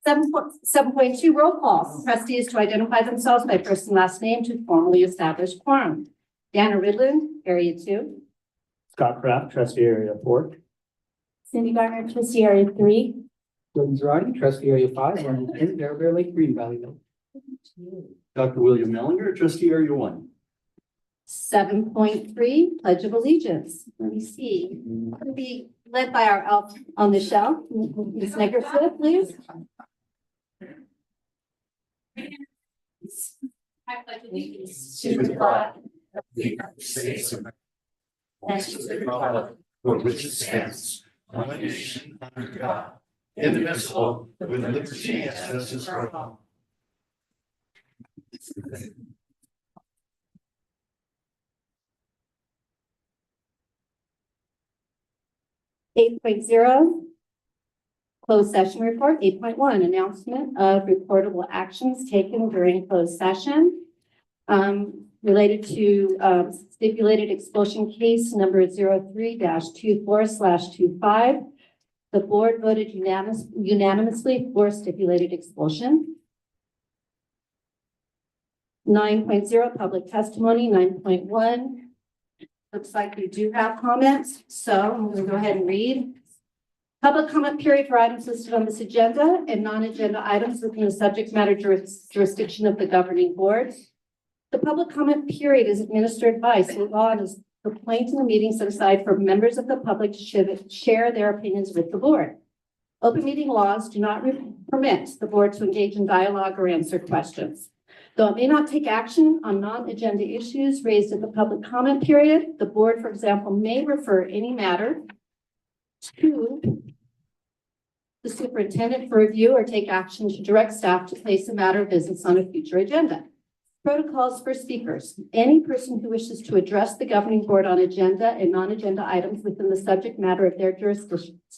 7.2 roll call. Trustees to identify themselves by first and last name to formally establish quorum. Dana Ridlin, Area 2. Scott Kraft, trustee area 4. Cindy Garner, trustee area 3. Jordan Zarate, trustee area 5, and Bear Lake, Green Valley. Dr. William Mellinger, trustee area 1. 7.3 Pledge of Allegiance. Let me see. It'll be led by our elf on the shelf, Ms. Nickerson, please. I pledge allegiance to the flag of the United States of America and to the republic for which it stands, one nation under God, indivisible, with liberty and justice for all. 8.0 Closed session report. 8.1 Announcement of reportable actions taken during closed session. Related to stipulated expulsion case number 03-24/25. The board voted unanimously for stipulated expulsion. 9.0 Public testimony. 9.1 Looks like we do have comments, so I'm going to go ahead and read. Public comment period for items listed on this agenda and non-agenda items within the subject matter jurisdiction of the governing board. The public comment period is administered by state law and is the point in the meeting set aside for members of the public to share their opinions with the board. Open meeting laws do not permit the board to engage in dialogue or answer questions. Though it may not take action on non-agenda issues raised at the public comment period, the board, for example, may refer any matter to the superintendent for review or take action to direct staff to place a matter of business on a future agenda. Protocols for speakers. Any person who wishes to address the governing board on agenda and non-agenda items within the subject matter of their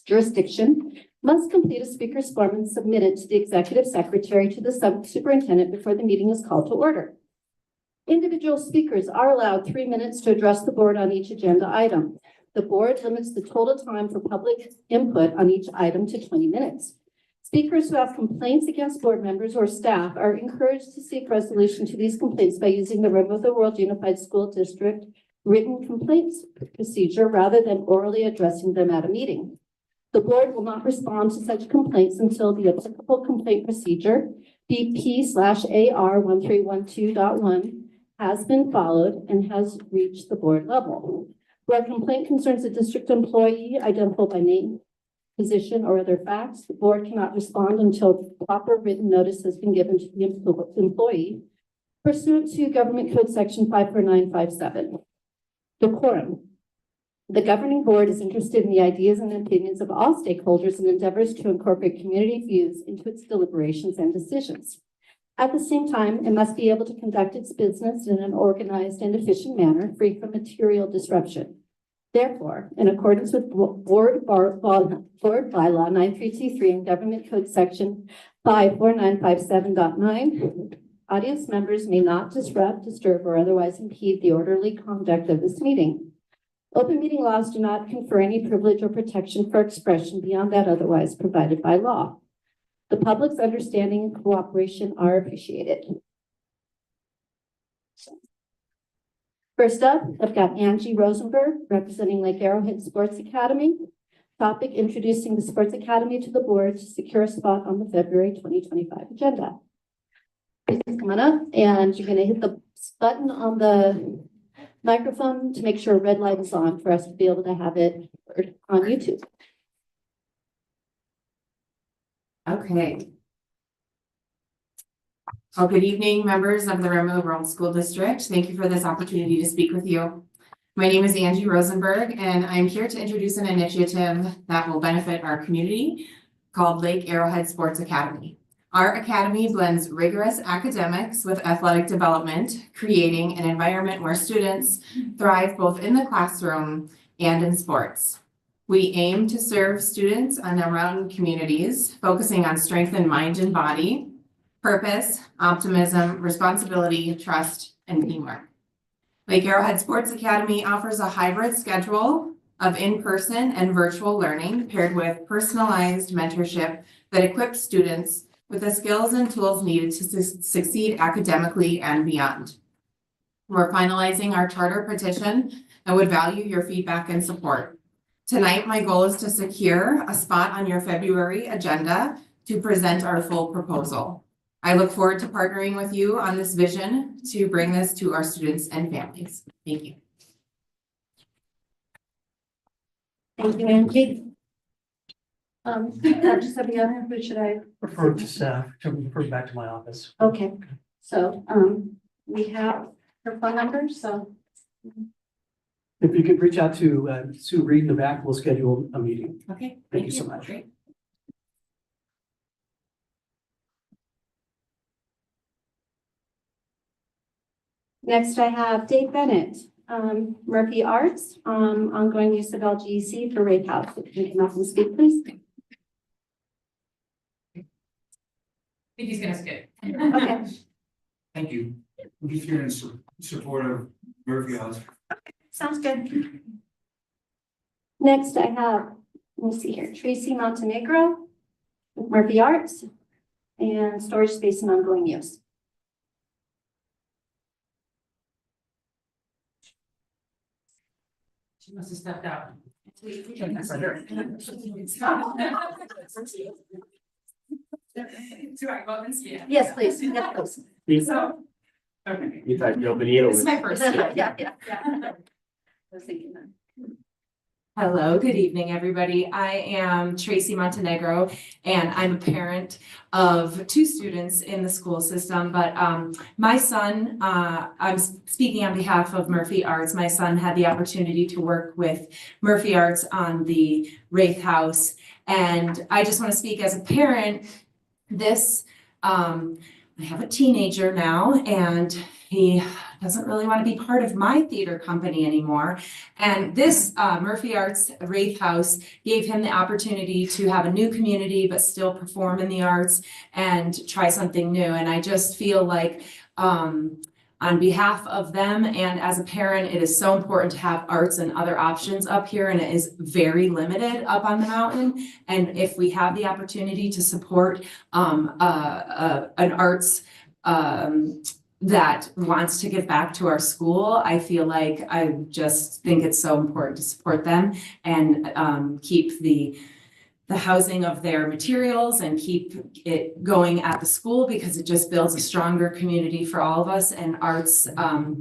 jurisdiction must complete a speaker's form and submit it to the executive secretary to the superintendent before the meeting is called to order. Individual speakers are allowed 3 minutes to address the board on each agenda item. The board limits the total time for public input on each item to 20 minutes. Speakers who have complaints against board members or staff are encouraged to seek resolution to these complaints by using the Room of the World Unified School District written complaints procedure rather than orally addressing them at a meeting. The board will not respond to such complaints until the applicable complaint procedure, BP/AR 1312.1, has been followed and has reached the board level. Where a complaint concerns a district employee identifiable by name, position, or other facts, the board cannot respond until proper written notice has been given to the employee pursuant to Government Code Section 54957. Decorum. The governing board is interested in the ideas and opinions of all stakeholders and endeavors to incorporate community views into its deliberations and decisions. At the same time, it must be able to conduct its business in an organized and efficient manner, free from material disruption. Therefore, in accordance with Board Bylaw 9323 and Government Code Section 54957.9, audience members may not disrupt, disturb, or otherwise impede the orderly conduct of this meeting. Open meeting laws do not confer any privilege or protection for expression beyond that otherwise provided by law. The public's understanding and cooperation are appreciated. First up, I've got Angie Rosenberg representing Lake Arrowhead Sports Academy. Topic: introducing the Sports Academy to the board to secure a spot on the February 2025 agenda. Please come on up, and you're going to hit the button on the microphone to make sure a red light is on for us to be able to have it on YouTube. Okay. Well, good evening, members of the Room of the World School District. Thank you for this opportunity to speak with you. My name is Angie Rosenberg, and I'm here to introduce an initiative that will benefit our community called Lake Arrowhead Sports Academy. Our academy blends rigorous academics with athletic development, creating an environment where students thrive both in the classroom and in sports. We aim to serve students and around communities, focusing on strength in mind and body, purpose, optimism, responsibility, trust, and teamwork. Lake Arrowhead Sports Academy offers a hybrid schedule of in-person and virtual learning paired with personalized mentorship that equips students with the skills and tools needed to succeed academically and beyond. We're finalizing our charter petition and would value your feedback and support. Tonight, my goal is to secure a spot on your February agenda to present our full proposal. I look forward to partnering with you on this vision to bring this to our students and families. Thank you. Thank you, Angie. Just have the honor, who should I? Refer to staff, to refer back to my office. Okay, so, we have her phone number, so. If you could reach out to Sue Reed in the back, we'll schedule a meeting. Okay. Thank you so much. Great. Next, I have Dave Bennett, Murphy Arts, ongoing use of LGC for Wraith House. Can you come up and speak, please? I think he's gonna skip. Okay, Thank you. I'm just here in support of Murphy House. sounds good. Next, I have, let me see here, Tracy Montenegro, with Murphy Arts, and storage space and ongoing use. She must have stepped out. Do I go up and see it? Yes, please. Yes, please. So, okay. You thought you'd open the This is my first. Yeah, yeah. I was thinking that. Hello, good evening, everybody. I am Tracy Montenegro, and I'm a parent of two students in the school system. But my son, I'm speaking on behalf of Murphy Arts. My son had the opportunity to work with Murphy Arts on the Wraith House. And I just want to speak as a parent. I have a teenager now, and he doesn't really want to be part of my theater company anymore. And this Murphy Arts Wraith House gave him the opportunity to have a new community, but still perform in the arts and try something new. And I just feel like on behalf of them and as a parent, it is so important to have arts and other options up here, and it is very limited up on the mountain. And if we have the opportunity to support an arts that wants to give back to our school, I feel like I just think it's so important to support them and keep the housing of their materials and keep it going at the school, because it just builds a stronger community for all of us. And arts,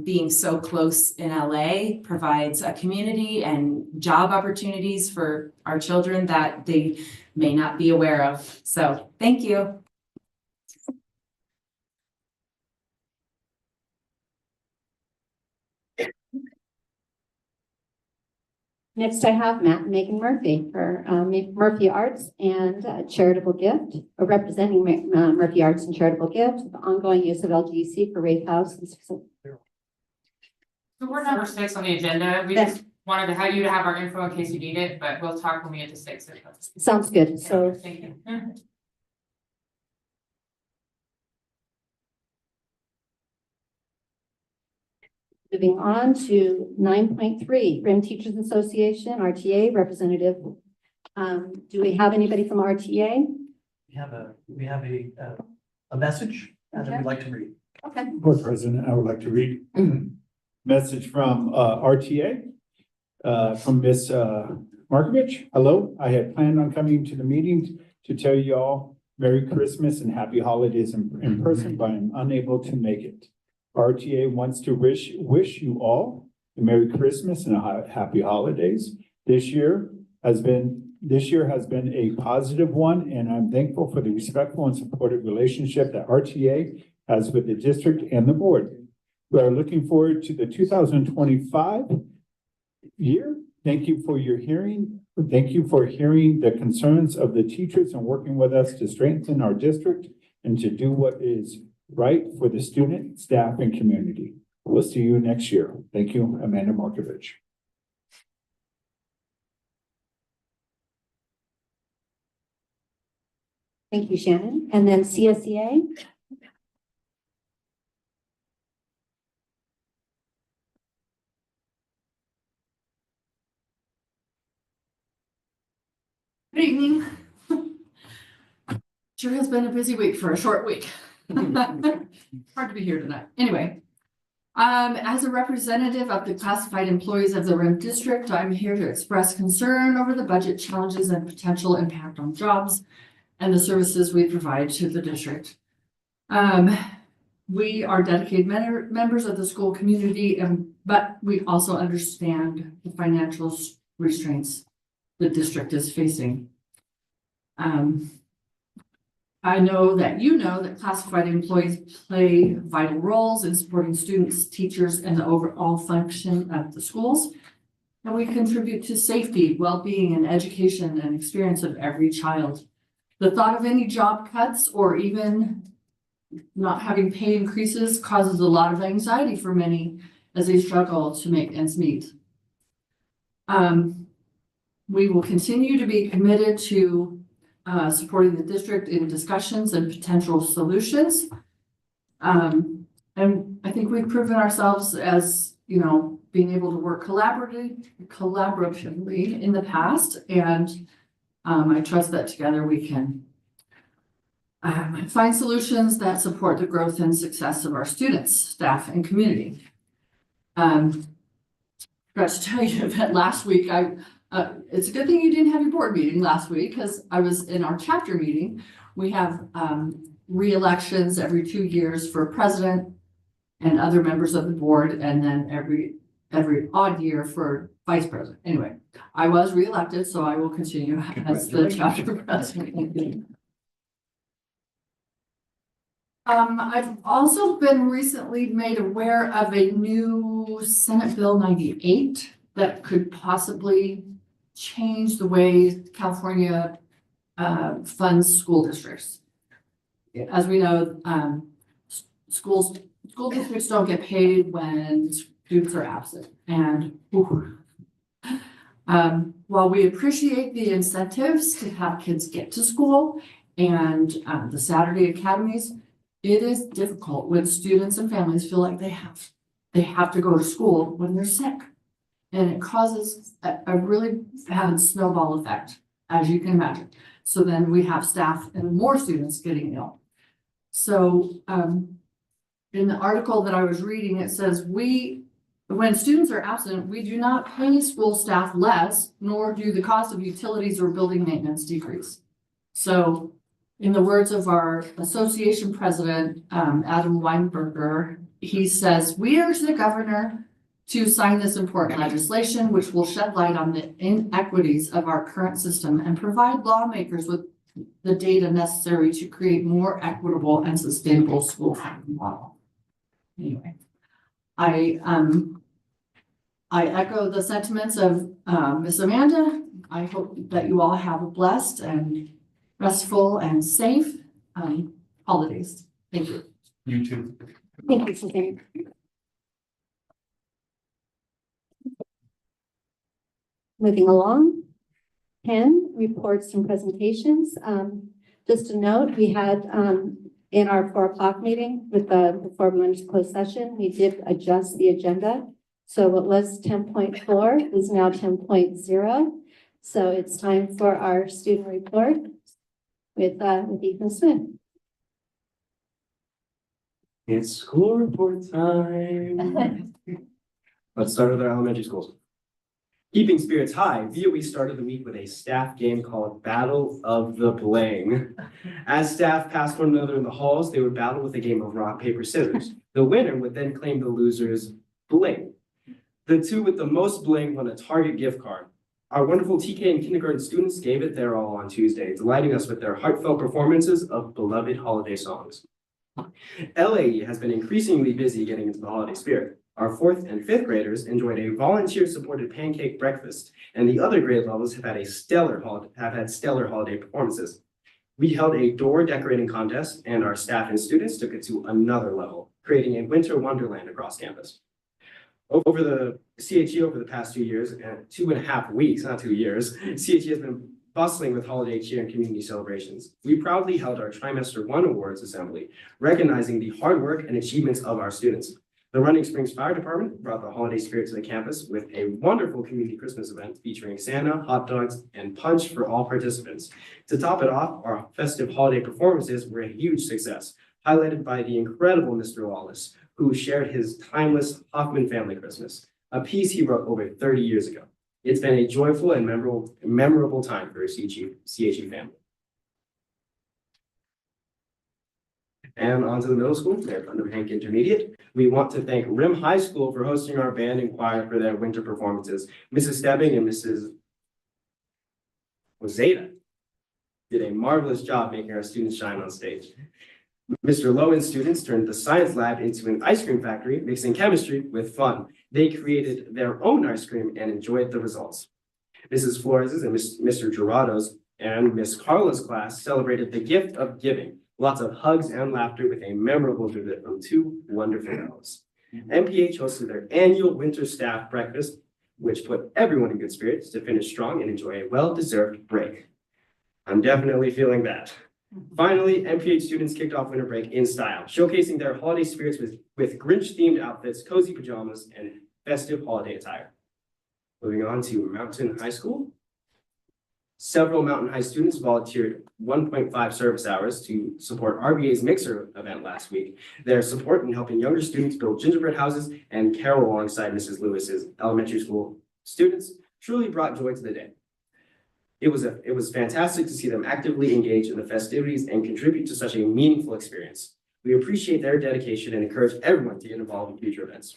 being so close in LA, provides a community and job opportunities for our children that they may not be aware of. So thank you. Next, I have Matt and Megan Murphy for Murphy Arts and charitable gift, representing Murphy Arts and charitable gift, the ongoing use of LGC for Wraith House. So we're number 6 on the agenda. We just wanted to have you to have our info in case you need it, but we'll talk when we get to 6. Sounds good. So Thank you. moving on to 9.3, Rim Teachers Association, RTA representative. Do we have anybody from RTA? We have a message that we'd like to read. Okay. Board President, I would like to read message from RTA from Ms. Markovich. Hello, I had planned on coming to the meeting to tell you all Merry Christmas and Happy Holidays in person, but I'm unable to make it. RTA wants to wish you all a Merry Christmas and a Happy Holidays. This year has been a positive one, and I'm thankful for the respectful and supportive relationship that RTA has with the district and the board. We are looking forward to the 2025 year. Thank you for hearing the concerns of the teachers and working with us to strengthen our district and to do what is right for the student, staff, and community. We'll see you next year. Thank you, Amanda Markovich. Thank you, Shannon. And then CSEA. Good evening. Sure has been a busy week for a short week. Hard to be here tonight. Anyway, as a representative of the classified employees of the RIM district, I'm here to express concern over the budget challenges and potential impact on jobs and the services we provide to the district. We are dedicated members of the school community, but we also understand the financial restraints the district is facing. I know that classified employees play vital roles in supporting students, teachers, and the overall function of the schools. And we contribute to safety, well-being, and education and experience of every child. The thought of any job cuts or even not having pay increases causes a lot of anxiety for many as they struggle to make ends meet. We will continue to be committed to supporting the district in discussions and potential solutions. And I think we've proven ourselves as, being able to work collaboratively in the past. And I trust that together we can find solutions that support the growth and success of our students, staff, and community. Forgot to tell you that last week, it's a good thing you didn't have your board meeting last week because I was in our chapter meeting. We have re-elections every 2 years for president and other members of the board, and then every odd year for vice president. Anyway, I was re-elected, so I will continue as the chapter president. I've also been recently made aware of a new Senate Bill 98 that could possibly change the way California funds school districts. As we know, school districts don't get paid when students are absent. And while we appreciate the incentives to have kids get to school and the Saturday academies, it is difficult when students and families feel like they have to go to school when they're sick. And it causes a really bad snowball effect, as you can imagine. So then we have staff and more students getting ill. So in the article that I was reading, it says when students are absent, we do not pay school staff less, nor do the cost of utilities or building maintenance decrease. So in the words of our association president, Adam Weinberger, he says, "We urge the governor to sign this important legislation, which will shed light on the inequities of our current system and provide lawmakers with the data necessary to create more equitable and sustainable school funding model." Anyway, I echo the sentiments of Miss Amanda. I hope that you all have a blessed and restful and safe holidays. Thank you. You too. Thank you, Suzanne. Moving along, 10, reports and presentations. Just a note, we had in our 4 o'clock meeting before we went into closed session, we did adjust the agenda. So what was 10.4 is now 10.0. So it's time for our student report with Ethan Smith. It's school report time. Let's start with our elementary schools. Keeping spirits high, VOE started the week with a staff game called Battle of the Bling. As staff passed one another in the halls, they would battle with a game of rock, paper, scissors. The winner would then claim the loser's bling. The two with the most bling won a Target gift card. Our wonderful TK and kindergarten students gave it their all on Tuesday, delighting us with their heartfelt performances of beloved holiday songs. LAE has been increasingly busy getting into the holiday spirit. Our 4th and 5th graders enjoyed a volunteer-supported pancake breakfast, and the other grade levels have had stellar holiday performances. We held a door decorating contest, and our staff and students took it to another level, creating a winter wonderland across campus. Over the CHE over the past 2 years, and 2.5 weeks, not 2 years, CHE has been bustling with holiday cheer and community celebrations. We proudly held our Trimester 1 Awards Assembly, recognizing the hard work and achievements of our students. The Running Springs Fire Department brought the holiday spirit to the campus with a wonderful community Christmas event featuring Santa, hot dogs, and punch for all participants. To top it off, our festive holiday performances were a huge success, highlighted by the incredible Mr. Wallace, who shared his timeless Hoffman Family Christmas, a piece he wrote over 30 years ago. It's been a joyful and memorable time for a CHU family. And on to the middle school, Mayor Thunder Hank Intermediate. We want to thank Rim High School for hosting our band and choir for their winter performances. Mrs. Stebbing and Mrs. Wazeda did a marvelous job making our students shine on stage. Mr. Lowen's students turned the science lab into an ice cream factory, mixing chemistry with fun. They created their own ice cream and enjoyed the results. Mrs. Flores's and Mr. Gerardo's and Miss Carla's class celebrated the gift of giving. Lots of hugs and laughter with a memorable visit from two wonderful girls. MPH hosted their annual winter staff breakfast, which put everyone in good spirits to finish strong and enjoy a well-deserved break. I'm definitely feeling that. Finally, MPH students kicked off winter break in style, showcasing their holiday spirits with Grinch-themed outfits, cozy pajamas, and festive holiday attire. Moving on to Mountain High School. Several Mountain High students volunteered 1.5 service hours to support RBA's Mixer event last week. Their support in helping younger students build gingerbread houses and carol alongside Mrs. Lewis's elementary school students truly brought joy to the day. It was fantastic to see them actively engage in the festivities and contribute to such a meaningful experience. We appreciate their dedication and encourage everyone to get involved in future events.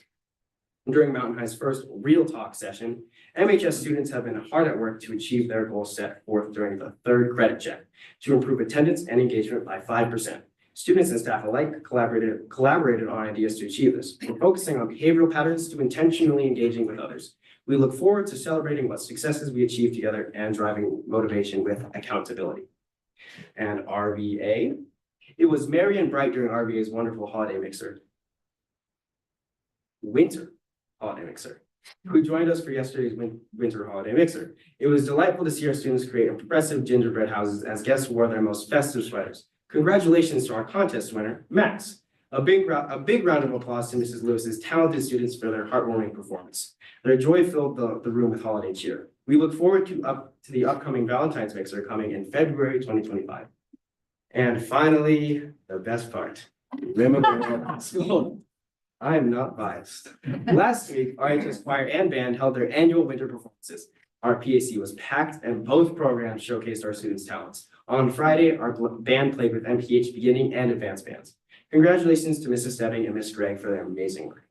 During Mountain High's first Real Talk session, MHS students have been hard at work to achieve their goals set forth during the third credit check to improve attendance and engagement by 5%. Students and staff alike collaborated on ideas to achieve this. We're focusing on behavioral patterns to intentionally engaging with others. We look forward to celebrating what successes we achieve together and driving motivation with accountability. And RVA, it was merry and bright during RVA's wonderful holiday winter holiday mixer, who joined us for yesterday's winter holiday mixer. It was delightful to see our students create impressive gingerbread houses as guests wore their most festive sweaters. Congratulations to our contest winner, Max. A big round of applause to Mrs. Lewis's talented students for their heartwarming performance. Their joy filled the room with holiday cheer. We look forward to the upcoming Valentine's Mixer coming in February 2025. And finally, the best part, Rim School. I am not biased. Last week, RHS Choir and Band held their annual winter performances. Our PAC was packed and both programs showcased our students' talents. On Friday, our band played with MPH beginning and advanced bands. Congratulations to Mrs. Stebbing and Miss Gregg for their amazing work.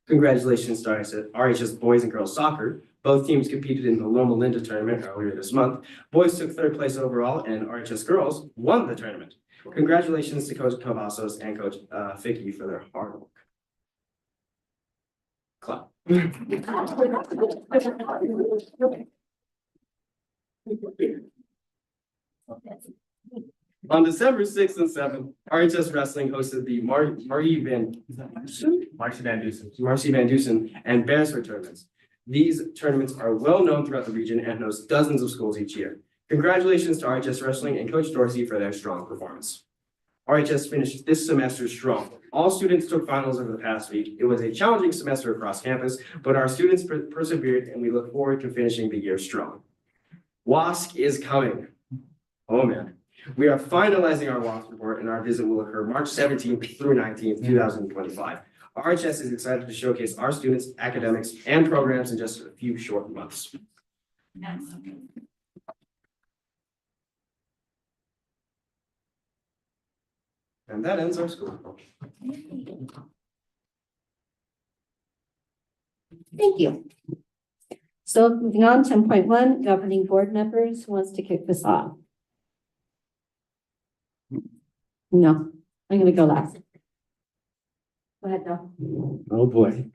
Congratulations to RHS Boys and Girls Soccer. Both teams competed in the Loma Linda tournament earlier this month. Boys took third place overall and RHS Girls won the tournament. Congratulations to Coach Cavazos and Coach Ficky for their hard work. Clap. On December 6th and 7th, RHS Wrestling hosted the Marcy Van Dusen and Beresford tournaments. These tournaments are well known throughout the region and host dozens of schools each year. Congratulations to RHS Wrestling and Coach Dorsey for their strong performance. RHS finished this semester strong. All students took finals over the past week. It was a challenging semester across campus, but our students persevered and we look forward to finishing the year strong. WASC is coming. Oh man. We are finalizing our WASC report and our visit will occur March 17th through 19th, 2025. RHS is excited to showcase our students' academics and programs in just a few short months. And that ends our school report. Thank you. So moving on, 10.1, governing board members. Who wants to kick this off? No, I'm gonna go last. Go ahead, Bill. Oh, boy.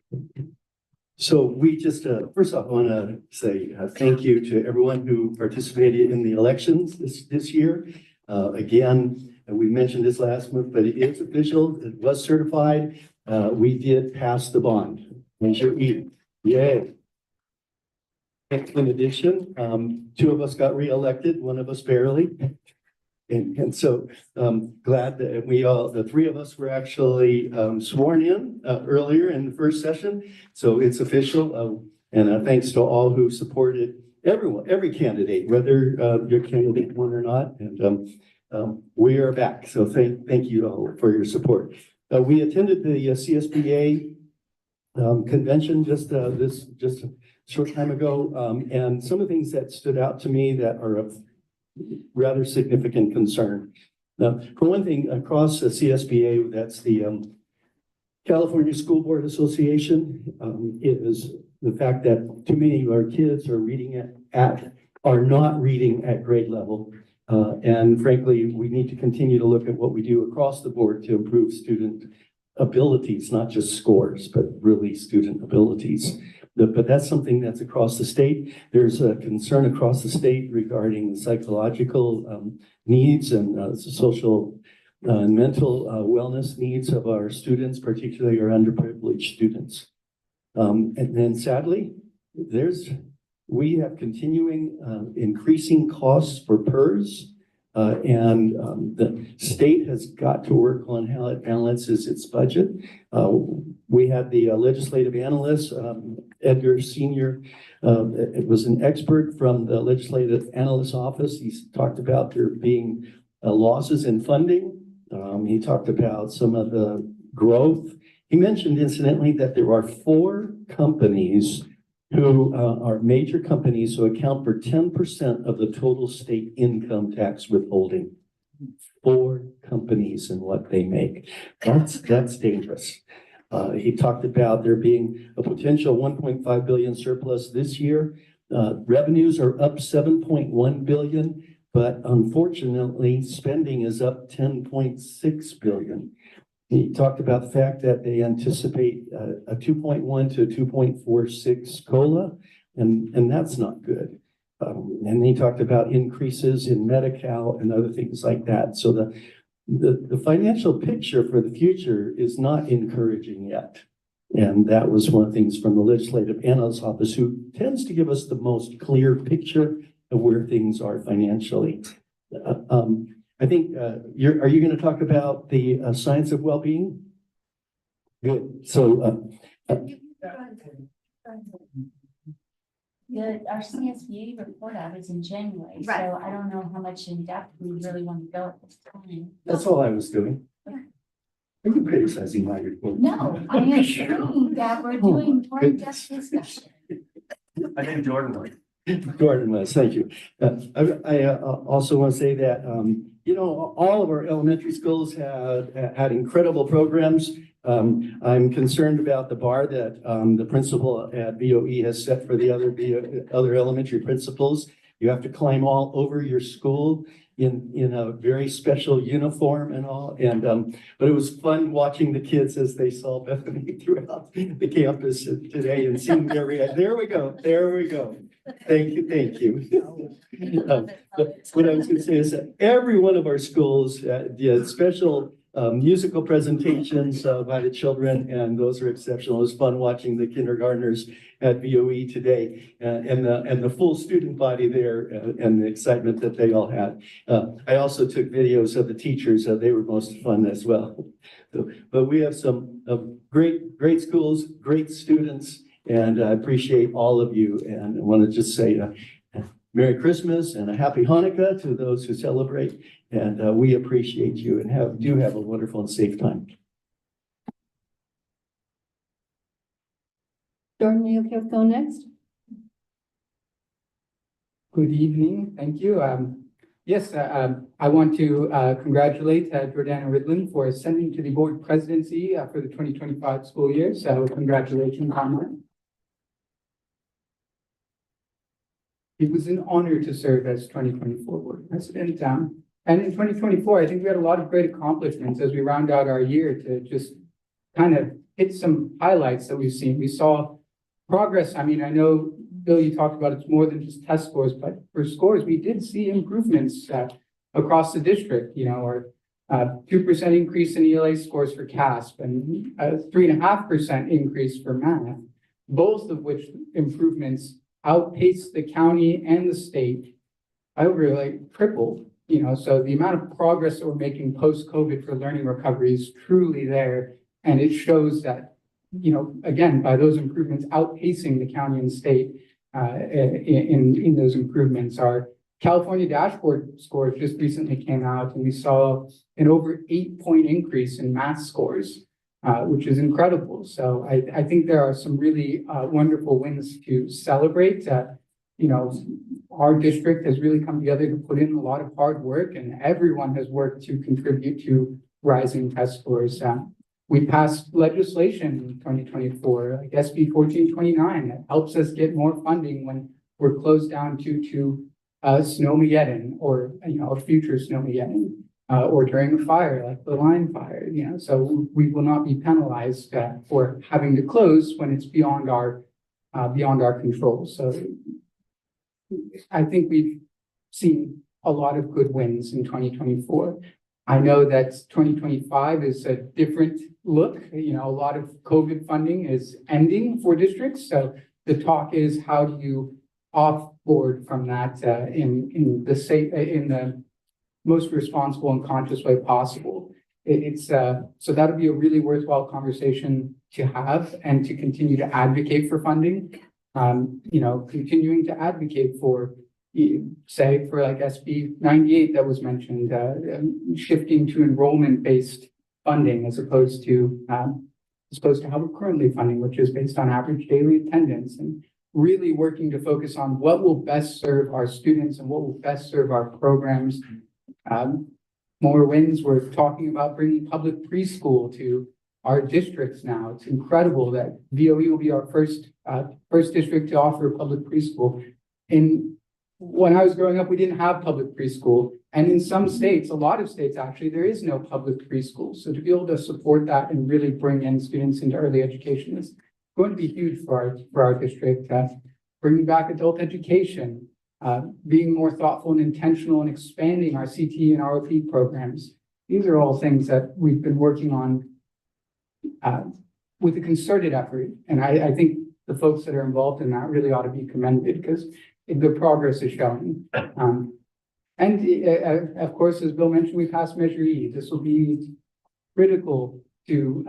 So we just, first off, I want to say thank you to everyone who participated in the elections this year. Again, we mentioned this last month, but it is official. It was certified. We did pass the bond. Raise your hand. Yay. In addition, two of us got reelected, one of us barely. And so glad that the three of us were actually sworn in earlier in the first session. So it's official. And thanks to all who supported everyone, every candidate, whether your candidate won or not. And we are back. So thank you all for your support. We attended the CSBA convention just a short time ago. And some of the things that stood out to me that are of rather significant concern. Now, for one thing, across the CSBA, that's the California School Board Association, is the fact that too many of our kids are are not reading at grade level. And frankly, we need to continue to look at what we do across the board to improve student abilities, not just scores, but really student abilities. But that's something that's across the state. There's a concern across the state regarding the psychological needs and social and mental wellness needs of our students, particularly our underprivileged students. And then sadly, we have continuing increasing costs for PERS. And the state has got to work on how it balances its budget. We had the legislative analyst, Edgar Senior. It was an expert from the legislative analyst office. He's talked about there being losses in funding. He talked about some of the growth. He mentioned incidentally that there are 4 companies who are major companies who account for 10% of the total state income tax withholding. 4 companies and what they make. That's dangerous. He talked about there being a potential 1.5 billion surplus this year. Revenues are up 7.1 billion, but unfortunately, spending is up 10.6 billion. He talked about the fact that they anticipate a 2.1 to 2.46 COLA, and that's not good. And he talked about increases in Medi-Cal and other things like that. So the financial picture for the future is not encouraging yet. And that was one of the things from the Legislative Analyst's Office, who tends to give us the most clear picture of where things are financially. I think, are you going to talk about the science of well-being? Good. So, our CSBA report out is in January, so Right. I don't know how much in depth we really want to go at this time. that's all I was doing. Are you criticizing my report? No, I am saying that we're Oh, doing my more goodness. in-depth discussion. I think Jordan would. Jordan was, thank you. I also want to say that, all of our elementary schools had incredible programs. I'm concerned about the bar that the principal at BOE has set for the other elementary principals. You have to climb all over your school in a very special uniform and all. But it was fun watching the kids as they saw Bethany throughout the campus today and seeing their reaction. There we go. Thank you. What I was going to say is that every one of our schools did special musical presentations by the children, and those are exceptional. It was fun watching the kindergartners at BOE today and the full student body there and the excitement that they all had. I also took videos of the teachers. They were most fun as well. But we have some great schools, great students, and I appreciate all of you. And I want to just say Merry Christmas and a Happy Hanukkah to those who celebrate. And we appreciate you and do have a wonderful and safe time. Jordan, you okay with going next? Good evening, thank you. Yes, I want to congratulate Jordana Ridlin for ascending to the board presidency for the 2025 school year. So congratulations on that. It was an honor to serve as 2024 board president. And in 2024, I think we had a lot of great accomplishments as we round out our year to just kind of hit some highlights that we've seen. We saw progress. I mean, I know, Bill, you talked about it's more than just test scores, but for scores, we did see improvements across the district, our 2% increase in ELA scores for CASP and a 3.5% increase for math, both of which improvements outpaced the county and the state. I over tripled You know, so the amount of progress that we're making post-COVID for learning recovery is truly there. And it shows that, you know, again, by those improvements outpacing the county and state in those improvements. Our California dashboard scores just recently came out, and we saw an over 8-point increase in math scores, which is incredible. So I think there are some really wonderful wins to celebrate. You know, our district has really come together to put in a lot of hard work, and everyone has worked to contribute to rising test scores. We passed legislation in 2024, like SB 1429, that helps us get more funding when we're closed down due to snowmageddon, or, you know, a future snowmageddon, or during a fire like the line fire. You know, so we will not be penalized for having to close when it's beyond our control. So I think we've seen a lot of good wins in 2024. I know that 2025 is a different look. You know, a lot of COVID funding is ending for districts. So the talk is, how do you offboard from that in the most responsible and conscious way possible? So that'll be a really worthwhile conversation to have, and to continue to advocate for funding. You know, continuing to advocate for, say, for like SB 98 that was mentioned, shifting to enrollment-based funding as opposed to how we're currently funding, which is based on average daily attendance, and really working to focus on what will best serve our students and what will best serve our programs. More wins. We're talking about bringing public preschool to our districts now. It's incredible that VOE will be our first district to offer public preschool. When I was growing up, we didn't have public preschool. And in some states, a lot of states actually, there is no public preschool. So to be able to support that and really bring in students into early education is going to be huge for our district. Bringing back adult education, being more thoughtful and intentional and expanding our CTE and ROP programs. These are all things that we've been working on with a concerted effort. And I think the folks that are involved in that really ought to be commended, because the progress is showing. Of course, as Bill mentioned, we passed Measure E. This will be critical to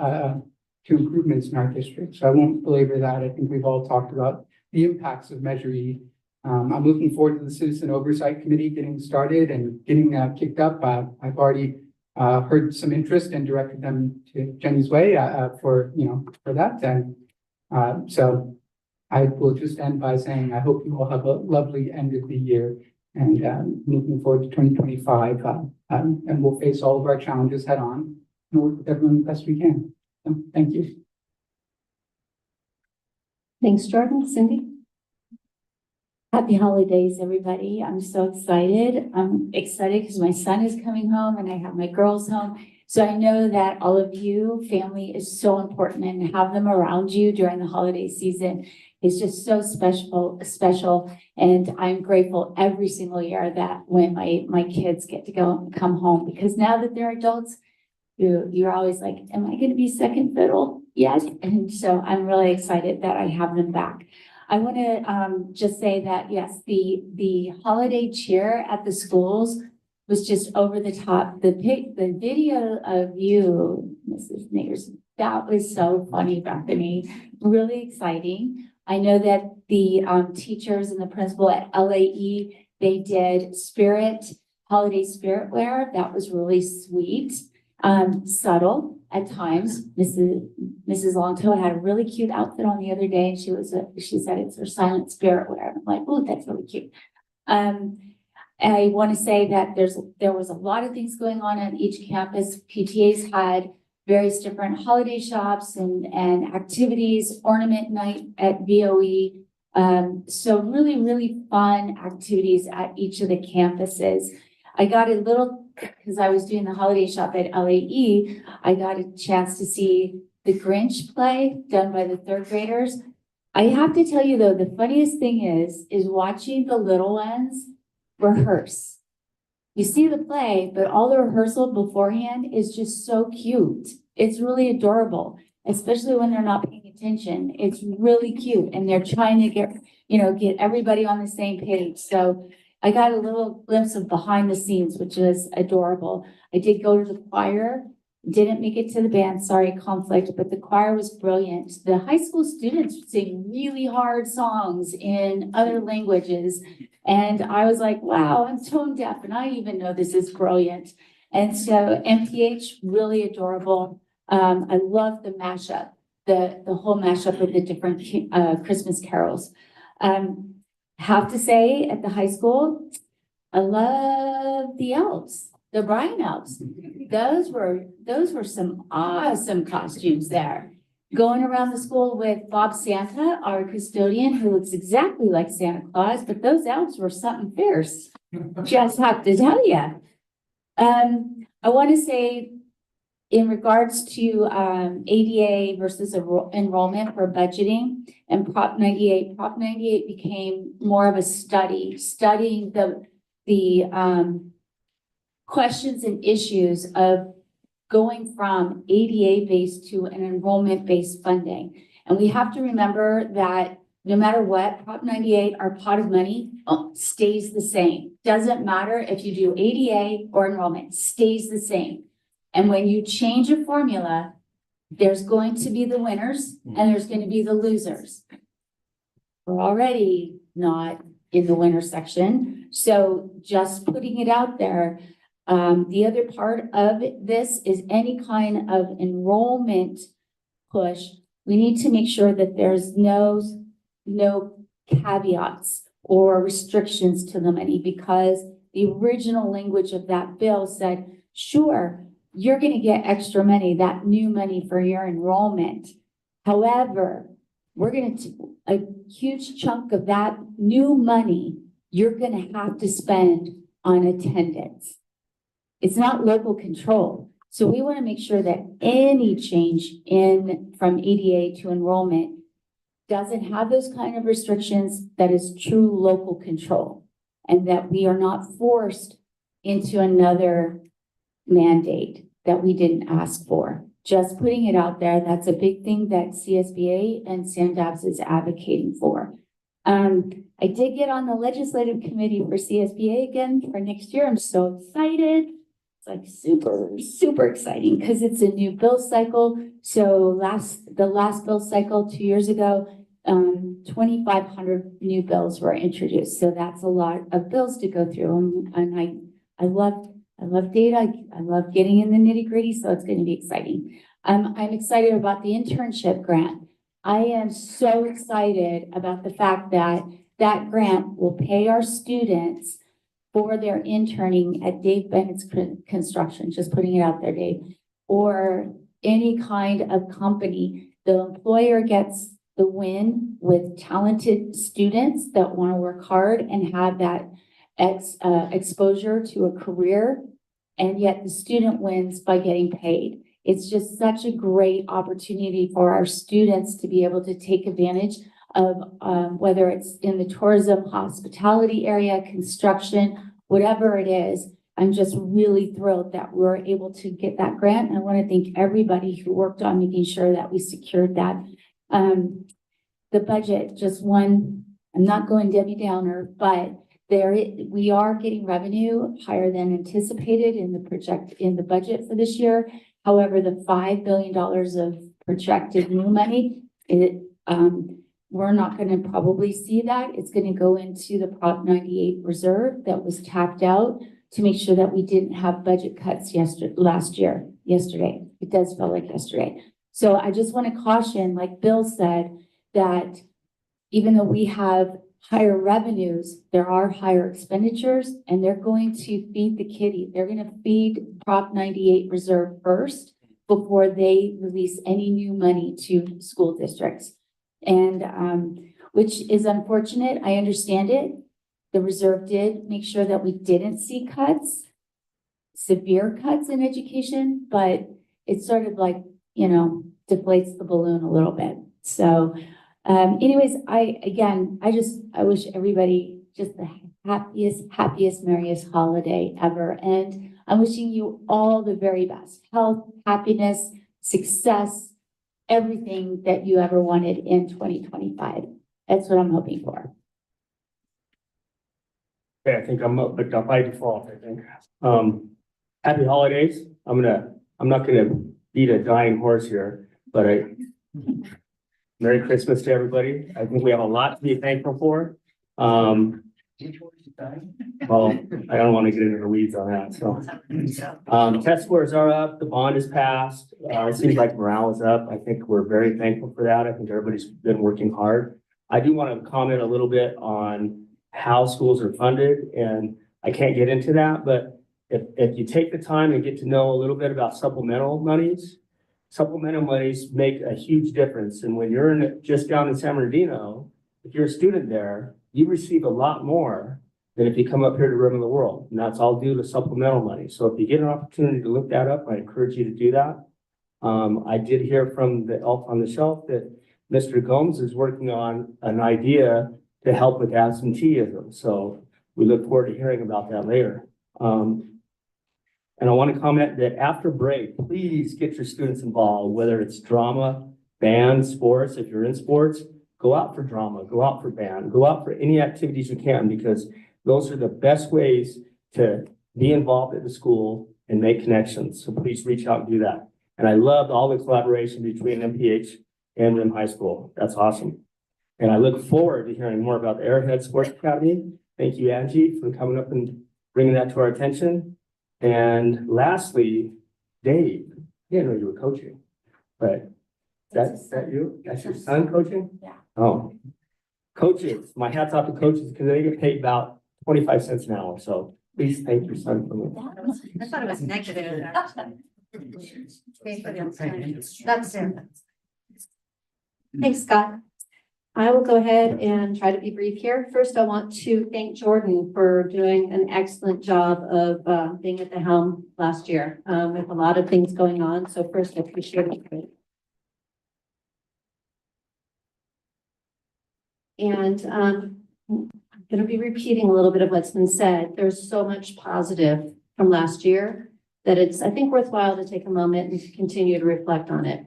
improvements in our district. So I won't belabor that. I think we've all talked about the impacts of Measure E. I'm looking forward to the Citizen Oversight Committee getting started and getting kicked up. I've already heard some interest and directed them to Jenny's way for that. And so I will just end by saying I hope you all have a lovely end of the year, and looking forward to 2025. And we'll face all of our challenges head on and work with everyone the best we can. So, thank you. Thanks, Jordan. Cindy? Happy holidays, everybody. I'm so excited. I'm excited because my son is coming home and I have my girls home. So I know that all of you, family is so important, and have them around you during the holiday season is just so special. And I'm grateful every single year that when my kids get to go and come home, because now that they're adults, you're always like, am I going to be second fiddle? Yes. And so I'm really excited that I have them back. I want to just say that, yes, the holiday cheer at the schools was just over the top. The video of you, Mrs. Nagers, that was so funny, Bethany. Really exciting. I know that the teachers and the principal at LAE, they did holiday spirit wear. That was really sweet. Subtle at times. Mrs. Longtoe had a really cute outfit on the other day, and she said it's her silent spirit wear. I'm like, oh, that's really cute. I want to say that there was a lot of things going on at each campus. PTAs had various different holiday shops and activities, ornament night at VOE. So really, really fun activities at each of the campuses. I got a little, because I was doing the holiday shop at LAE, I got a chance to see the Grinch play done by the third graders. I have to tell you though, the funniest thing is watching the little ones rehearse. You see the play, but all the rehearsal beforehand is just so cute. It's really adorable, especially when they're not paying attention. It's really cute, and they're trying to get everybody on the same page. So I got a little glimpse of behind the scenes, which is adorable. I did go to the choir, didn't make it to the band, sorry, conflict, but the choir was brilliant. The high school students sing really hard songs in other languages. And I was like, wow, I'm tone deaf and I even know this is brilliant. And so MPH, really adorable. I love the mashup, the whole mashup of the different Christmas carols. Have to say at the high school, I love the elves, the Bryan elves. Those were some awesome costumes there. Going around the school with Bob Santa, our custodian, who looks exactly like Santa Claus, but those elves were something fierce. Just have to tell you. I want to say in regards to ADA versus enrollment for budgeting and Prop 98 became more of a studying the questions and issues of going from ADA-based to an enrollment-based funding. And we have to remember that no matter what, Prop 98, our pot of money stays the same. Doesn't matter if you do ADA or enrollment, stays the same. And when you change a formula, there's going to be the winners and there's going to be the losers. We're already not in the winner section. So just putting it out there. The other part of this is any kind of enrollment push. We need to make sure that there's no caveats or restrictions to the money, because the original language of that bill said, sure, you're going to get extra money, that new money for your enrollment. However, we're going to, a huge chunk of that new money, you're going to have to spend on attendance. It's not local control. So we want to make sure that any change from ADA to enrollment doesn't have those kind of restrictions, that is true local control, and that we are not forced into another mandate that we didn't ask for. Just putting it out there, that's a big thing that CSBA and SANDABS is advocating for. I did get on the legislative committee for CSBA again for next year. I'm so excited. It's like super exciting because it's a new bill cycle. So the last bill cycle 2 years ago, 2,500 new bills were introduced. So that's a lot of bills to go through. And I love data. I love getting in the nitty gritty. So it's going to be exciting. I'm excited about the internship grant. I am so excited about the fact that that grant will pay our students for their interning at Dave Bennett's Construction, just putting it out there, Dave, or any kind of company. The employer gets the win with talented students that want to work hard and have that exposure to a career, and yet the student wins by getting paid. It's just such a great opportunity for our students to be able to take advantage of whether it's in the tourism, hospitality area, construction, whatever it is. I'm just really thrilled that we're able to get that grant. And I want to thank everybody who worked on making sure that we secured that. The budget, just one, I'm not going Debbie Downer, but we are getting revenue higher than anticipated in the budget for this year. However, the $5 billion of projected new money, we're not going to probably see that. It's going to go into the Prop 98 reserve that was tapped out to make sure that we didn't have budget cuts yesterday. It does feel like yesterday. So I just want to caution, like Bill said, that even though we have higher revenues, there are higher expenditures, and they're going to feed the kitty. They're going to feed Prop 98 reserve first before they release any new money to school districts. And which is unfortunate. I understand it. The reserve did make sure that we didn't see cuts, severe cuts in education, but it's sort of like, deflates the balloon a little bit. So anyways, I wish everybody just the happiest, merriest holiday ever. And I'm wishing you all the very best. Health, happiness, success, everything that you ever wanted in 2025. That's what I'm hoping for. Okay, I think I'm up, but by default, I think. Happy holidays. I'm not gonna beat a dying horse here, but Merry Christmas to everybody. I think we have a lot to be thankful for. Well, I don't want to get into the weeds on that, so. Test scores are up, the bond is passed, it seems like morale is up. I think we're very thankful for that. I think everybody's been working hard. I do want to comment a little bit on how schools are funded, and I can't get into that, but if you take the time and get to know a little bit about supplemental monies make a huge difference. And when you're just down in San Bernardino, if you're a student there, you receive a lot more than if you come up here to Rim of the World. And that's all due to supplemental money. So if you get an opportunity to look that up, I encourage you to do that. I did hear from the elf on the shelf that Mr. Gomes is working on an idea to help with absenteeism. So we look forward to hearing about that later. And I want to comment that after break, please get your students involved, whether it's drama, band, sports. If you're in sports, go out for drama, go out for band, go out for any activities you can, because those are the best ways to be involved at the school and make connections. So please reach out and do that. And I loved all the collaboration between MPH and Rim High School. That's awesome. And I look forward to hearing more about the Airhead Sports Academy. Thank you, Angie, for coming up and bringing that to our attention. And lastly, Dave, I didn't know you were coaching, but is that you? That's your son coaching? Yeah. Oh, coaches, my hat's off to coaches because they get paid about 25 cents an hour. So please thank your son for me. I thought it was negative. That's it. Thanks, Scott. I will go ahead and try to be brief here. First, I want to thank Jordan for doing an excellent job of being at the helm last year with a lot of things going on. So first, I appreciate it. And I'm going to be repeating a little bit of what's been said. There's so much positive from last year that it's, I think, worthwhile to take a moment and to continue to reflect on it.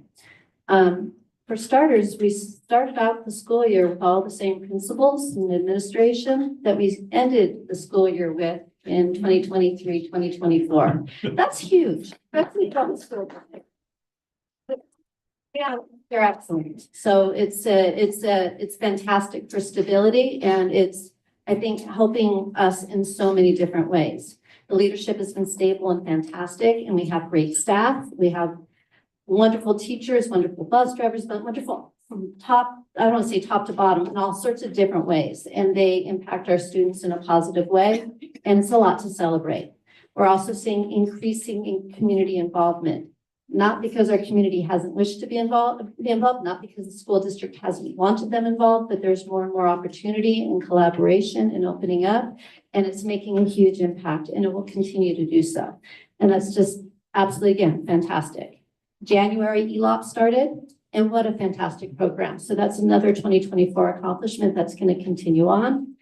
For starters, we started out the school year with all the same principals and administration that we ended the school year with in 2023, 2024. That's huge. That's the school district. Yeah, they're excellent. So it's fantastic for stability, and it's, I think, helping us in so many different ways. The leadership has been stable and fantastic, and we have great staff. We have wonderful teachers, wonderful bus drivers, but wonderful from top, I don't want to say top to bottom, in all sorts of different ways. And they impact our students in a positive way. And it's a lot to celebrate. We're also seeing increasing in community involvement, not because our community hasn't wished to be involved, not because the school district hasn't wanted them involved, but there's more and more opportunity and collaboration and opening up. And it's making a huge impact, and it will continue to do so. And that's just absolutely, again, fantastic. January ELOP started, and what a fantastic program. So that's another 2024 accomplishment that's going to continue on.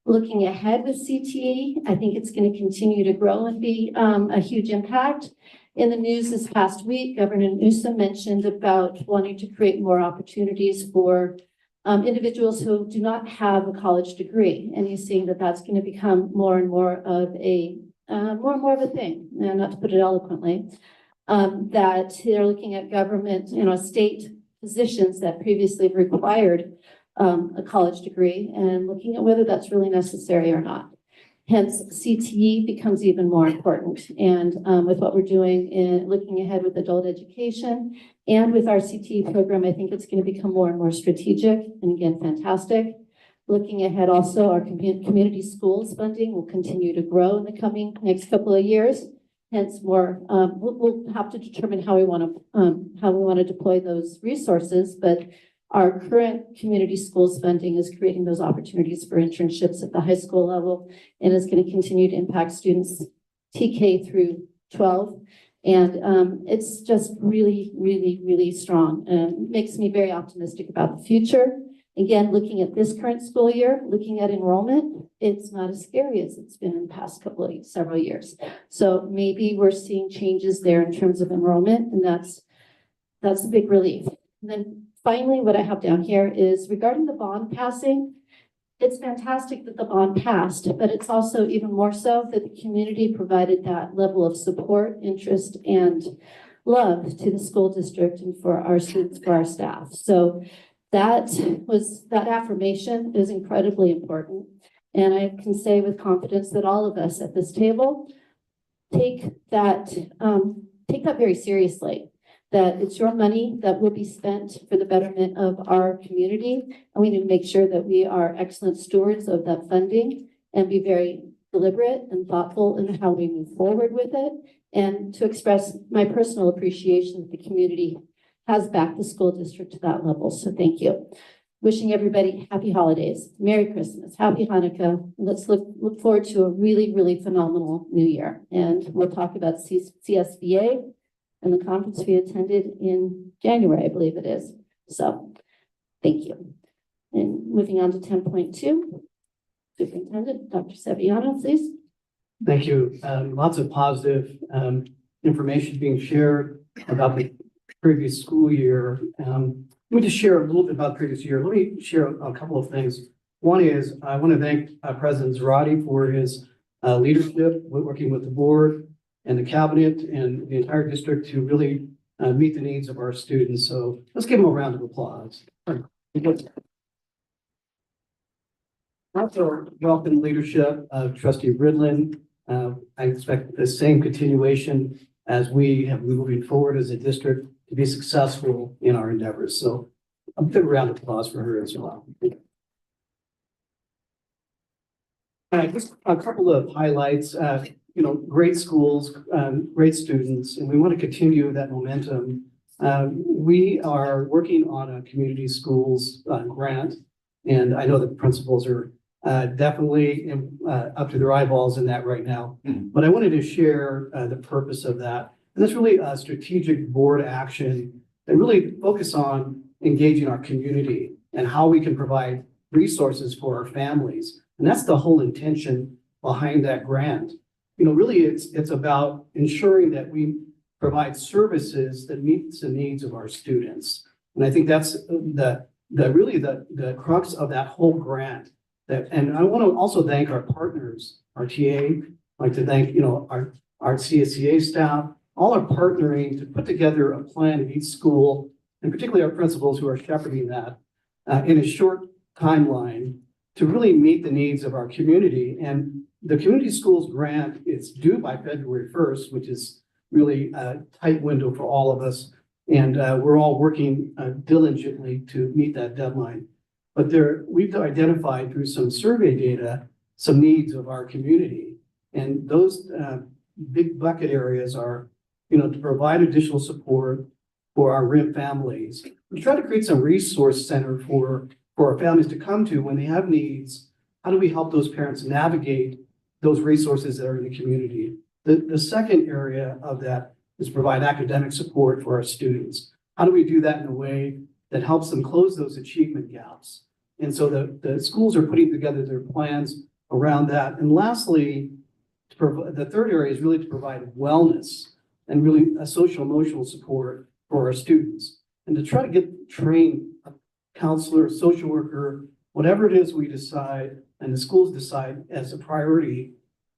Looking ahead with CTE, I think it's going to continue to grow and be a huge impact. In the news this past week, Governor Newsom mentioned about wanting to create more opportunities for individuals who do not have a college degree. And he's seeing that that's going to become more and more of a thing, not to put it eloquently. That they're looking at government, state positions that previously required a college degree and looking at whether that's really necessary or not. Hence, CTE becomes even more important. And with what we're doing in looking ahead with adult education and with our CTE program, I think it's going to become more and more strategic and, again, fantastic. Looking ahead also, our community schools funding will continue to grow in the coming next couple of years. Hence, more we'll have to determine how we want to deploy those resources. But our current community schools funding is creating those opportunities for internships at the high school level, and is going to continue to impact students TK through 12. And it's just really, really, really strong, and makes me very optimistic about the future. Again, looking at this current school year, looking at enrollment, it's not as scary as it's been in the past several years. So maybe we're seeing changes there in terms of enrollment, and that's a big relief. And then finally, what I have down here is regarding the bond passing. it's fantastic that the bond passed, but it's also even more so that the community provided that level of support, interest, and love to the school district and for our students, for our staff. So that affirmation is incredibly important. And I can say with confidence that all of us at this table take that very seriously, that it's your money that will be spent for the betterment of our community. And we need to make sure that we are excellent stewards of that funding and be very deliberate and thoughtful in how we move forward with it. And to express my personal appreciation that the community has backed the school district to that level. So thank you. Wishing everybody happy holidays, Merry Christmas, Happy Hanukkah. Let's look forward to a really, really phenomenal new year. And we'll talk about CSBA and the conference we attended in January, I believe it is. So thank you. And moving on to 10.2, Superintendent Dr. Sevillano, please. Thank you. Lots of positive information being shared about the previous school year. Let me just share a little bit about the previous year. Let me share a couple of things. One is I want to thank President Zarate for his leadership, working with the board and the cabinet and the entire district to really meet the needs of our students. So let's give him a round of applause. Also, welcome leadership of Trustee Ridlin. I expect the same continuation as we have moving forward as a district to be successful in our endeavors. So a big round of applause for her as well. Just a couple of highlights. Great schools, great students, and we want to continue that momentum. We are working on a community schools grant, and I know the principals are definitely up to their eyeballs in that right now. But I wanted to share the purpose of that. And that's really a strategic board action that really focus on engaging our community and how we can provide resources for our families. And that's the whole intention behind that grant. Really it's about ensuring that we provide services that meets the needs of our students. And I think that's the crux of that whole grant. And I want to also thank our partners, our TA. I'd like to thank, our CSCA staff, all are partnering to put together a plan in each school, and particularly our principals who are shepherding that in a short timeline to really meet the needs of our community. And the community schools grant is due by February 1st, which is really a tight window for all of us. And we're all working diligently to meet that deadline. But we've identified through some survey data, some needs of our community. And those big bucket areas are, to provide additional support for our RIM families. We try to create some resource center for our families to come to when they have needs. How do we help those parents navigate those resources that are in the community? The second area of that is provide academic support for our students. How do we do that in a way that helps them close those achievement gaps? And so the schools are putting together their plans around that. And lastly, the third area is really to provide wellness and really a social emotional support for our students. And to try to train a counselor, social worker, whatever it is we decide and the schools decide as a priority,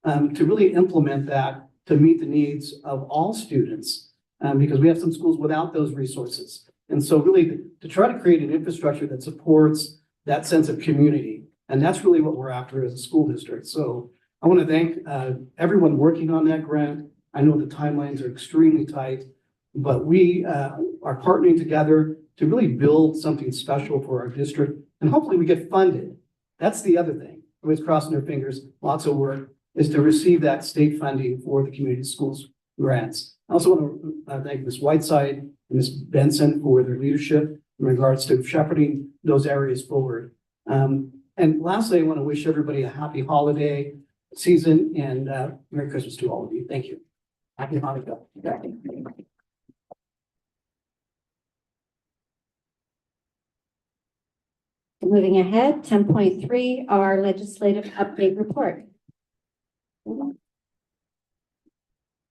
to really implement that to meet the needs of all students, because we have some schools without those resources. And so really to try to create an infrastructure that supports that sense of community. And that's really what we're after as a school district. So I want to thank everyone working on that grant. I know the timelines are extremely tight, but we are partnering together to really build something special for our district. And hopefully we get funded. That's the other thing. Everybody's crossing their fingers, lots of work, is to receive that state funding for the community schools grants. I also want to thank Ms. Whiteside and Ms. Benson for their leadership in regards to shepherding those areas forward. And lastly, I want to wish everybody a happy holiday season and Merry Christmas to all of you. Thank you. Happy Hanukkah. Moving ahead, 10.3, our legislative update report.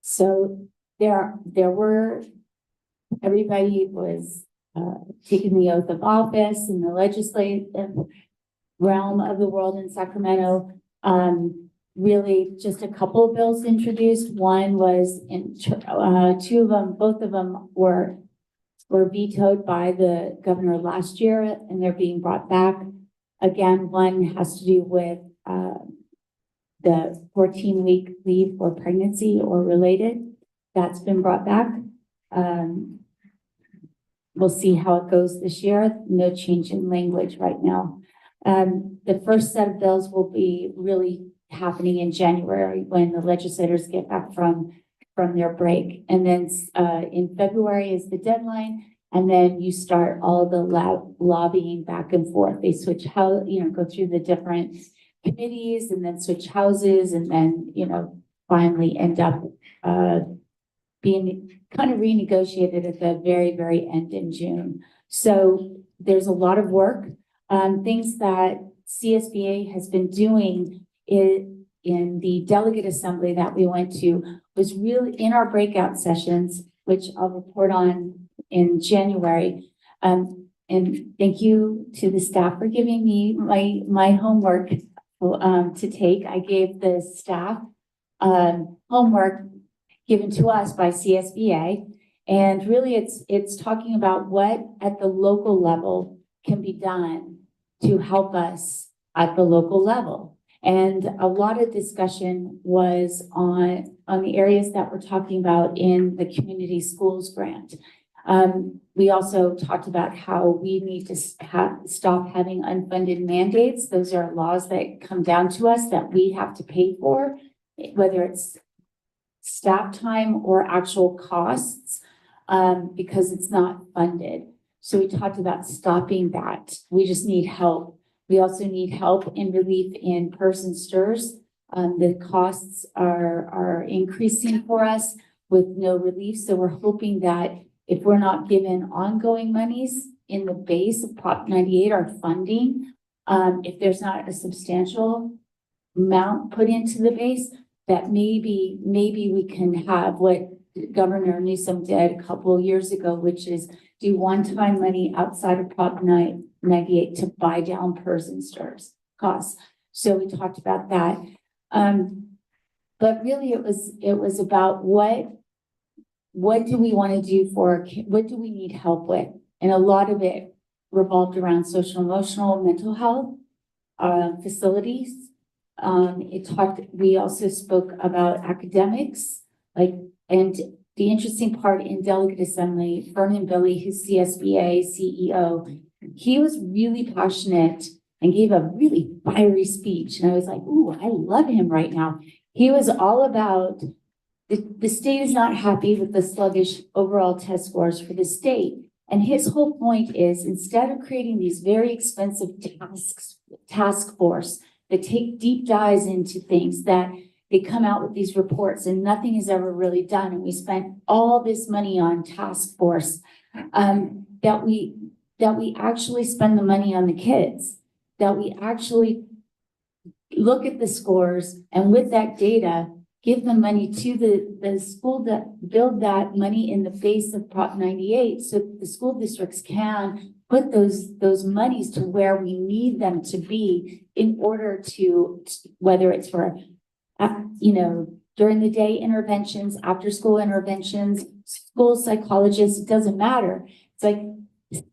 So everybody was taking the oath of office in the legislative realm of the world in Sacramento. Really just a couple of bills introduced. One was two of them, both of them were vetoed by the governor last year, and they're being brought back. Again, one has to do with the 14-week leave for pregnancy or related. That's been brought back. We'll see how it goes this year. No change in language right now. The first set of bills will be really happening in January when the legislators get back from their break. And then in February is the deadline. And then you start all the lobbying back and forth. They switch how, go through the different committees and then switch houses and then, finally end up being kind of renegotiated at the very, very end in June. So there's a lot of work. Things that CSBA has been doing in the delegate assembly that we went to was really in our breakout sessions, which I'll report on in January. And thank you to the staff for giving me my homework to take. I gave the staff homework given to us by CSBA. And really it's talking about what at the local level can be done to help us at the local level. And a lot of discussion was on the areas that we're talking about in the community schools grant. We also talked about how we need to stop having unfunded mandates. Those are laws that come down to us that we have to pay for, whether it's staff time or actual costs, because it's not funded. So we talked about stopping that. We just need help. We also need help and relief in PERS and STIRS. The costs are increasing for us with no relief. So we're hoping that if we're not given ongoing monies in the base of Prop 98, our funding, if there's not a substantial amount put into the base, that maybe we can have what Governor Newsom did a couple of years ago, which is do one-time money outside of Prop 98 to buy down PERS and STIRS costs. So we talked about that. But really it was about what do we want to do what do we need help with? And a lot of it revolved around social, emotional, mental health, facilities. We also spoke about academics, and the interesting part in delegate assembly, Vernon Billy, who's CSBA CEO, he was really passionate and gave a really fiery speech. And I was like, ooh, I love him right now. He was all about the state is not happy with the sluggish overall test scores for the state. And his whole point is instead of creating these very expensive task force that take deep dives into things, that they come out with these reports and nothing is ever really done. And we spent all this money on task force, that we actually spend the money on the kids, that we actually look at the scores and with that data, give the money to the school that build that money in the face of Prop 98 so that the school districts can put those monies to where we need them to be in order to, whether it's for, during the day interventions, after school interventions, school psychologists, it doesn't matter. It's like,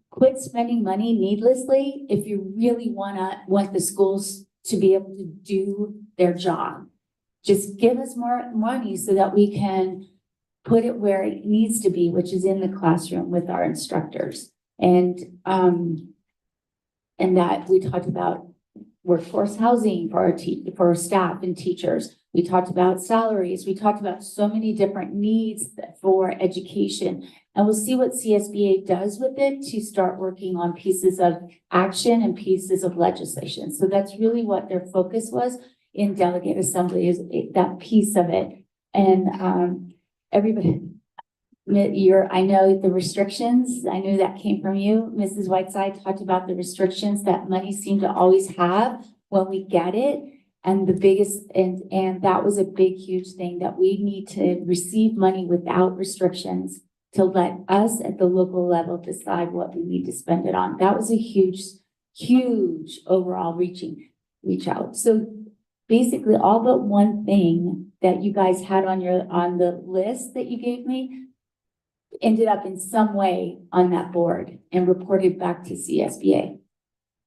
quit spending money needlessly if you really want the schools to be able to do their job. Just give us more money so that we can put it where it needs to be, which is in the classroom with our instructors. And that we talked about workforce housing for our staff and teachers. We talked about salaries. We talked about so many different needs for education. And we'll see what CSBA does with it to start working on pieces of action and pieces of legislation. So that's really what their focus was in delegate assembly, is that piece of it. And everybody, I know the restrictions, I knew that came from you. Mrs. Whiteside talked about the restrictions that money seemed to always have when we get it. And the biggest, and that was a big, huge thing, that we need to receive money without restrictions to let us at the local level decide what we need to spend it on. That was a huge, huge overall reach out. So basically all but one thing that you guys had on the list that you gave me ended up in some way on that board and reported back to CSBA.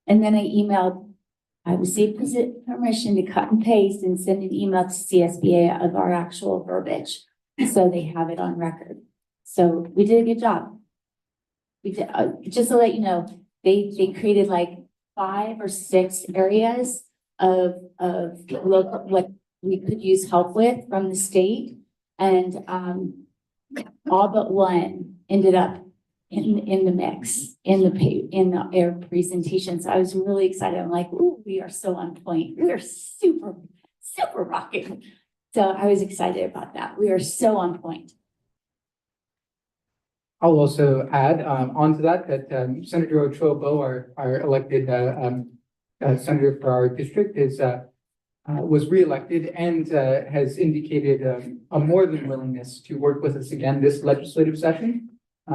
And then I received permission to cut and paste and send an email to CSBA of our actual verbiage. So they have it on record. So we did a good job. We did, just to let you know, they created like 5 or 6 areas of local, what we could use help with from the state. And all but one ended up in the mix, in the air presentation. So I was really excited. I'm like, ooh, we are so on point. We are super rocking. So I was excited about that. We are so on point. I'll also add onto that Senator Ochoa Bo, our elected senator for our district, was reelected and has indicated a more than willingness to work with us again this legislative session.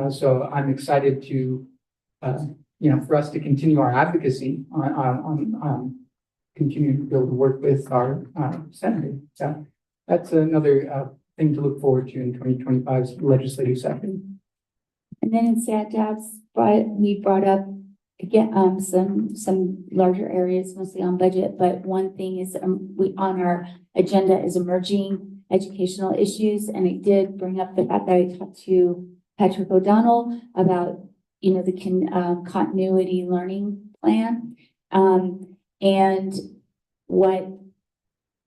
So I'm excited to, for us to continue our advocacy on continuing to be able to work with our senator. So that's another thing to look forward to in 2025's legislative session. And then in SADC's, we brought up again some larger areas, mostly on budget. But one thing is on our agenda is emerging educational issues, and it did bring up the fact that I talked to Patrick O'Donnell about the continuity learning plan, and what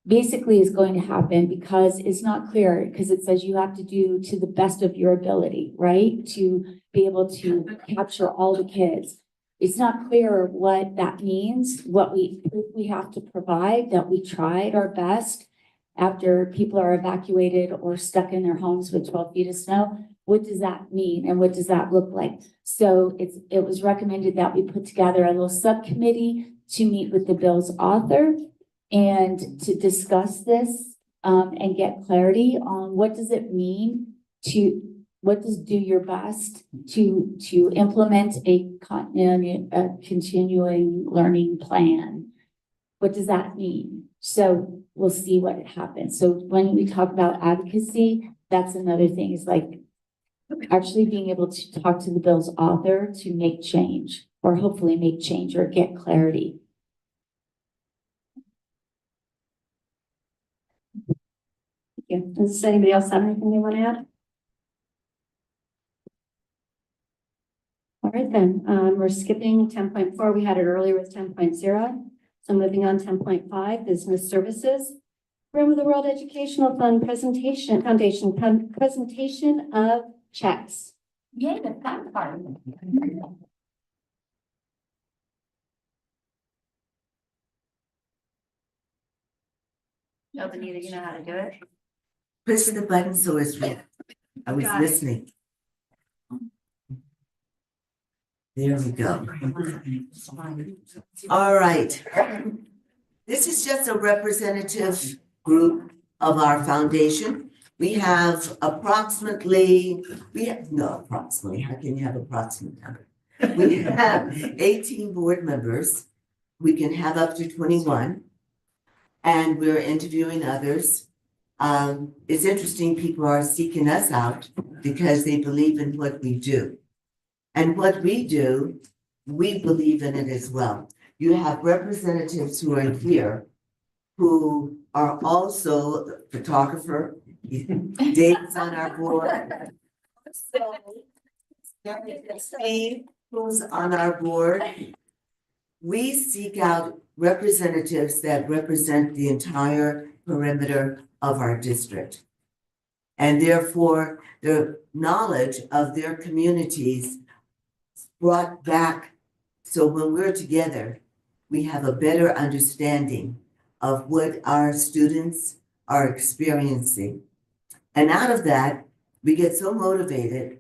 basically is going to happen, because it's not clear, because it says you have to do to the best of your ability, right? To be able to capture all the kids. It's not clear what that means, what we have to provide, that we tried our best after people are evacuated or stuck in their homes with 12 feet of snow. What does that mean? And what does that look like? So it was recommended that we put together a little subcommittee to meet with the bill's author and to discuss this and get clarity on what does it mean do your best to implement a continuing learning plan. What does that mean? So we'll see what happens. So when we talk about advocacy, that's another thing, is like actually being able to talk to the bill's author to make change, or hopefully make change or get clarity. Yeah. Does anybody else have anything they want to add? All right, then, we're skipping 10.4. We had it earlier with 10.0. So moving on, 10.5, business services. Room of the World Educational Fund presentation of checks. Yay, the fun part. Oh, Benita, you know how to do it? Push the button so it's red. I was Got it. listening. There we go. All right. This is just a representative group of our foundation. We have approximately, how can you have approximate number? We have 18 board members. We can have up to 21. And we're interviewing others. It's interesting, people are seeking us out because they believe in what we do. And what we do, we believe in it as well. You have representatives who are here who are also photographer. Dave's on our board. So, Steve, who's on our board. We seek out representatives that represent the entire perimeter of our district. And therefore, the knowledge of their communities brought back. So when we're together, we have a better understanding of what our students are experiencing. And out of that, we get so motivated.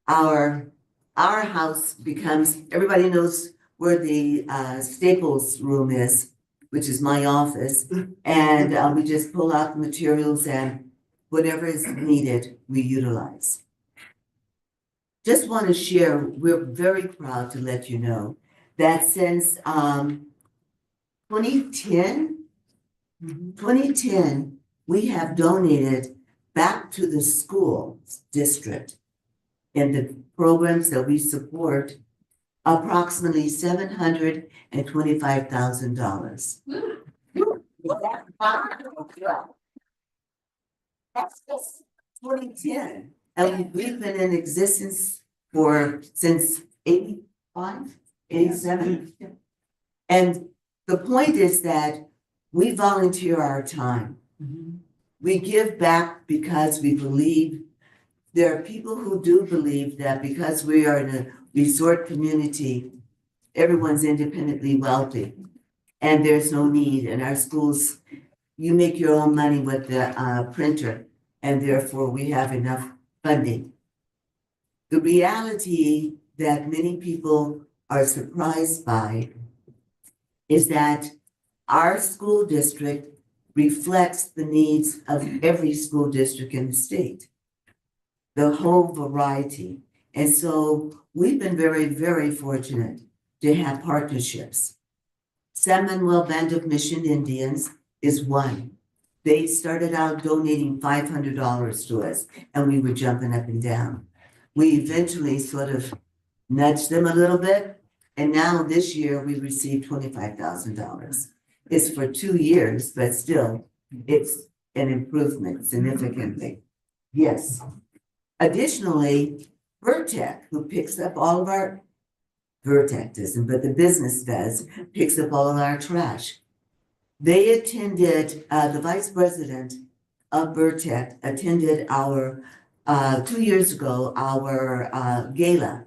Our house becomes, everybody knows where the Staples room is, which is my office. And we just pull out the materials, and whatever is needed, we utilize. Just want to share, we're very proud to let you know that since 2010, 2010, we have donated back to the school district in the programs that we support approximately $725,000. That's just 2010, and we've been in existence since 85, 87. And the point is that we volunteer our time. We give back because we believe, there are people who do believe that because we are in a resort community, everyone's independently wealthy and there's no need. In our schools, you make your own money with the printer, and therefore we have enough funding. The reality that many people are surprised by is that our school district reflects the needs of every school district in the state, the whole variety. And so we've been very, very fortunate to have partnerships. San Manuel Band of Mission Indians is one. They started out donating $500 to us, and we were jumping up and down. We eventually sort of nudged them a little bit, and now this year we received $25,000. It's for 2 years, but still, it's an improvement significantly. Yes. Additionally, Vertec, who picks up all of our, Vertec doesn't, but the business does, picks up all of our trash. They attended, the vice president of Vertec attended our, 2 years ago, our gala.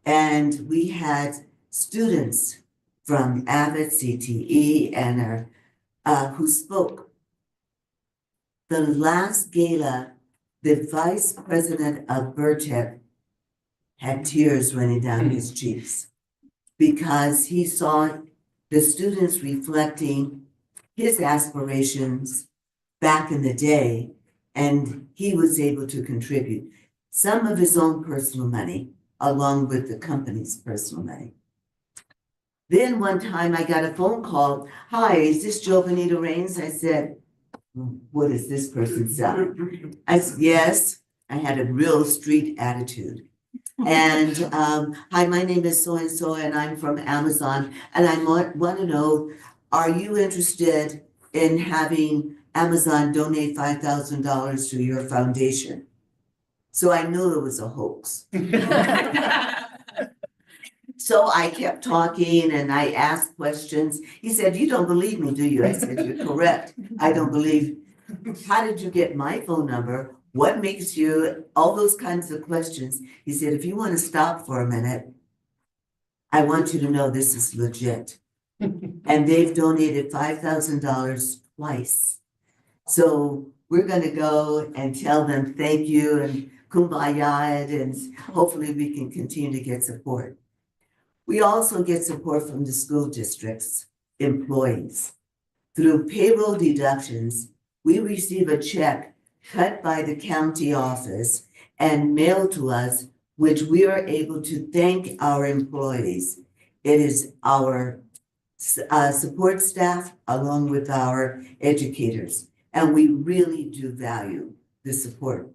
And we had students from Abbott, CTE, and who spoke. The last gala, the vice president of Vertec had tears running down his cheeks because he saw the students reflecting his aspirations back in the day, and he was able to contribute some of his own personal money along with the company's personal money. Then one time I got a phone call. Hi, is this Joe Benito Rains? I said, what is this person selling? I said, yes. I had a real street attitude. And hi, my name is so-and-so, and I'm from Amazon. And I want to know, are you interested in having Amazon donate $5,000 to your foundation? So I knew it was a hoax. So I kept talking and I asked questions. He said, you don't believe me, do you? I said, you're correct. I don't believe. How did you get my phone number? What makes you, all those kinds of questions. He said, if you want to stop for a minute, I want you to know this is legit. And they've donated $5,000 twice. So we're going to go and tell them thank you and kumbaya, and hopefully we can continue to get support. We also get support from the school district's employees. Through payroll deductions, we receive a check cut by the county office and mailed to us, which we are able to thank our employees. It is our support staff along with our educators, and we really do value the support.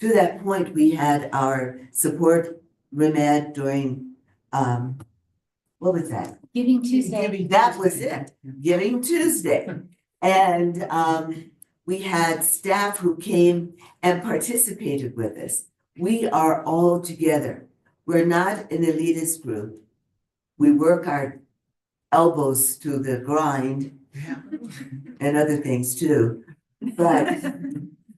To that point, we had our support remed during, what was that? Giving Tuesday. That was it, Giving Tuesday. And we had staff who came and participated with us. We are all together. We're not an elitist group. We work our elbows to the grind and other things too. But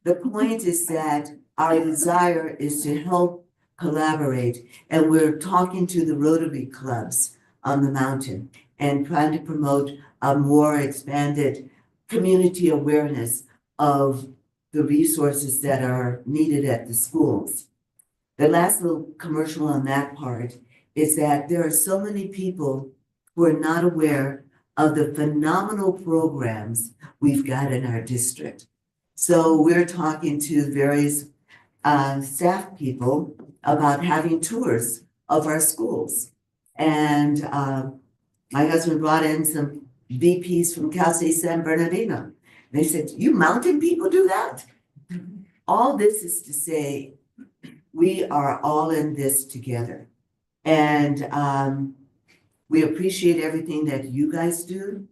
the point is that our desire is to help collaborate, and we're talking to the Rotary clubs on the mountain and trying to promote a more expanded community awareness of the resources that are needed at the schools. The last little commercial on that part is that there are so many people who are not aware of the phenomenal programs we've got in our district. So we're talking to various staff people about having tours of our schools. And my husband brought in some VPs from Cal State San Bernardino. They said, you mountain people do that? All this is to say, we are all in this together. And we appreciate everything that you guys do.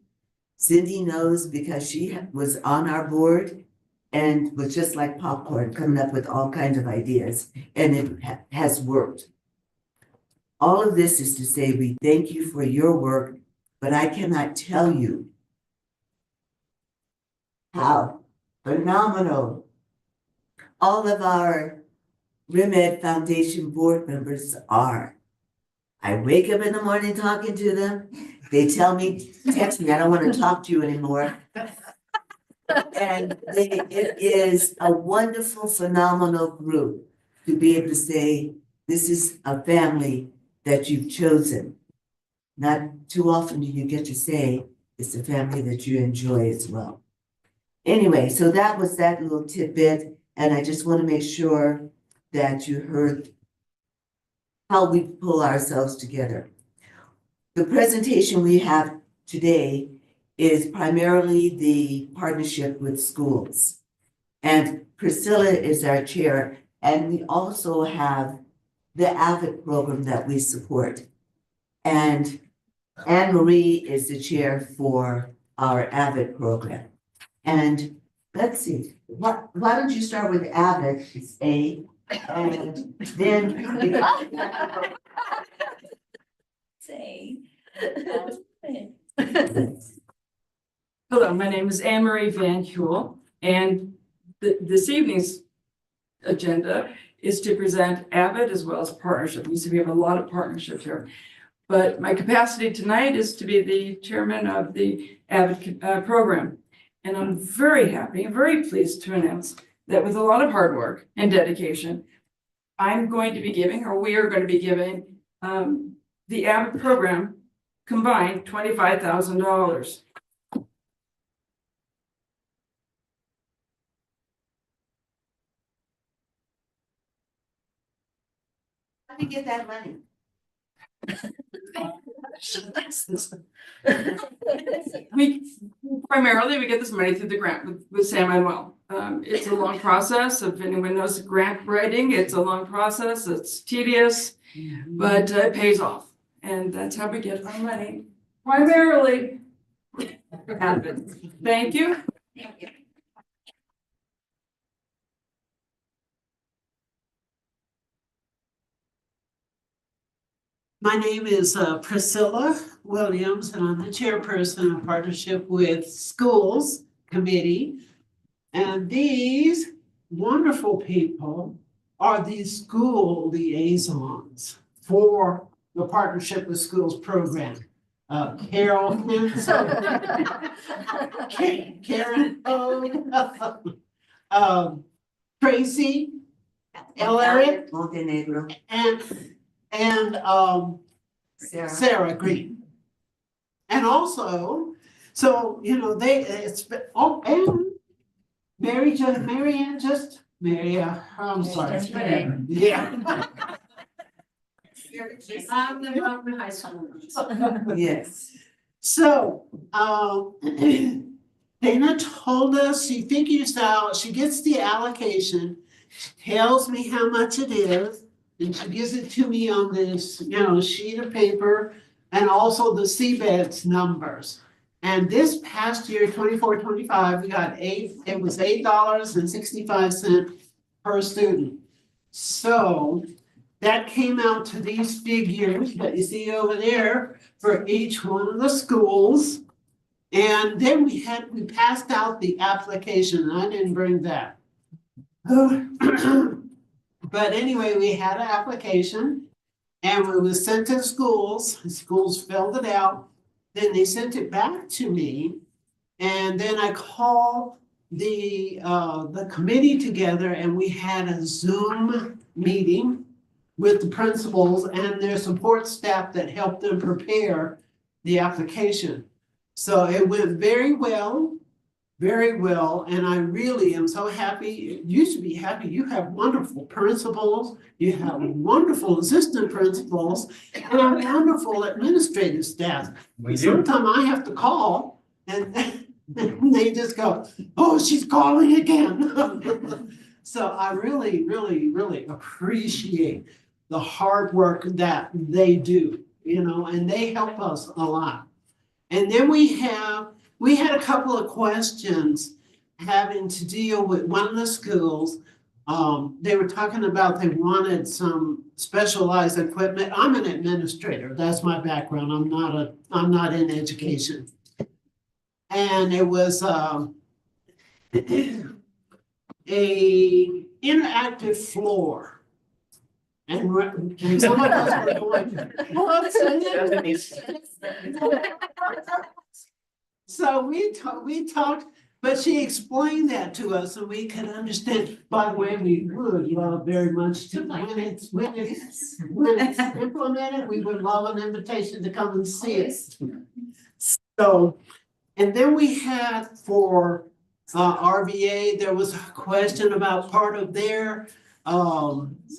Cindy knows because she was on our board and was just like popcorn, coming up with all kinds of ideas, and it has worked. All of this is to say we thank you for your work, but I cannot tell you how phenomenal all of our RIMED Foundation board members are. I wake up in the morning talking to them. They tell me, text me, I don't want to talk to you anymore. And it is a wonderful, phenomenal group to be able to say, this is a family that you've chosen. Not too often do you get to say it's a family that you enjoy as well. Anyway, so that was that little tidbit, and I just want to make sure that you heard how we pull ourselves together. The presentation we have today is primarily the partnership with schools. And Priscilla is our chair, and we also have the AVID program that we support. And Anne Marie is the chair for our AVID program. And let's see, why don't you start with AVID, it's A, and then Say. Hello, my name is Anne Marie Van Huel, and this evening's agenda is to present AVID as well as partnership. You see, we have a lot of partnerships here. But my capacity tonight is to be the chairman of the AVID program. And I'm very happy and very pleased to announce that with a lot of hard work and dedication, I'm going to be giving, or we are going to be giving, the AVID program combined $25,000. how do you get that money? We get this money through the grant with San Manuel. It's a long process. If anyone knows grant writing, it's a long process. It's tedious, but it pays off. And that's how we get our money. Primarily. Thank you. My name is Priscilla Williams, and I'm the chairperson of Partnership with Schools Committee. And these wonderful people are the school liaisons for the Partnership with Schools program. Carol Henson, Karen O, Tracy Ellery, Montenegro, and Sarah Green. And also, so, you know, it's been, oh, and Mary Ann, I'm sorry. Yeah. I'm the Roman high school. yes. So, Dana told us she figures out, she gets the allocation, tells me how much it is, and she gives it to me on this, sheet of paper, and also the CBEDS numbers. And this past year, 24-25, we got it was $8.65 per student. So that came out to these figures that you see over there for each one of the schools. And then we passed out the application, and I didn't bring that. But anyway, we had an application, and it was sent to schools. The schools filled it out. Then they sent it back to me, and then I called the committee together, and we had a Zoom meeting with the principals and their support staff that helped them prepare the application. So it went very well. very well, and I really am so happy. You should be happy. You have wonderful principals, you have wonderful assistant principals, and a wonderful administrative staff. Sometimes I have to call and they just go, oh, she's calling again. So I really, really, really appreciate the hard work that they do, and they help us a lot. And then we had a couple of questions having to deal with one of the schools. They were talking about they wanted some specialized equipment. I'm an administrator. That's my background. I'm not in education. And it was a interactive floor. And some of us were going, what's So we talked, but she explained that to us and we could understand. By the way, we would love very much to, when it's implemented, we would love an invitation to come and see it. So, and then we had for RVA, there was a question about part of their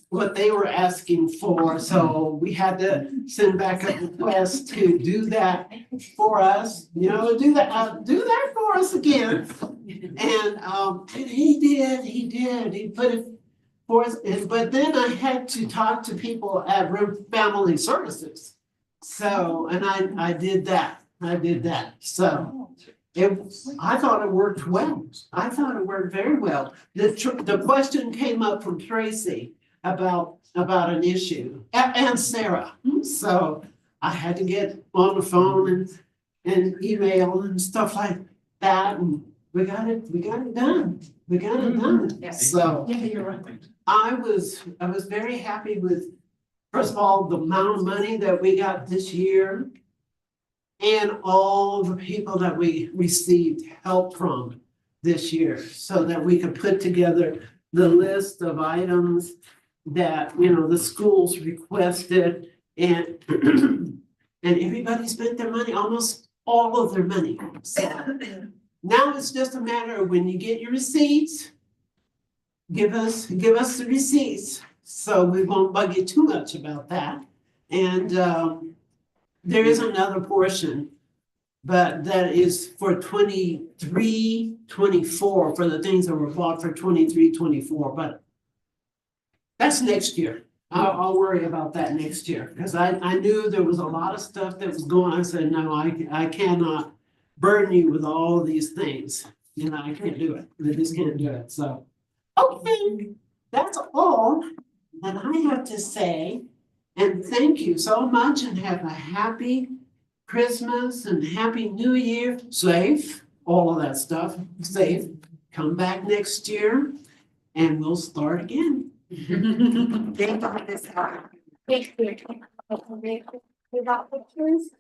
what they were asking for, so we had to send back a request to do that for us, do that for us again. And he put it for us, but then I had to talk to people at Family Services. So, and I did that, so. I thought it worked well. I thought it worked very well. The question came up from Tracy about an issue and Sarah. So I had to get on the phone and email and stuff like that. And we got it done. So Yeah, you're right. I was very happy with, first of all, the amount of money that we got this year. And all the people that we received help from this year so that we could put together the list of items that, the schools requested and and everybody spent their money, almost all of their money. So now it's just a matter of when you get your receipts, give us the receipts. So we won't bug you too much about that. And there is another portion, but that is for 23-24 for the things that were bought for 23-24, but that's next year. I'll worry about that next year because I knew there was a lot of stuff that was going on. I said, no, I cannot burden you with all of these things. I can't do it. I just can't do it. So, okay, that's all that I have to say. And thank you so much and have a happy Christmas and happy New Year. Safe, all of that stuff, safe. Come back next year and we'll start again. Thank you for this. We got pictures?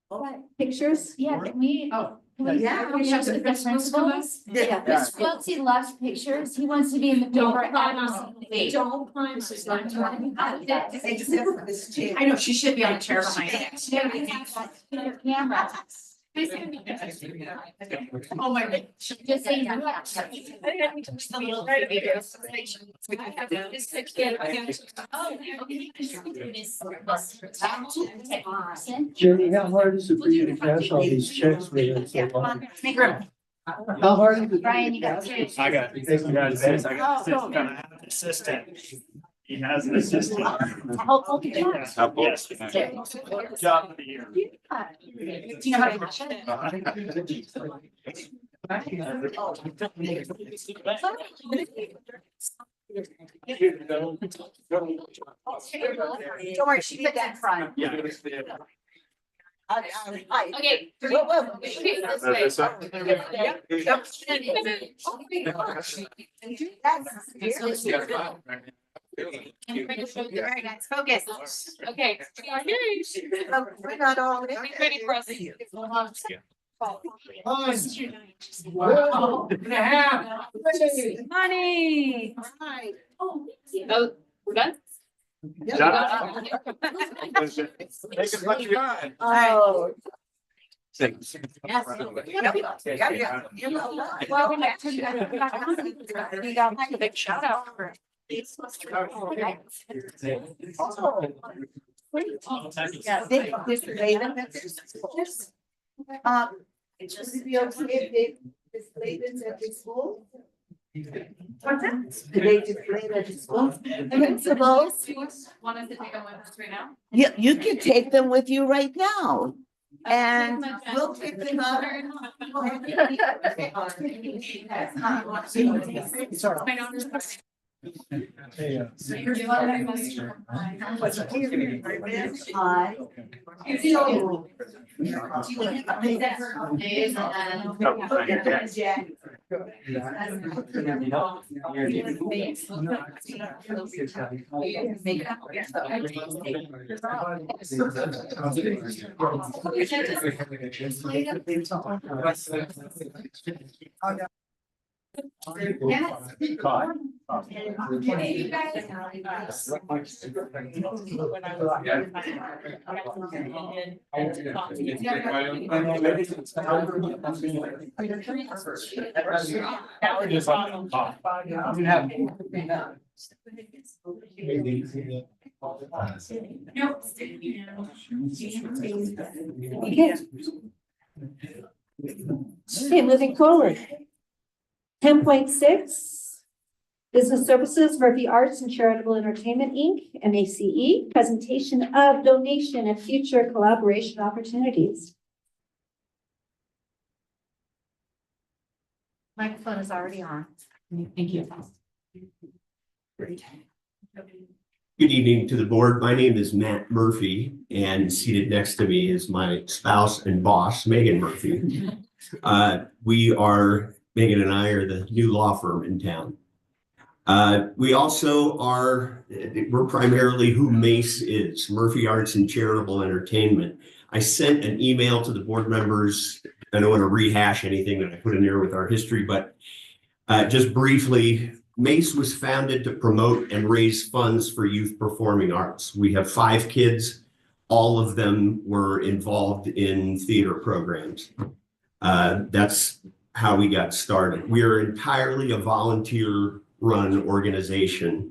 What, pictures? Yeah, can we? Oh. Can we Yeah. can we show the principals? Yeah. Mr. Quilty loves pictures. He wants to be in the Don't paper climb every out. single week. Don't climb. Except for this chair. I know, she should be on a chair behind it. Yeah, we have that camera. Oh my God. Just say no. Jenny, how hard is it for you to cash all these checks within so long? How hard is it? Brian, you got two. I got an assistant. He has an assistant. Helpful to do. Yes. Job of the year. Do you know how to cash it? Don't worry, she did that in front. Yeah. Okay. Very nice, focus. Okay. We're not all. Be ready for us. Wow. And a half. Money. Right. Oh, we're done? Take as much as you want. Oh. Big shout out for. Just to be okay if they display this at the school? What's that? Do they display it at the school? Principals? Want us to take them with us right now? You can take them with you right now. And we'll pick them up. Okay, moving forward. 10.6, Business Services, Murphy Arts and Charitable Entertainment, Inc., MACE, presentation of donation and future collaboration opportunities. Microphone is already on. Thank you. Great. Good evening to the board. My name is Matt Murphy, and seated next to me is my spouse and boss, Megan Murphy. Megan and I are the new law firm in town. We're primarily who MACE is, Murphy Arts and Charitable Entertainment. I sent an email to the board members. I don't want to rehash anything that I put in there with our history, but just briefly, MACE was founded to promote and raise funds for youth performing arts. We have 5 kids. All of them were involved in theater programs. That's how we got started. We are entirely a volunteer-run organization.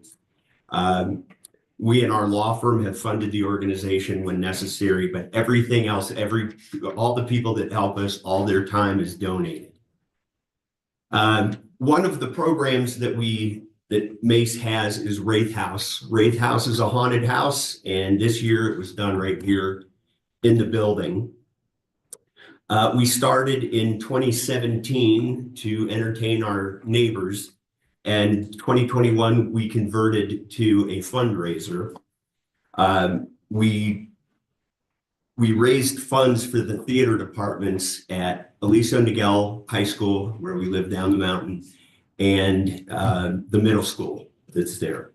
We and our law firm have funded the organization when necessary, but everything else, all the people that help us, all their time is donated. One of the programs that MACE has is Wraith House. Wraith House is a haunted house, and this year it was done right here in the building. We started in 2017 to entertain our neighbors, and 2021 we converted to a fundraiser. We raised funds for the theater departments at Aliso Niguel High School, where we live down the mountain, and the middle school that's there.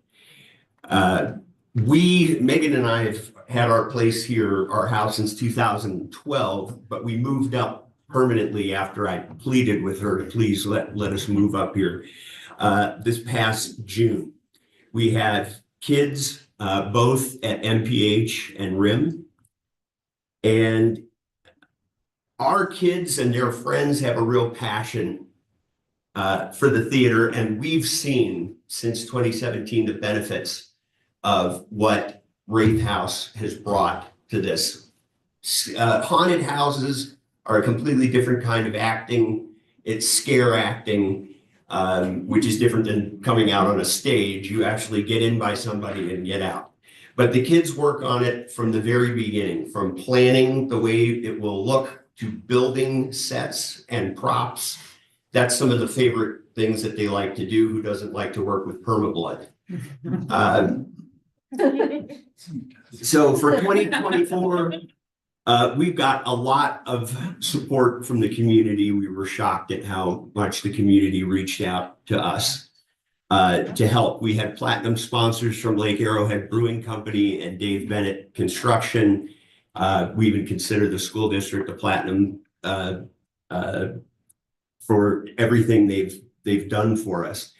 Megan and I have had our place here, our house, since 2012, but we moved up permanently after I pleaded with her to please let us move up here this past June. We have kids both at MPH and RIM, and our kids and their friends have a real passion for the theater, and we've seen since 2017 the benefits of what Wraith House has brought to this. Haunted houses are a completely different kind of acting. It's scare acting, which is different than coming out on a stage. You actually get in by somebody and get out. But the kids work on it from the very beginning, from planning the way it will look to building sets and props. That's some of the favorite things that they like to do. Who doesn't like to work with permablood? So for 2024, we've got a lot of support from the community. We were shocked at how much the community reached out to us to help. We had platinum sponsors from Lake Arrowhead Brewing Company and Dave Bennett Construction. We even consider the school district a platinum for everything they've done for us.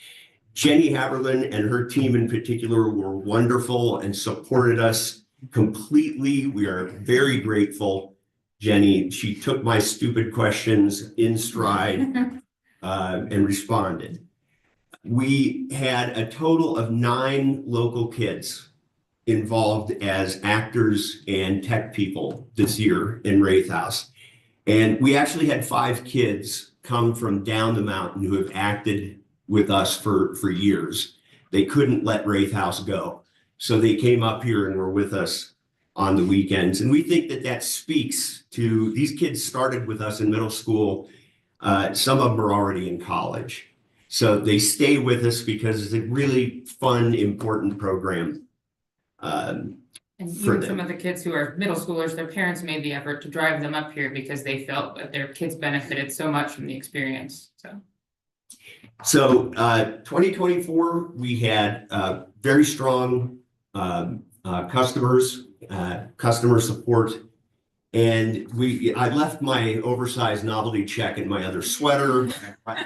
Jenny Haberlin and her team in particular were wonderful and supported us completely. We are very grateful. Jenny, she took my stupid questions in stride and responded. We had a total of 9 local kids involved as actors and tech people this year in Wraith House. And we actually had 5 kids come from down the mountain who have acted with us for years. They couldn't let Wraith House go. So they came up here and were with us on the weekends. And we think that that speaks to, these kids started with us in middle school. Some of them are already in college. So they stay with us because it's a really fun, important program. And For even them. some of the kids who are middle schoolers, their parents made the effort to drive them up here because they felt that their kids benefited so much from the experience, So 2024, we had very strong customers, customer support. And I left my oversized novelty check in my other sweater.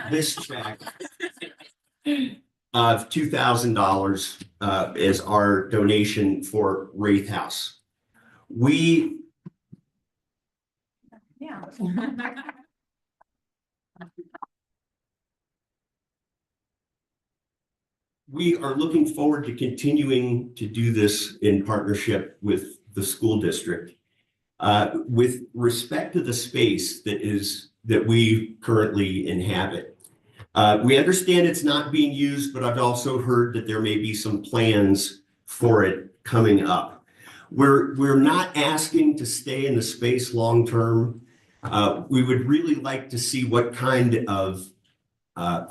This check of $2,000 is our donation for Wraith House. We are looking forward to continuing to do this in partnership with the school district. With respect to the space that we currently inhabit, we understand it's not being used, but I've also heard that there may be some plans for it coming up. We're not asking to stay in the space long term. We would really like to see what kind of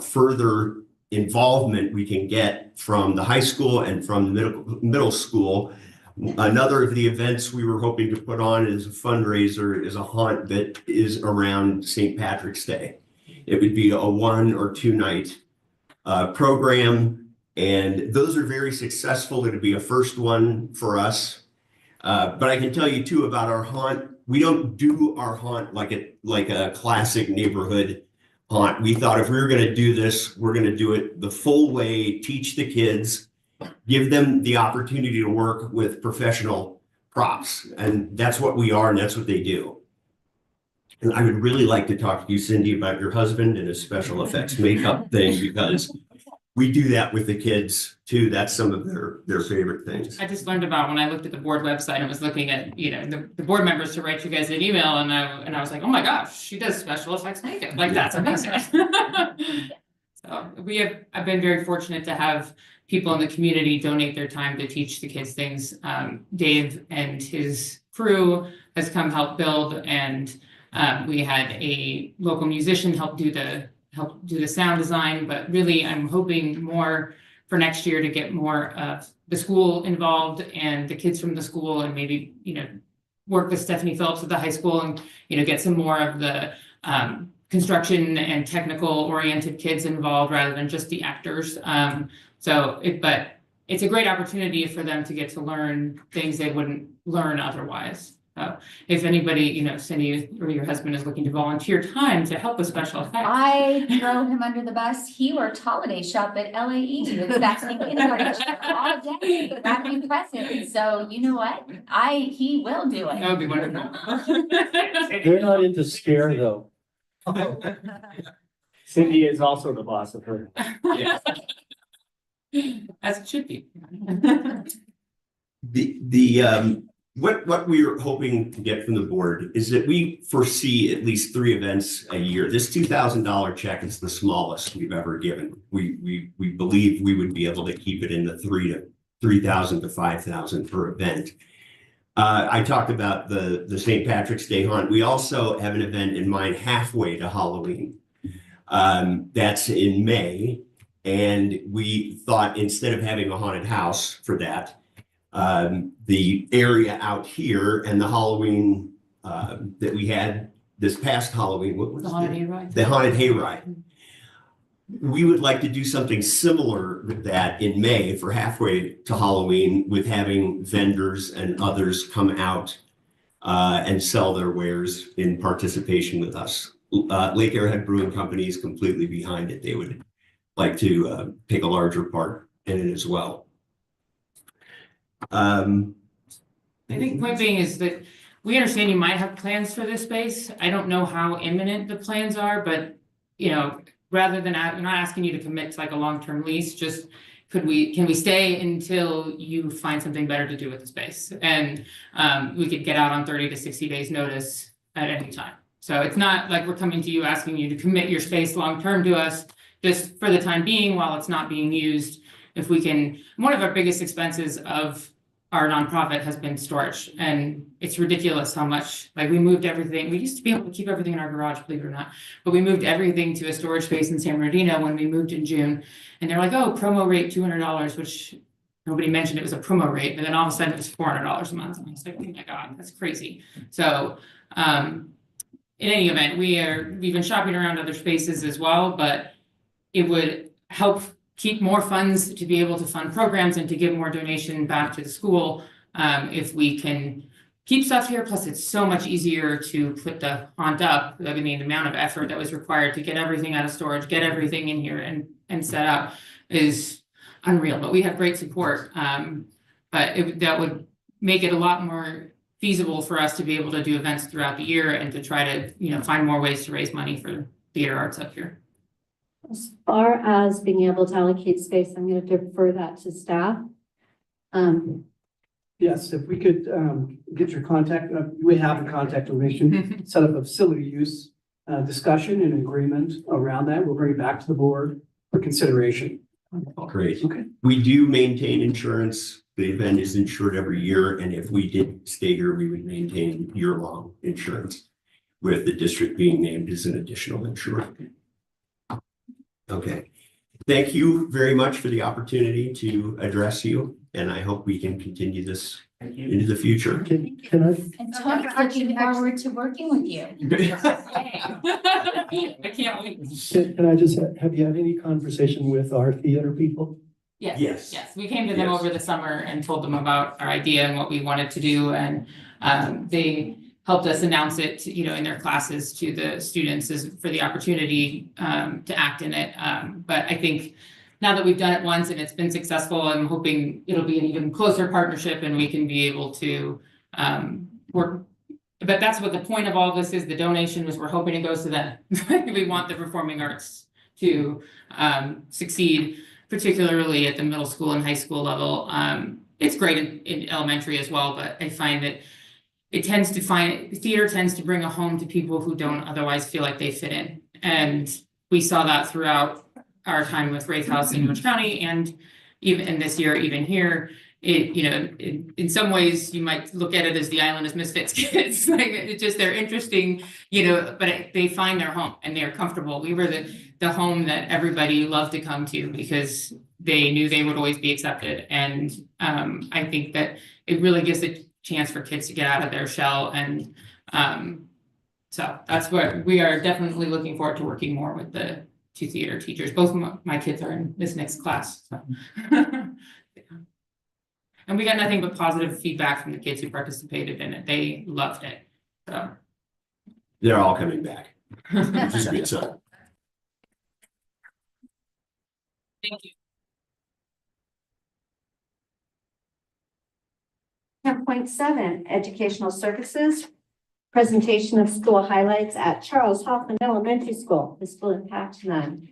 further involvement we can get from the high school and from the middle school. Another of the events we were hoping to put on as a fundraiser is a haunt that is around St. Patrick's Day. It would be a 1 or 2 night program, and those are very successful. It'd be a first one for us. But I can tell you too about our haunt. We don't do our haunt like a classic neighborhood haunt. We thought if we were going to do this, we're going to do it the full way, teach the kids, give them the opportunity to work with professional props. And that's what we are, and that's what they do. And I would really like to talk to you, Cindy, about your husband and his special effects makeup thing, because we do that with the kids too. That's some of their favorite things. I just learned about when I looked at the board website and was looking at, the board members to write you guys an email, and I was like, oh my gosh, she does special effects makeup. Like, that's amazing. So I've been very fortunate to have people in the community donate their time to teach the kids things. Dave and his crew has come help build, and we had a local musician help do the sound design, but really I'm hoping more for next year to get more of the school involved and the kids from the school, and maybe, work with Stephanie Phillips at the high school and, get some more of the construction and technical oriented kids involved rather than just the actors. But it's a great opportunity for them to get to learn things they wouldn't learn otherwise. So if anybody, Cindy or your husband is looking to volunteer time to help with special effects. I throw him under the bus. He worked holiday shop at LAE with vaccine kindergarten all day, wrapping presents. So you know what? He will do it. That would be wonderful. They're not into scare though. Cindy is also the boss of her. Yeah. As it should be. What we're hoping to get from the board is that we foresee at least 3 events a year. This $2,000 check is the smallest we've ever given. We believe we would be able to keep it in the $3,000 to $5,000 per event. I talked about the St. Patrick's Day haunt. We also have an event in mind halfway to Halloween. That's in May, and we thought instead of having a haunted house for that, the area out here and the Halloween that we had this past Halloween, what was The haunted hayride. The haunted hayride. We would like to do something similar with that in May for halfway to Halloween, with having vendors and others come out and sell their wares in participation with us. Lake Arrowhead Brewing Company is completely behind it. They would like to take a larger part in it as well. I think point being is that we understand you might have plans for this space. I don't know how imminent the plans are, but, you know, rather than, we're not asking you to commit to like a long-term lease, just can we stay until you find something better to do with the space? And we could get out on 30 to 60 days notice at any time. So it's not like we're coming to you asking you to commit your space long-term to us, just for the time being while it's not being used. If we can, one of our biggest expenses of our nonprofit has been storage, and it's ridiculous how much, like, we moved everything. We used to be able to keep everything in our garage, believe it or not, but we moved everything to a storage space in San Bernardino when we moved in June. And they're like, oh, promo rate $200, which nobody mentioned it was a promo rate, but then all of a sudden it was $400 a month. And I was like, oh my God, that's crazy. So in any event, we've been shopping around other spaces as well, but it would help keep more funds to be able to fund programs and to give more donation back to the school if we can keep stuff here. Plus, it's so much easier to put the haunt up. I mean, the amount of effort that was required to get everything out of storage, get everything in here and set up is unreal. But we have great support. But that would make it a lot more feasible for us to be able to do events throughout the year and to try to, you know, find more ways to raise money for theater arts up here. As far as being able to allocate space, I'm going to defer that to staff. Yes, if we could get your contact, we have a contact information, set up a facility use discussion and agreement around that. We'll bring it back to the board for consideration. Great. Okay. We do maintain insurance. The event is insured every year, and if we did stay here, we would maintain year-long insurance, with the district being named as an additional insurer. Okay. Thank you very much for the opportunity to address you, and I hope we can continue this into the future. Can I? And Tony's looking forward to working with you. I can't wait. Can I just, have you had any conversation with our theater people? Yes. We came to them over the summer and told them about our idea and what we wanted to do, and they helped us announce it, you know, in their classes to the students for the opportunity to act in it. But I think now that we've done it once and it's been successful, I'm hoping it'll be an even closer partnership and we can be able to work. But that's what the point of all this is. The donation was, we're hoping it goes to them. We want the performing arts to succeed, particularly at the middle school and high school level. It's great in elementary as well, but I find that theater tends to bring a home to people who don't otherwise feel like they fit in. And we saw that throughout our time with Wraith House in Orange County, and even in this year, even here, in some ways you might look at it as the island is misfits kids. Like, it's just, they're interesting, but they find their home and they're comfortable. We were the home that everybody loved to come to because they knew they would always be accepted. And I think that it really gives a chance for kids to get out of their shell. And so that's what we are definitely looking forward to, working more with the two theater teachers. Both of my kids are in this next class. So. And we got nothing but positive feedback from the kids who participated in it. They loved it. So they're all coming back. Which is good. So thank you. 10.7, educational services. Presentation of school highlights at Charles Hoffman Elementary School. This will impact none.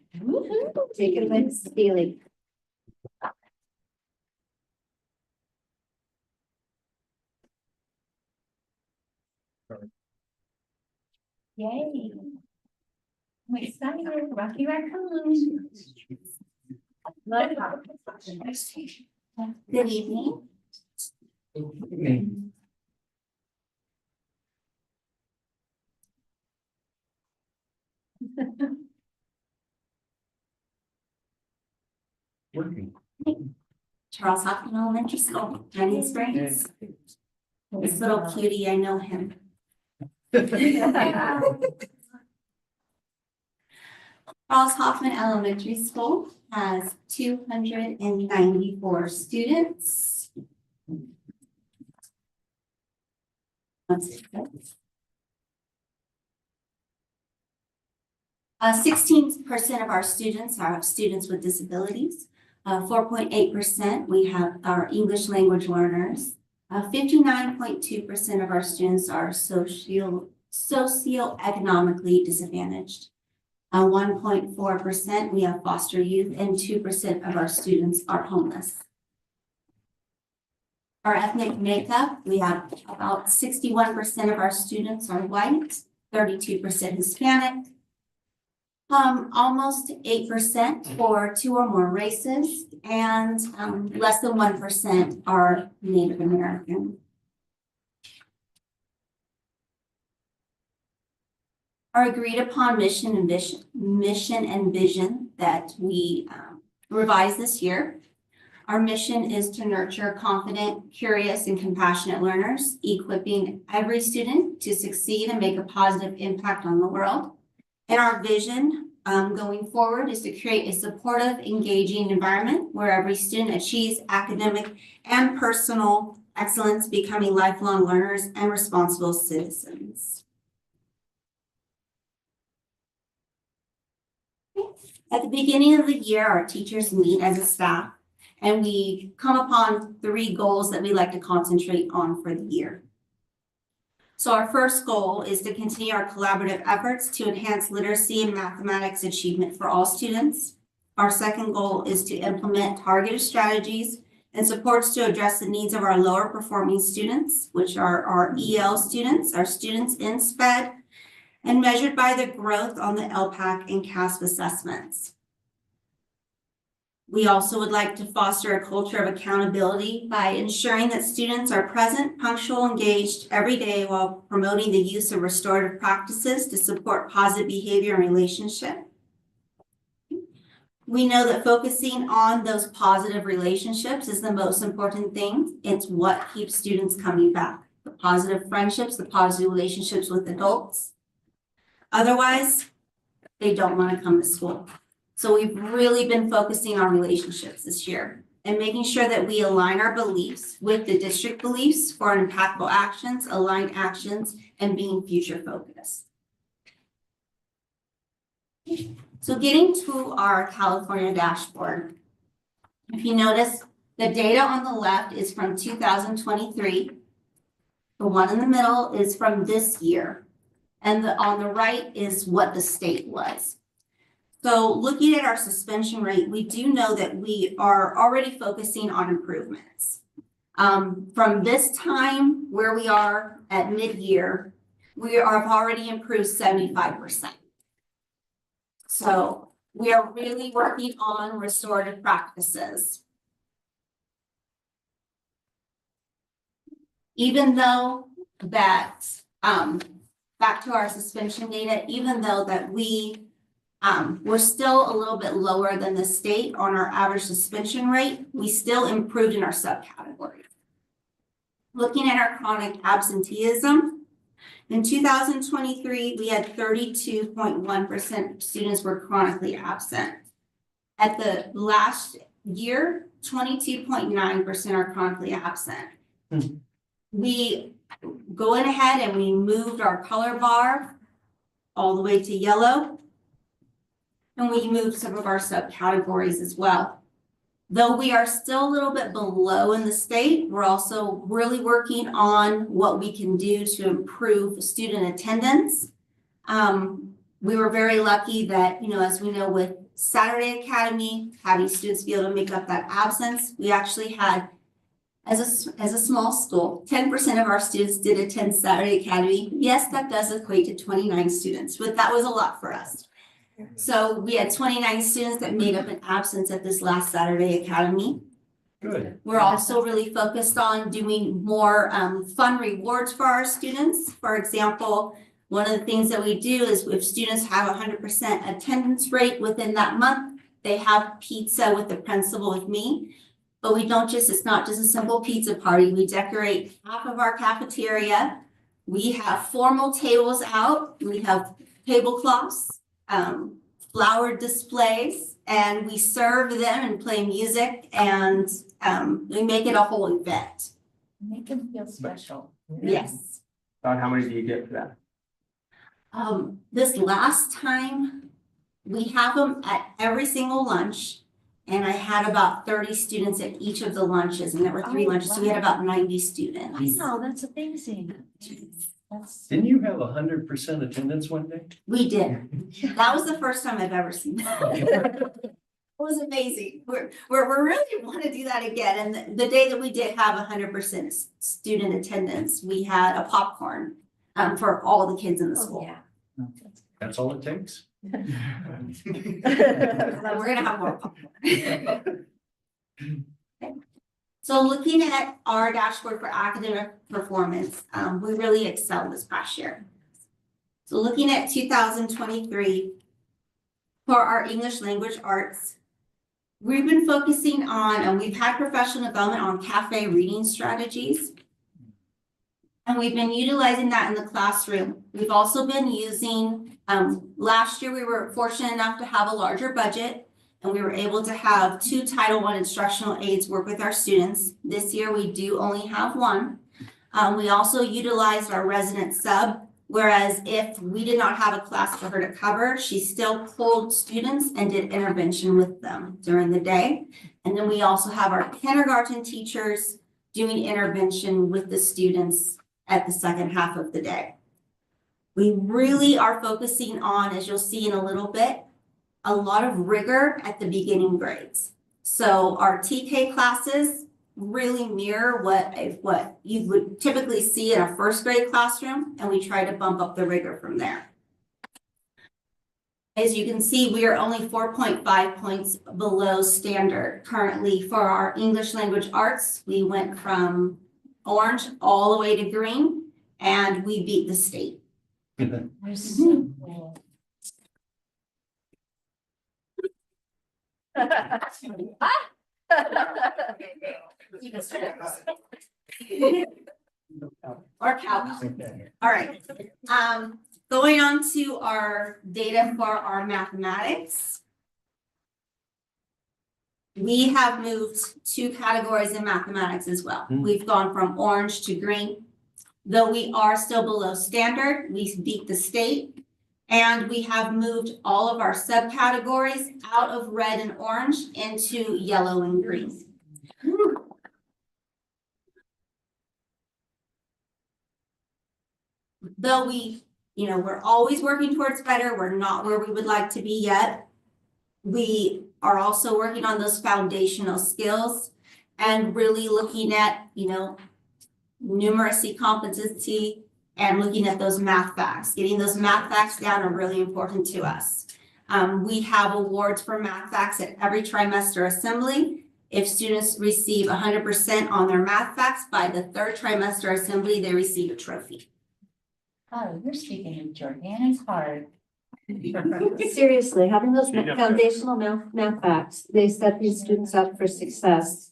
Take it away, Mrs. Bealey. Yay. I'm excited. Rocky Raccoon. Love it. Good evening. Charles Hoffman Elementary School, Jenny Springs. This little cutie, I know him. Charles Hoffman Elementary School has 294 students. 16% of our students are students with disabilities. 4.8% we have our English language learners. 59.2% of our students are socioeconomically disadvantaged. 1.4% we have foster youth, and 2% of our students are homeless. Our ethnic makeup, we have about 61% of our students are white, 32% Hispanic, almost 8% for 2 or more races, and less than 1% are Native American. Our agreed upon mission and vision that we revised this year. Our mission is to nurture confident, curious, and compassionate learners, equipping every student to succeed and make a positive impact on the world. And our vision going forward is to create a supportive, engaging environment where every student achieves academic and personal excellence, becoming lifelong learners and responsible citizens. At the beginning of the year, our teachers meet as a staff, and we come upon 3 goals that we like to concentrate on for the year. So our first goal is to continue our collaborative efforts to enhance literacy and mathematics achievement for all students. Our second goal is to implement targeted strategies and supports to address the needs of our lower performing students, which are our EL students, our students in SPED, and measured by the growth on the LPAC and CASP assessments. We also would like to foster a culture of accountability by ensuring that students are present, punctual, engaged every day while promoting the use of restorative practices to support positive behavior and relationship. We know that focusing on those positive relationships is the most important thing. It's what keeps students coming back. The positive friendships, the positive relationships with adults. Otherwise, they don't want to come to school. So we've really been focusing on relationships this year and making sure that we align our beliefs with the district beliefs for impactful actions, aligned actions, and being future focused. So getting to our California dashboard, if you notice, the data on the left is from 2023. The one in the middle is from this year. And on the right is what the state was. So looking at our suspension rate, we do know that we are already focusing on improvements. From this time where we are at mid-year, we have already improved 75%. So we are really working on restorative practices. Even though that, back to our suspension data, even though that we're still a little bit lower than the state on our average suspension rate, we still improved in our subcategories. Looking at our chronic absenteeism, in 2023, we had 32.1% students were chronically absent. At the last year, 22.9% are chronically absent. We go ahead and we moved our color bar all the way to yellow. And we moved some of our subcategories as well. Though we are still a little bit below in the state, we're also really working on what we can do to improve student attendance. We were very lucky that, as we know, with Saturday Academy, having students be able to make up that absence, we actually had, as a small school, 10% of our students did attend Saturday Academy. Yes, that does equate to 29 students, but that was a lot for us. So we had 29 students that made up an absence at this last Saturday Academy. Good. We're also really focused on doing more fun rewards for our students. For example, one of the things that we do is if students have 100% attendance rate within that month, they have pizza with the principal with me. But it's not just a simple pizza party. We decorate half of our cafeteria. We have formal tables out. We have tablecloths. Flower displays, and we serve them and play music, and we make it a whole event. Make them feel special. Yes. About how many do you get for that? This last time, we have them at every single lunch, And I had about 30 students at each of the lunches, and there were 3 Oh, lunches, so we had about 90 students. Wow, that's amazing. That's. Didn't you have 100% attendance one day? We did. That was the first time I've ever seen that. It was amazing. We're really want to do that again. And the day that we did have 100% student attendance, we had a popcorn for all the kids in the school. Yeah. That's all it takes? We're gonna have more popcorn. Okay. So looking at our dashboard for academic performance, we really excelled this past year. So looking at 2023, for our English language arts, we've been focusing on, and we've had professional development on cafe reading strategies. And we've been utilizing that in the classroom. We've also been using, last year we were fortunate enough to have a larger budget, and we were able to have 2 Title I instructional aides work with our students. This year we do only have 1. We also utilized our resident sub, whereas if we did not have a class for her to cover, she still pulled students and did intervention with them during the day. And then we also have our kindergarten teachers doing intervention with the students at the second half of the day. We really are focusing on, as you'll see in a little bit, a lot of rigor at the beginning grades. So our TK classes really mirror what you would typically see in a first grade classroom, and we try to bump up the rigor from there. As you can see, we are only 4.5 points below standard currently for our English language arts. We went from orange all the way to green, and we beat the state. They're so cool. Or cow. All right. Going on to our data for our mathematics. We have moved 2 categories in mathematics as well. We've gone from orange to green. Though we are still below standard, we beat the state. And we have moved all of our subcategories out of red and orange into yellow and green. Though we're always working towards better, we're not where we would like to be yet. We are also working on those foundational skills and really looking at, numeracy competency and looking at those math facts. Getting those math facts down are really important to us. We have awards for math facts at every trimester assembly. If students receive 100% on their math facts by the 3rd trimester assembly, they receive a trophy. Oh, you're speaking in Jordana's heart. Seriously, having those foundational math facts, they set these students up for success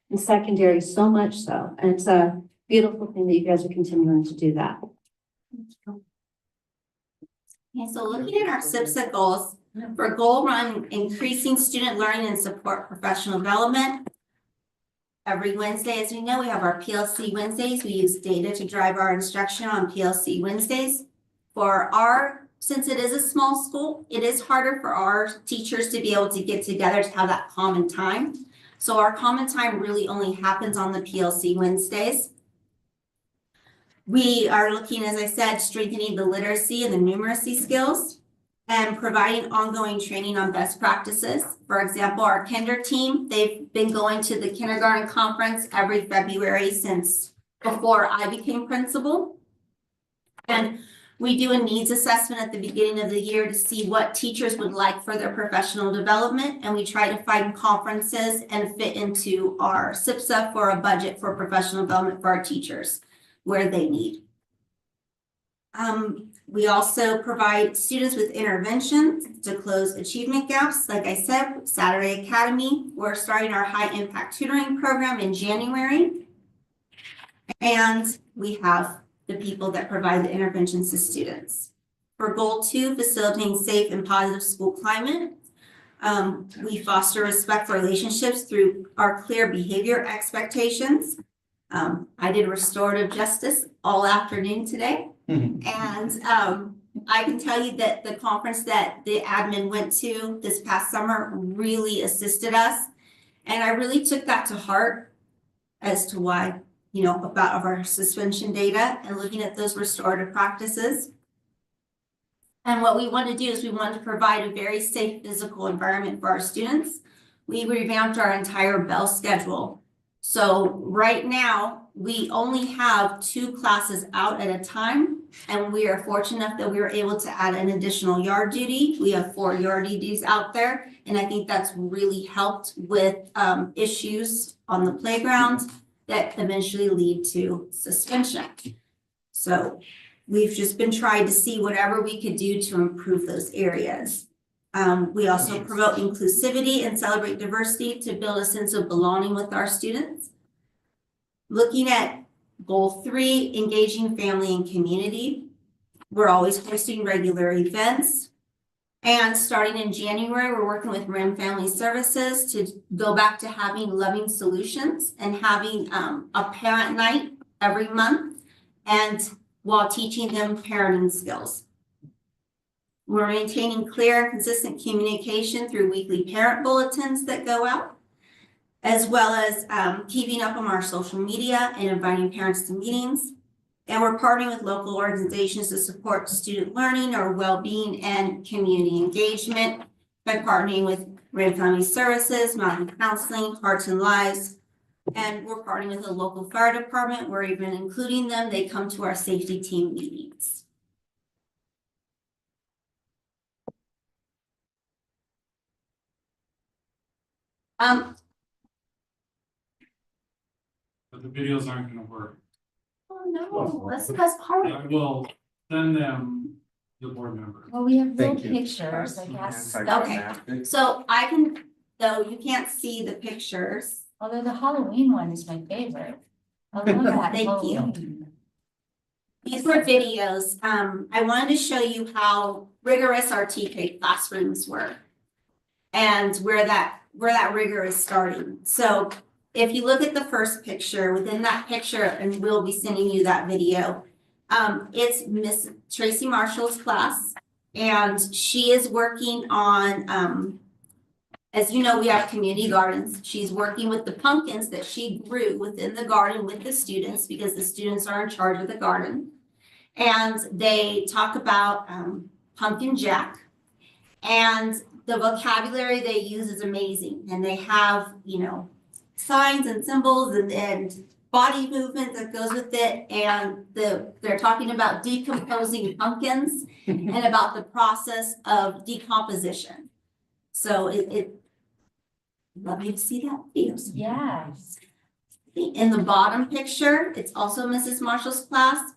in secondary so much so. And it's a beautiful thing that you guys are continuing to do that. Okay, so looking at our SIPSA goals, for goal 1, increasing student learning and support professional development. Every Wednesday, as we know, we have our PLC Wednesdays. We use data to drive our instruction on PLC Wednesdays. Since it is a small school, it is harder for our teachers to be able to get together to have that common time. So our common time really only happens on the PLC Wednesdays. We are looking, as I said, strengthening the literacy and the numeracy skills and providing ongoing training on best practices. For example, our kinder team, they've been going to the kindergarten conference every February since before I became principal. And we do a needs assessment at the beginning of the year to see what teachers would like for their professional development. And we try to find conferences and fit into our SIPSA for a budget for professional development for our teachers where they need. We also provide students with interventions to close achievement gaps. Like I said, Saturday Academy, we're starting our high impact tutoring program in January. And we have the people that provide the interventions to students. For goal 2, facilitating safe and positive school climate. We foster respect for relationships through our clear behavior expectations. I did restorative justice all afternoon today. And I can tell you that the conference that the admin went to this past summer really assisted us. And I really took that to heart as to why, about our suspension data and looking at those restorative practices. And what we want to do is we want to provide a very safe physical environment for our students. We revamped our entire bell schedule. So right now, we only have 2 classes out at a time. And we are fortunate enough that we were able to add an additional yard duty. We have 4 yard duties out there. And I think that's really helped with issues on the playground that eventually lead to suspension. So we've just been trying to see whatever we could do to improve those areas. We also promote inclusivity and celebrate diversity to build a sense of belonging with our students. Looking at goal 3, engaging family and community. We're always hosting regular events. And starting in January, we're working with RIM Family Services to go back to having loving solutions and having a parent night every month, and while teaching them parenting skills. We're maintaining clear and consistent communication through weekly parent bulletins that go out, as well as keeping up on our social media and inviting parents to meetings. And we're partnering with local organizations to support student learning or well-being and community engagement by partnering with RIM Family Services, Mountain Counseling, Hearts and Lives. And we're partnering with the local fire department. We're even including them. They come to our safety team meetings. But the videos aren't gonna work. Oh, no, that's the best part. I will send them to the board members. Well, we have real Thank you. pictures, I guess. Okay, so I can, though you can't see the pictures. Although the Halloween one is my favorite. I love that. Thank you. Halloween. These were videos. I wanted to show you how rigorous our TK classrooms were and where that rigor is starting. So if you look at the first picture, within that picture, and we'll be sending you that video, it's Miss Tracy Marshall's class, and she is working on, as you know, we have community gardens. She's working with the pumpkins that she grew within the garden with the students, because the students are in charge of the garden. And they talk about pumpkin jack, and the vocabulary they use is amazing. And they have, signs and symbols and body movement that goes with it. And they're talking about decomposing pumpkins and about the process of decomposition. So love you to see that video. Yes. In the bottom picture, it's also Mrs. Marshall's class.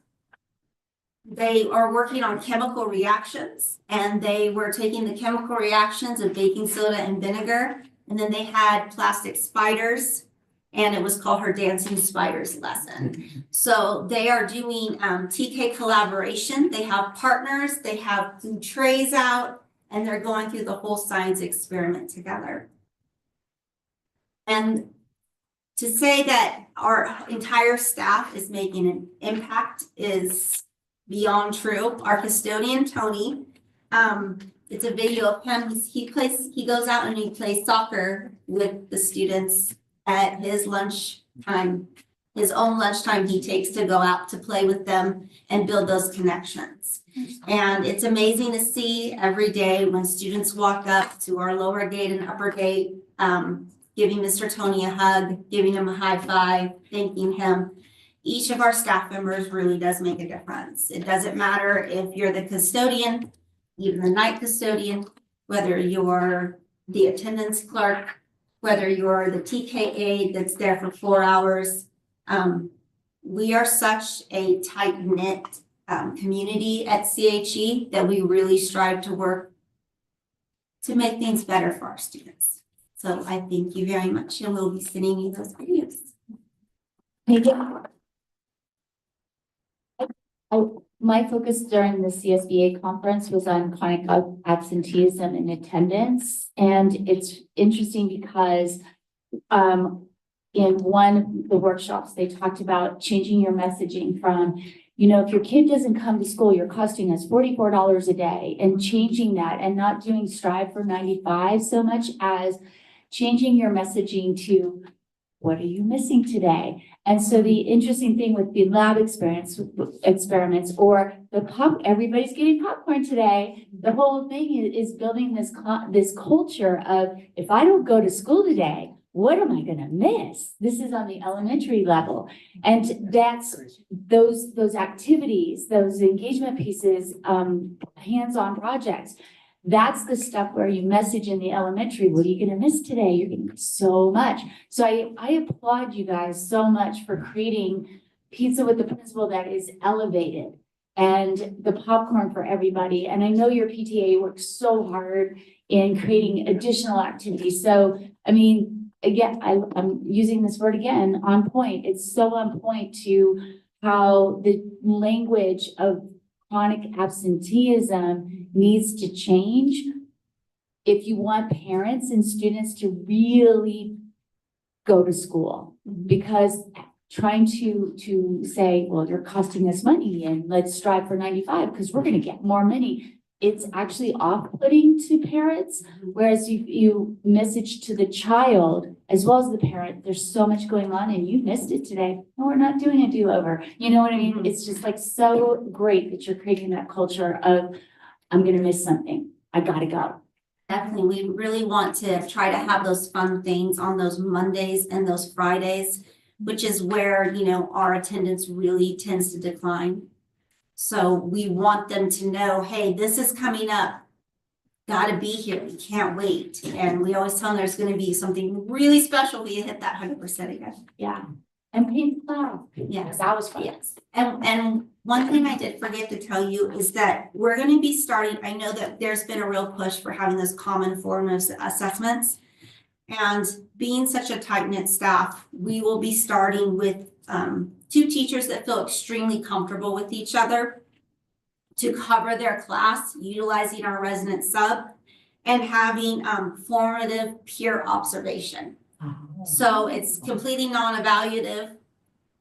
They are working on chemical reactions, and they were taking the chemical reactions of baking soda and vinegar, and then they had plastic spiders, and it was called her Dancing Spiders lesson. So they are doing TK collaboration. They have partners, they have food trays out, and they're going through the whole science experiment together. And to say that our entire staff is making an impact is beyond true. Our custodian, Tony, it's a video of him. He goes out and he plays soccer with the students at his lunchtime, his own lunchtime he takes to go out to play with them and build those connections. And it's amazing to see every day when students walk up to our lower gate and upper gate, giving Mr. Tony a hug, giving him a high five, thanking him. Each of our staff members really does make a difference. It doesn't matter if you're the custodian, even the night custodian, whether you're the attendance clerk, whether you're the TK aide that's there for 4 hours. We are such a tight-knit community at CHE that we really strive to work to make things better for our students. So I thank you very much, and we'll be sending you those videos. Thank you. My focus during the CSBA conference was on chronic absenteeism and attendance. And it's interesting because in one of the workshops, they talked about changing your messaging from you know, if your kid doesn't come to school, you're costing us $44 a day, and changing that and not doing Strive for 95 so much as changing your messaging to what are you missing today? And so the interesting thing with the lab experiments or everybody's getting popcorn today. The whole thing is building this culture of, if I don't go to school today, what am I gonna miss? This is on the elementary level. And that's those activities, those engagement pieces, hands-on projects. That's the stuff where you message in the elementary, what are you gonna miss today? You're gonna miss so much. So I applaud you guys so much for creating pizza with the principal that is elevated and the popcorn for everybody. And I know your PTA works so hard in creating additional activities. So, I mean, again, I'm using this word again, on point. It's so on point to how the language of chronic absenteeism needs to change if you want parents and students to really go to school. Because trying to say, well, you're costing us money and let's strive for 95 because we're going to get more money. It's actually off-putting to parents, whereas you message to the child as well as the parent, there's so much going on and you missed it today. No, we're not doing a do-over. You know what I mean? It's just like so great that you're creating that culture of, I'm gonna miss something. I gotta go. Definitely, we really want to try to have those fun things on those Mondays and those Fridays, which is where, you know, our attendance really tends to decline. So we want them to know, hey, this is coming up. Gotta be here. We can't wait. And we always tell them there's going to be something really special. We hit that 100% again. Yeah. And paint cloud. Yes. That was fun. Yes. And one thing I did forget to tell you is that we're going to be starting. I know that there's been a real push for having this common formative assessments. And being such a tight-knit staff, we will be starting with 2 teachers that feel extremely comfortable with each other to cover their class, utilizing our resident sub and having formative peer observation. So it's completely non-evaluative,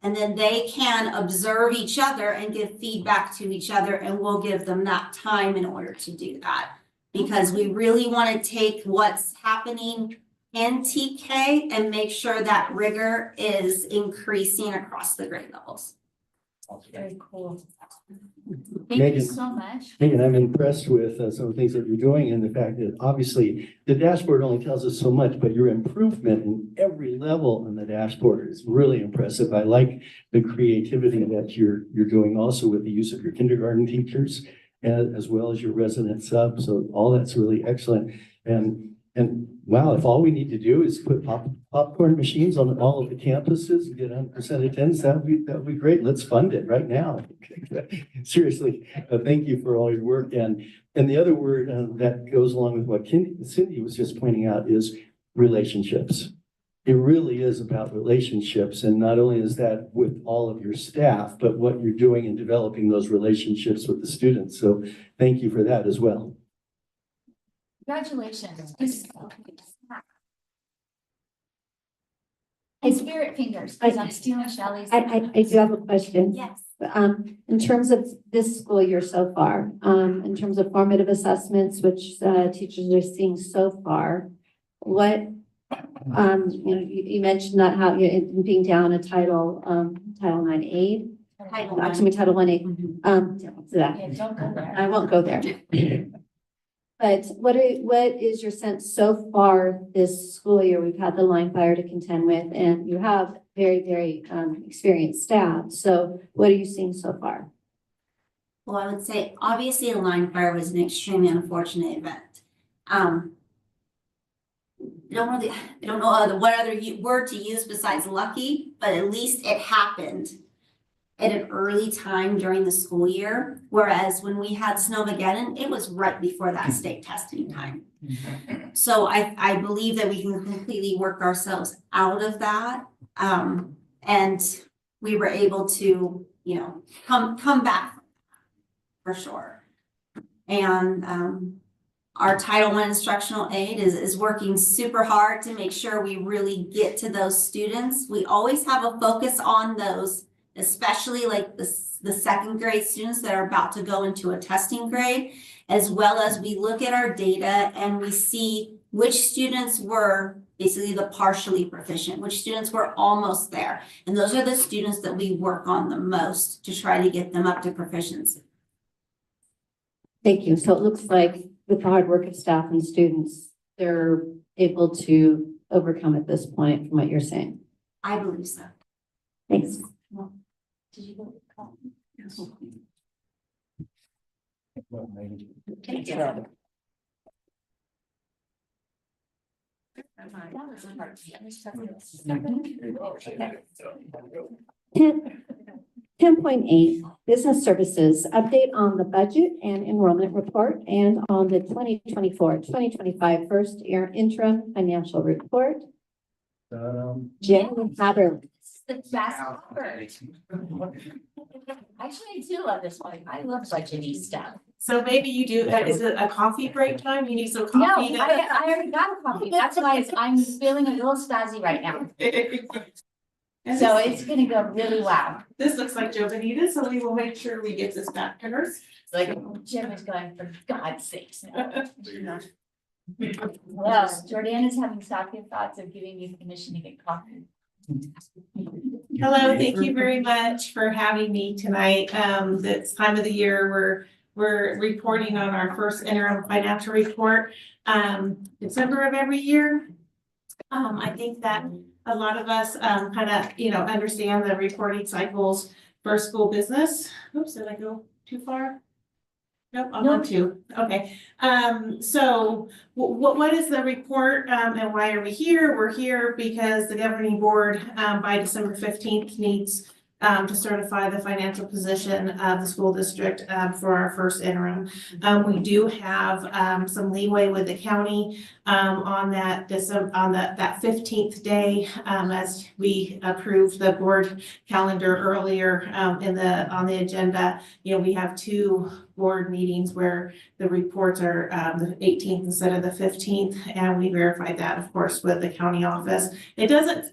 and then they can observe each other and give feedback to each other, and we'll give them that time in order to do that. Because we really want to take what's happening in TK and make sure that rigor is increasing across the grade levels. Very cool. Thank Megan, you so much. Megan, I'm impressed with some of the things that you're doing and the fact that obviously the dashboard only tells us so much, but your improvement in every level on the dashboard is really impressive. I like the creativity that you're doing also with the use of your kindergarten teachers as well as your resident sub. So all that's really excellent. And wow, if all we need to do is put popcorn machines on all of the campuses and get 100% attendance, that would be great. Let's fund it right now. Seriously, thank you for all your work. And the other word that goes along with what Cindy was just pointing out is relationships. It really is about relationships, and not only is that with all of your staff, but what you're doing in developing those relationships with the students. So thank you for that as well. Congratulations. Hey, Spirit Fingers, because I'm stealing Shelley's. I do have a question. Yes. In terms of this school year so far, in terms of formative assessments, which teachers are seeing so far, what, you mentioned not how you're being down a Title IX aid. Title I aid. Yeah, don't go there. I won't go there. But what is your sense so far this school year? We've had the line fire to contend with, and you have very, very experienced staff. So what are you seeing so far? Well, I would say obviously the line fire was an extremely unfortunate event. I don't know what other word to use besides lucky, but at least it happened at an early time during the school year. Whereas when we had Snowmageddon, it was right before that state testing time. So I believe that we can completely work ourselves out of that. And we were able to, come back for sure. And our Title I instructional aid is working super hard to make sure we really get to those students. We always have a focus on those especially like the second grade students that are about to go into a testing grade, as well as we look at our data and we see which students were basically the partially proficient, which students were almost there. And those are the students that we work on the most to try to get them up to proficiency. Thank you. So it looks like with the hard work of staff and students, they're able to overcome at this point from what you're saying. I believe so. Thanks. Did you go? Yes. Thank you. That was a hard. 10.8, business services, update on the budget and enrollment report and on the 2024-2025 first year interim financial report. Jim Haberly. It's the best ever. Actually, I do love this one. I love budgeting stuff. So maybe you do, is it a coffee break time? You need some No, coffee? I already got a coffee. That's why I'm feeling a little spazzy right now. So it's gonna go really well. This looks like Joe Benita, so we will make sure we get this back to her. Like Jim is going, for God's sakes. Well, Jordana's having shocking thoughts of giving me permission to get coffee. Hello, thank you very much for having me tonight. This time of the year, we're reporting on our first interim financial report, December of every year. I think that a lot of us, kind of, understand the reporting cycles for school business. Oops, did I go too far? Nope, I'm on two. Okay. So what is the report, and why are we here? We're here because the governing board, by December 15th needs to certify the financial position of the school district for our first interim. We do have some leeway with the county on that that 15th day, as we approved the board calendar earlier on the agenda. We have two board meetings where the reports are the 18th instead of the 15th, and we verified that, of course, with the county office. It doesn't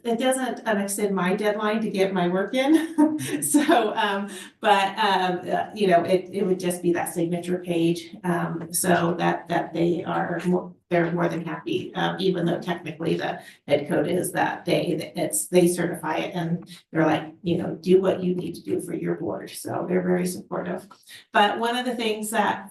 extend my deadline to get my work in. So, it would just be that signature page, so that they're more than happy, even though technically the head code is that they certify it and they're like, do what you need to do for your board. So they're very supportive. But one of the things that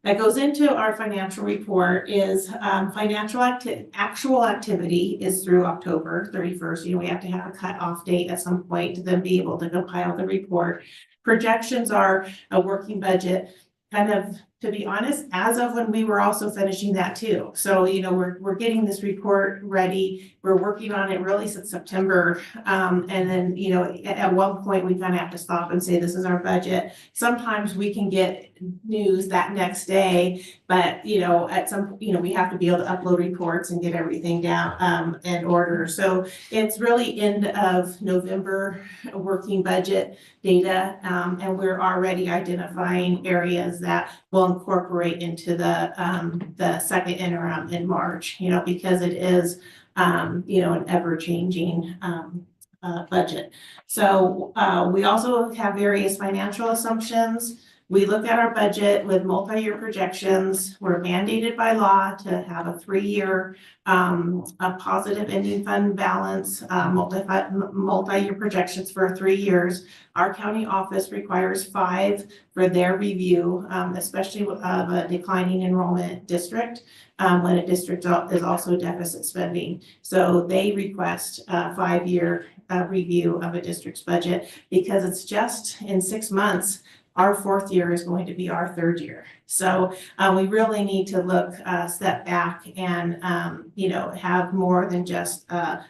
that goes into our financial report is actual activity is through October 31st. We have to have a cutoff date at some point to then be able to compile the report. Projections are a working budget, kind of, to be honest, as of when we were also finishing that too. So, we're getting this report ready. We're working on it really since September. And then, at one point we kind of have to stop and say, this is our budget. Sometimes we can get news that next day, but, at some, we have to be able to upload reports and get everything down in order. So it's really end of November working budget data. And we're already identifying areas that will incorporate into the second interim in March, because it is, an ever-changing budget. So we also have various financial assumptions. We look at our budget with multi-year projections. We're mandated by law to have a 3-year a positive ending fund balance, multi-year projections for 3 years. Our county office requires 5 for their review, especially of a declining enrollment district, when a district is also deficit spending. So they request a 5-year review of a district's budget, because it's just in 6 months. Our 4th year is going to be our 3rd year. So we really need to look, step back and, have more than just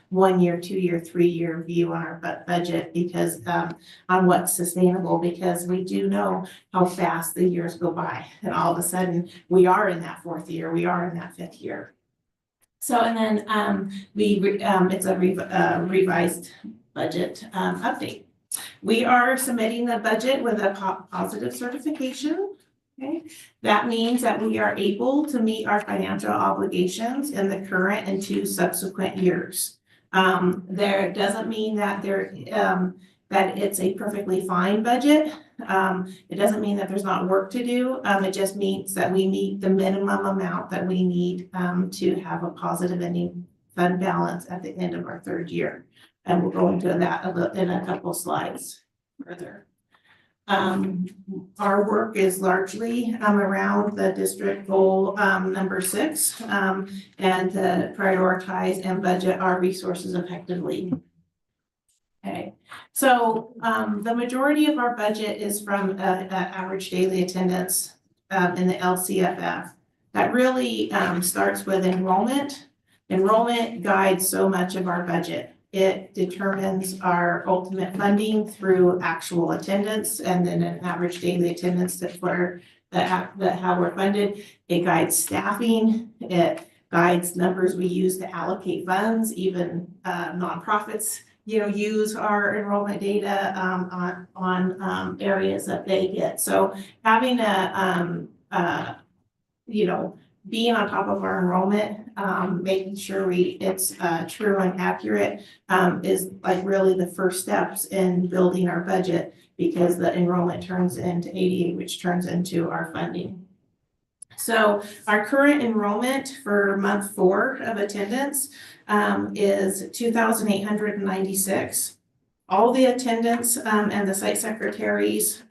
1 year, 2 year, 3 year view on our budget, because on what's sustainable, because we do know how fast the years go by. And all of a sudden we are in that 4th year, we are in that 5th year. So, and then it's a revised budget update. We are submitting the budget with a positive certification. Okay, that means that we are able to meet our financial obligations in the current and 2 subsequent years. There doesn't mean that that it's a perfectly fine budget. It doesn't mean that there's not work to do. It just means that we meet the minimum amount that we need to have a positive ending fund balance at the end of our third year. And we'll go into that in a couple slides further. Our work is largely around the district goal number 6 and to prioritize and budget our resources effectively. Okay, so the majority of our budget is from average daily attendance in the LCFF. That really starts with enrollment. Enrollment guides so much of our budget. It determines our ultimate funding through actual attendance and then an average daily attendance that's where how we're funded. It guides staffing. It guides numbers we use to allocate funds. Even nonprofits, use our enrollment data on areas that they get. So having being on top of our enrollment, making sure it's true and accurate is like really the first steps in building our budget, because the enrollment turns into ADA, which turns into our funding. So our current enrollment for month 4 of attendance is 2,896. All the attendance and the site secretaries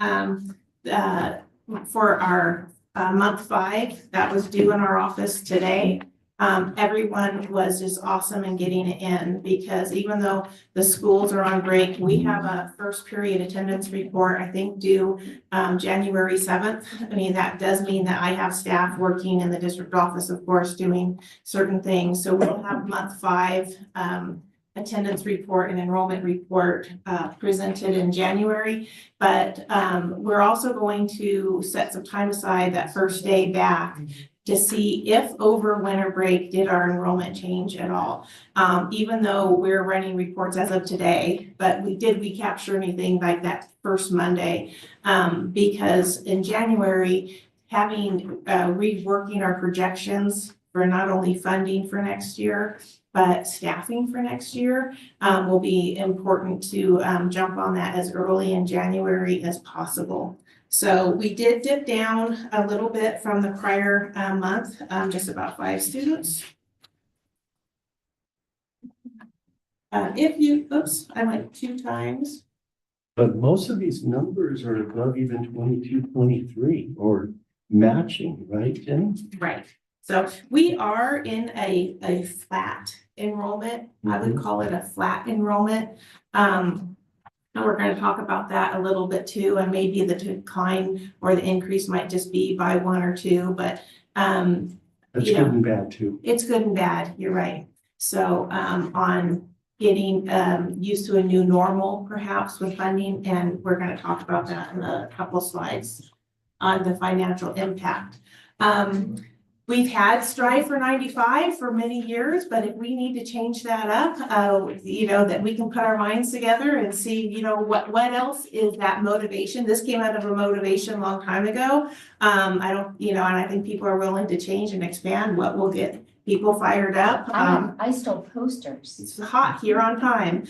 for our month 5 that was due in our office today. Everyone was just awesome in getting it in, because even though the schools are on break, we have a first period attendance report, I think due January 7th. I mean, that does mean that I have staff working in the district office, of course, doing certain things. So we'll have month 5 attendance report and enrollment report presented in January. But we're also going to set some time aside that first day back to see if over winter break did our enrollment change at all. Even though we're running reports as of today, but did we capture anything like that first Monday? Because in January, having reworking our projections for not only funding for next year, but staffing for next year will be important to jump on that as early in January as possible. So we did dip down a little bit from the prior month, just about 5 students. I went 2 times. But most of these numbers are above even 22, 23 or matching, right, Jenny? Right. So we are in a flat enrollment. I would call it a flat enrollment. And we're going to talk about that a little bit too, and maybe the decline or the increase might just be by 1 or 2, but that's good and bad too. It's good and bad, you're right. So on getting used to a new normal perhaps with funding, and we're going to talk about that in a couple slides on the financial impact. We've had Strive for 95 for many years, but if we need to change that up, that we can put our minds together and see, what else is that motivation? This came out of a motivation a long time ago. And I think people are willing to change and expand what will get people fired up. I stole posters. It's hot here on time,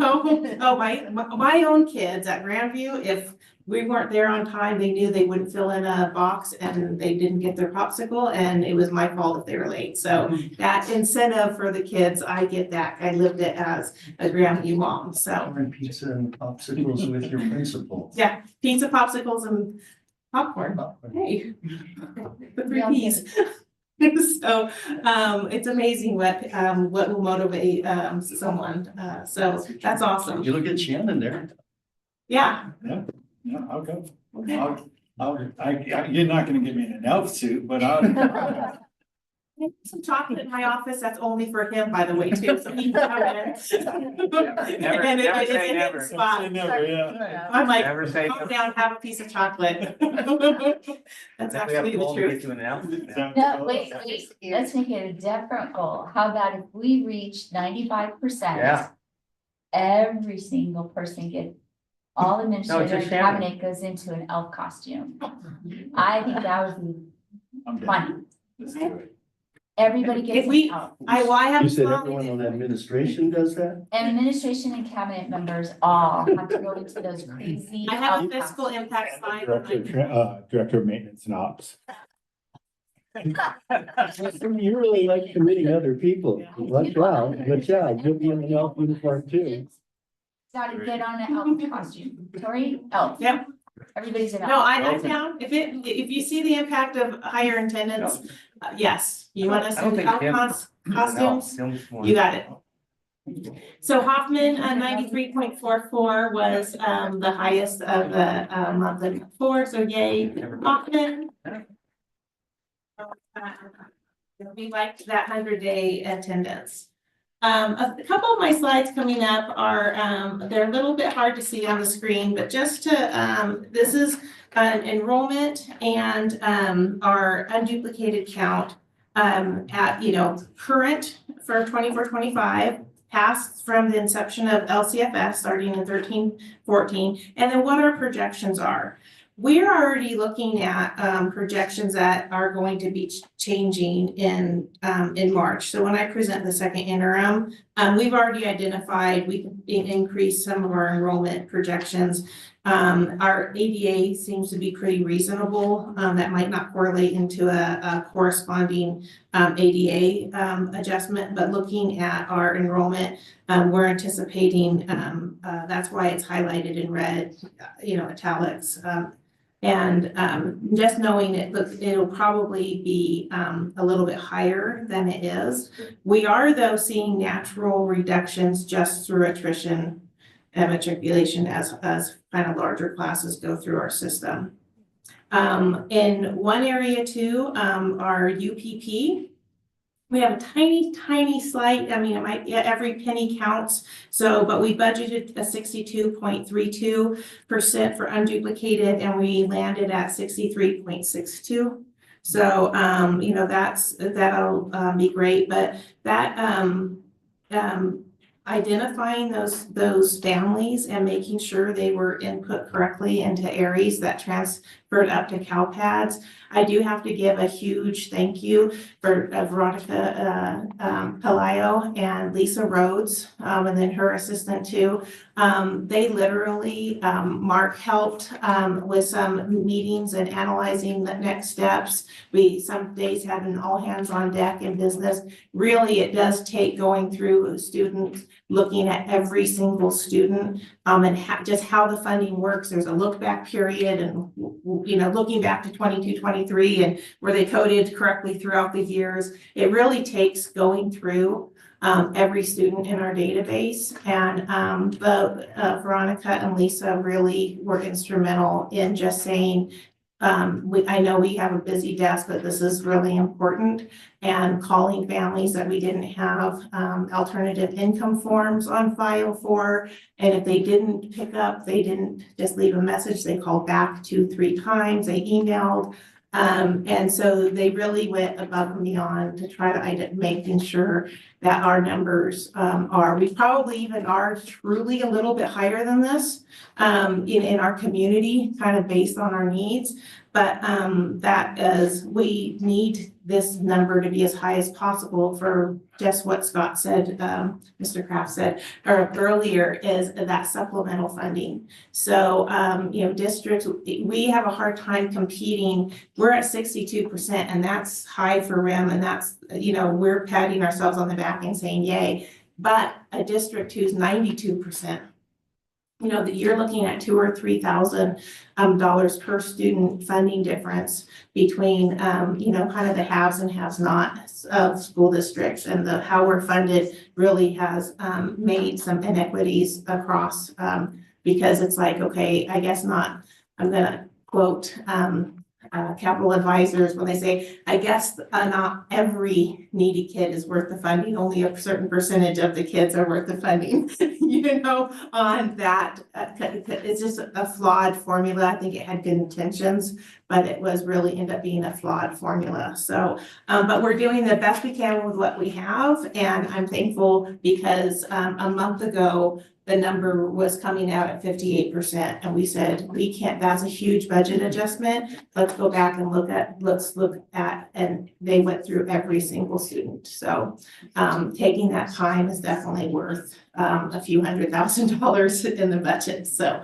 Oh, my own kids at Grandview, if we weren't there on time, they knew they wouldn't fill in a box and they didn't get their popsicle, and it was my fault if they were late. So that incentive for the kids, I get that. I lived it as a Grandview mom, so. Pizza and popsicles with your principal. Yeah, pizza, popsicles, and popcorn. Hey, the 3 Ps. So it's amazing what will motivate someone. So that's awesome. You look at Shannon there. Yeah. Yeah, I'll go. Okay. You're not gonna give me an elf suit, but I'll. Some chocolate in my office, that's only for him, by the way, too, so he can have it. Never And say it's in never. his spot. Never, yeah. I'm like, Never say calm never. down, have a piece of chocolate. That's actually the truth. No, wait, let's make it a different goal. How about if we reach 95%? Yeah. Every single person gets, all administrative your family. cabinet goes into an elf costume. I think that would be I'm down. fun. Let's do it. Everybody If gets we- an out. I have You a said small- everyone on administration does that? And administration and cabinet members all have to go into those crazy. I have a outcomes. fiscal impact slide. Director of Maintenance and Ops. You really like committing other people. Watch out, you'll be in the elf uniform too. Got to get on an elf costume. Tori, elf. Yep. Everybody's an elf. No, I down, if you see the impact of higher attendance, yes, you want us in elf costumes, you got it. So Hoffman, 93.44 was, the highest of the, monthly four, so yay, Hoffman. We liked that 100-day attendance. A couple of my slides coming up are, they're a little bit hard to see on the screen, but just to, this is an enrollment and, our unduplicated count, at, current for 24-25, past from the inception of LCFS, starting in 13-14, and then what our projections are. We're already looking at projections that are going to be changing in March. So when I present the second interim, we've already identified we can increase some of our enrollment projections. Our ADA seems to be pretty reasonable. That might not correlate into a corresponding ADA adjustment, but looking at our enrollment, we're anticipating, that's why it's highlighted in red, italics. And just knowing it'll probably be a little bit higher than it is. We are though seeing natural reductions just through attrition and matriculation as kind of larger classes go through our system. In one area too, our UPP, we have a tiny slight, I mean, it might, every penny counts. So, but we budgeted a 62.32% for unduplicated and we landed at 63.62. So, that'll be great, but that, identifying those families and making sure they were input correctly into Aries that transferred up to CalPads. I do have to give a huge thank you for Veronica Palaio and Lisa Rhodes, and then her assistant too. They literally, Mark helped with some meetings and analyzing the next steps. We some days had an all hands on deck in business. Really, it does take going through students, looking at every single student, and just how the funding works. There's a look back period and, looking back to 22-23 and were they coded correctly throughout the years. It really takes going through every student in our database, and Veronica and Lisa really were instrumental in just saying, I know we have a busy desk, but this is really important, and calling families that we didn't have alternative income forms on file for. And if they didn't pick up, they didn't just leave a message, they called back 2-3 times, they emailed. And so they really went above and beyond to try to making sure that our numbers we probably even are truly a little bit higher than this in our community, kind of based on our needs. But that is, we need this number to be as high as possible for just what Scott said, Mr. Kraft said earlier, is that supplemental funding. So, districts, we have a hard time competing. We're at 62%, and that's high for RIM, and that's, we're patting ourselves on the back and saying, yay. But a district who's 92%, that you're looking at $2,000 or $3,000 per student funding difference between, kind of the haves and has nots of school districts, and how we're funded really has made some inequities across, because it's like, okay, I guess not. I'm gonna quote capital advisors when they say, I guess not every needy kid is worth the funding, only a certain percentage of the kids are worth the funding, on that. It's just a flawed formula. I think it had good intentions, but it was really ended up being a flawed formula. So, but we're doing the best we can with what we have. And I'm thankful because a month ago, the number was coming out at 58%. And we said, we can't, that's a huge budget adjustment. Let's go back and let's look at, and they went through every single student. So taking that time is definitely worth a few $100,000 in the budget. So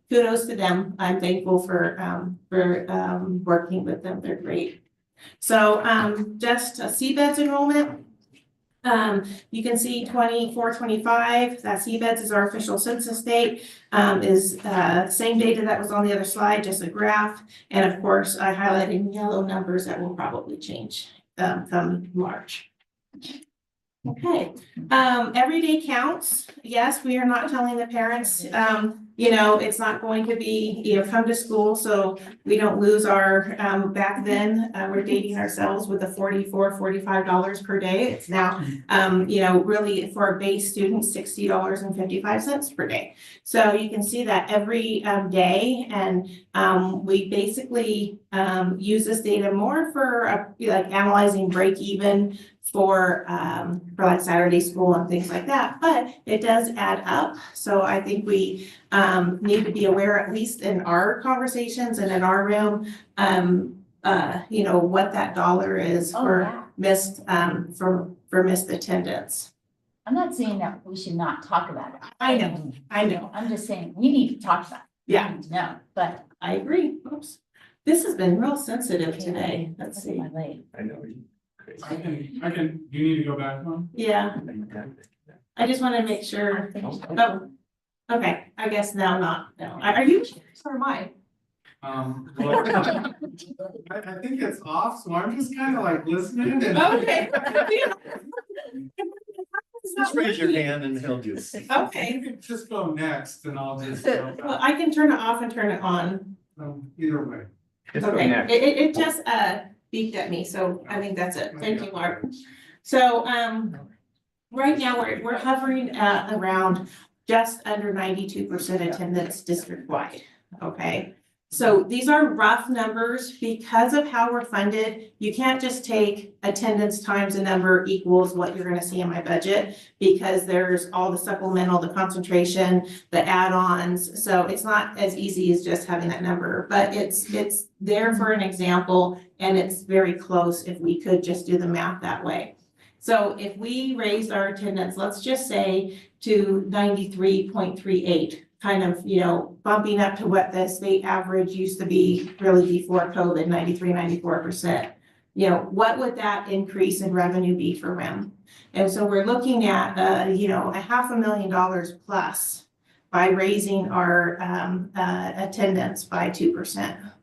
kudos to them. I'm thankful for working with them. They're great. So just CBEDS enrollment. You can see 24-25, that CBEDS is our official census date, is same data that was on the other slide, just a graph. And of course, I highlighted in yellow numbers that will probably change come March. Okay, everyday counts. Yes, we are not telling the parents, you know, it's not going to be, you know, come to school, so we don't lose our, back then, we're dating ourselves with the $44-45 per day. It's now, you know, really for a base student, $60.55 per day. So you can see that every day, and we basically use this data more for like analyzing break even for like Saturday school and things like that, but it does add up. So I think we need to be aware, at least in our conversations and in our room, you know, what that dollar is for missed for missed attendance. I'm not saying that we should not talk about it. I know. I'm just saying we need to talk about it. Yeah. No, but I agree. Oops. This has been real sensitive today. Let's see. I know. I can, you need to go back one? Yeah. I just want to make sure. Oh, okay. I guess now not. No. Are you? Or am I? Well, I think it's off, so I'm just kind of like listening. And Okay. Just raise your hand and he'll do. Okay. You can just go next and I'll just. Well, I can turn it off and turn it on. Either way. Okay. It just beeped at me, so I think that's it. Thank you, Mark. So right now we're hovering at around just under 92% attendance district-wide. Okay. So these are rough numbers because of how we're funded. You can't just take attendance times a number equals what you're going to see in my budget, because there's all the supplemental, the concentration, the add-ons. So it's not as easy as just having that number, but it's there for an example, and it's very close if we could just do the math that way. So if we raised our attendance, let's just say to 93.38, kind of, you know, bumping up to what the state average used to be really before COVID, 93-94%. You know, what would that increase in revenue be for REM? And so we're looking at, you know, $500,000 plus by raising our attendance by 2%.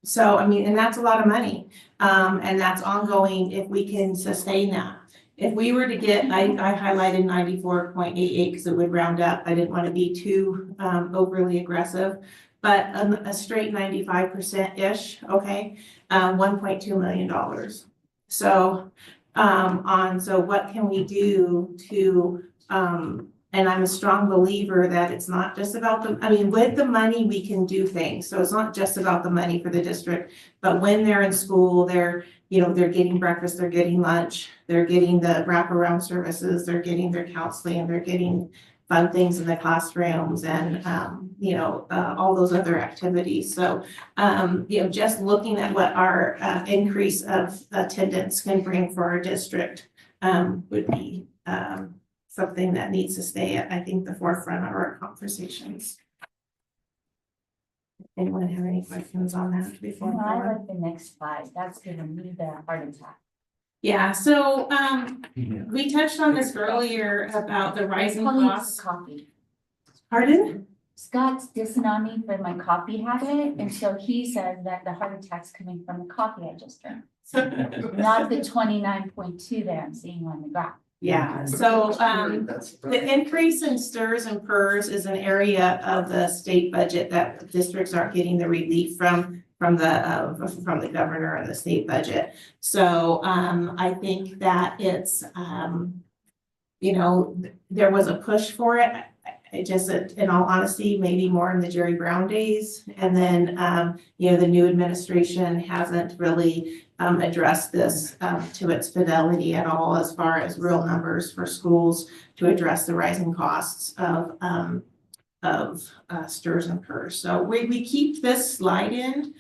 So, I mean, and that's a lot of money. And that's ongoing if we can sustain that. If we were to get, I highlighted 94.88 because it would round up. I didn't want to be too overly aggressive, but a straight 95%-ish, okay, $1.2 million. So, so what can we do to, and I'm a strong believer that it's not just about the, I mean, with the money, we can do things. So it's not just about the money for the district, but when they're in school, they're, you know, they're getting breakfast, they're getting lunch, they're getting the wraparound services, they're getting their counseling, they're getting fun things in the classrooms and, you know, all those other activities. So, you know, just looking at what our increase of attendance can bring for our district would be something that needs to stay at, I think, the forefront of our conversations. Anyone have any questions on that before? no, I like the next slide. That's giving me the heart attack. Yeah, so we touched on this earlier about the rising costs. Coffee. Pardon? Scott's dissing on me for my coffee habit, and so he says that the heart attack's coming from the coffee I just drank. Not the 29.2 that I'm seeing on the graph. Yeah, so the increase in STRS and PERS is an area of the state budget that districts aren't getting the relief from the governor and the state budget. So I think that it's you know, there was a push for it. it just, in all honesty, maybe more in the Jerry Brown days. And then, you know, the new administration hasn't really addressed this to its fidelity at all as far as real numbers for schools to address the rising costs of STRS and PERS. So we keep this slide in.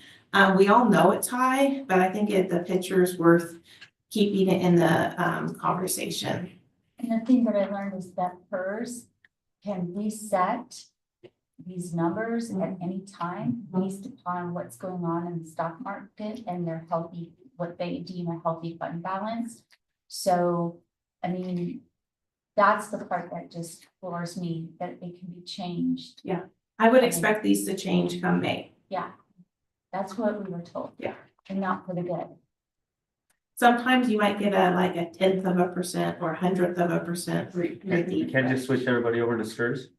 We all know it's high, but I think the picture is worth keeping it in the conversation. And the thing that I learned is that PERS can reset these numbers at any time based upon what's going on in the stock market and their healthy, what they deem a healthy fund balance. So, I mean, that's the part that just floors me, that it can be changed. Yeah, I would expect these to change come May. Yeah, that's what we were told. Yeah. And not for the good. Sometimes you might get like a 1/10% or 100% relief. Can't just switch everybody over to STRS?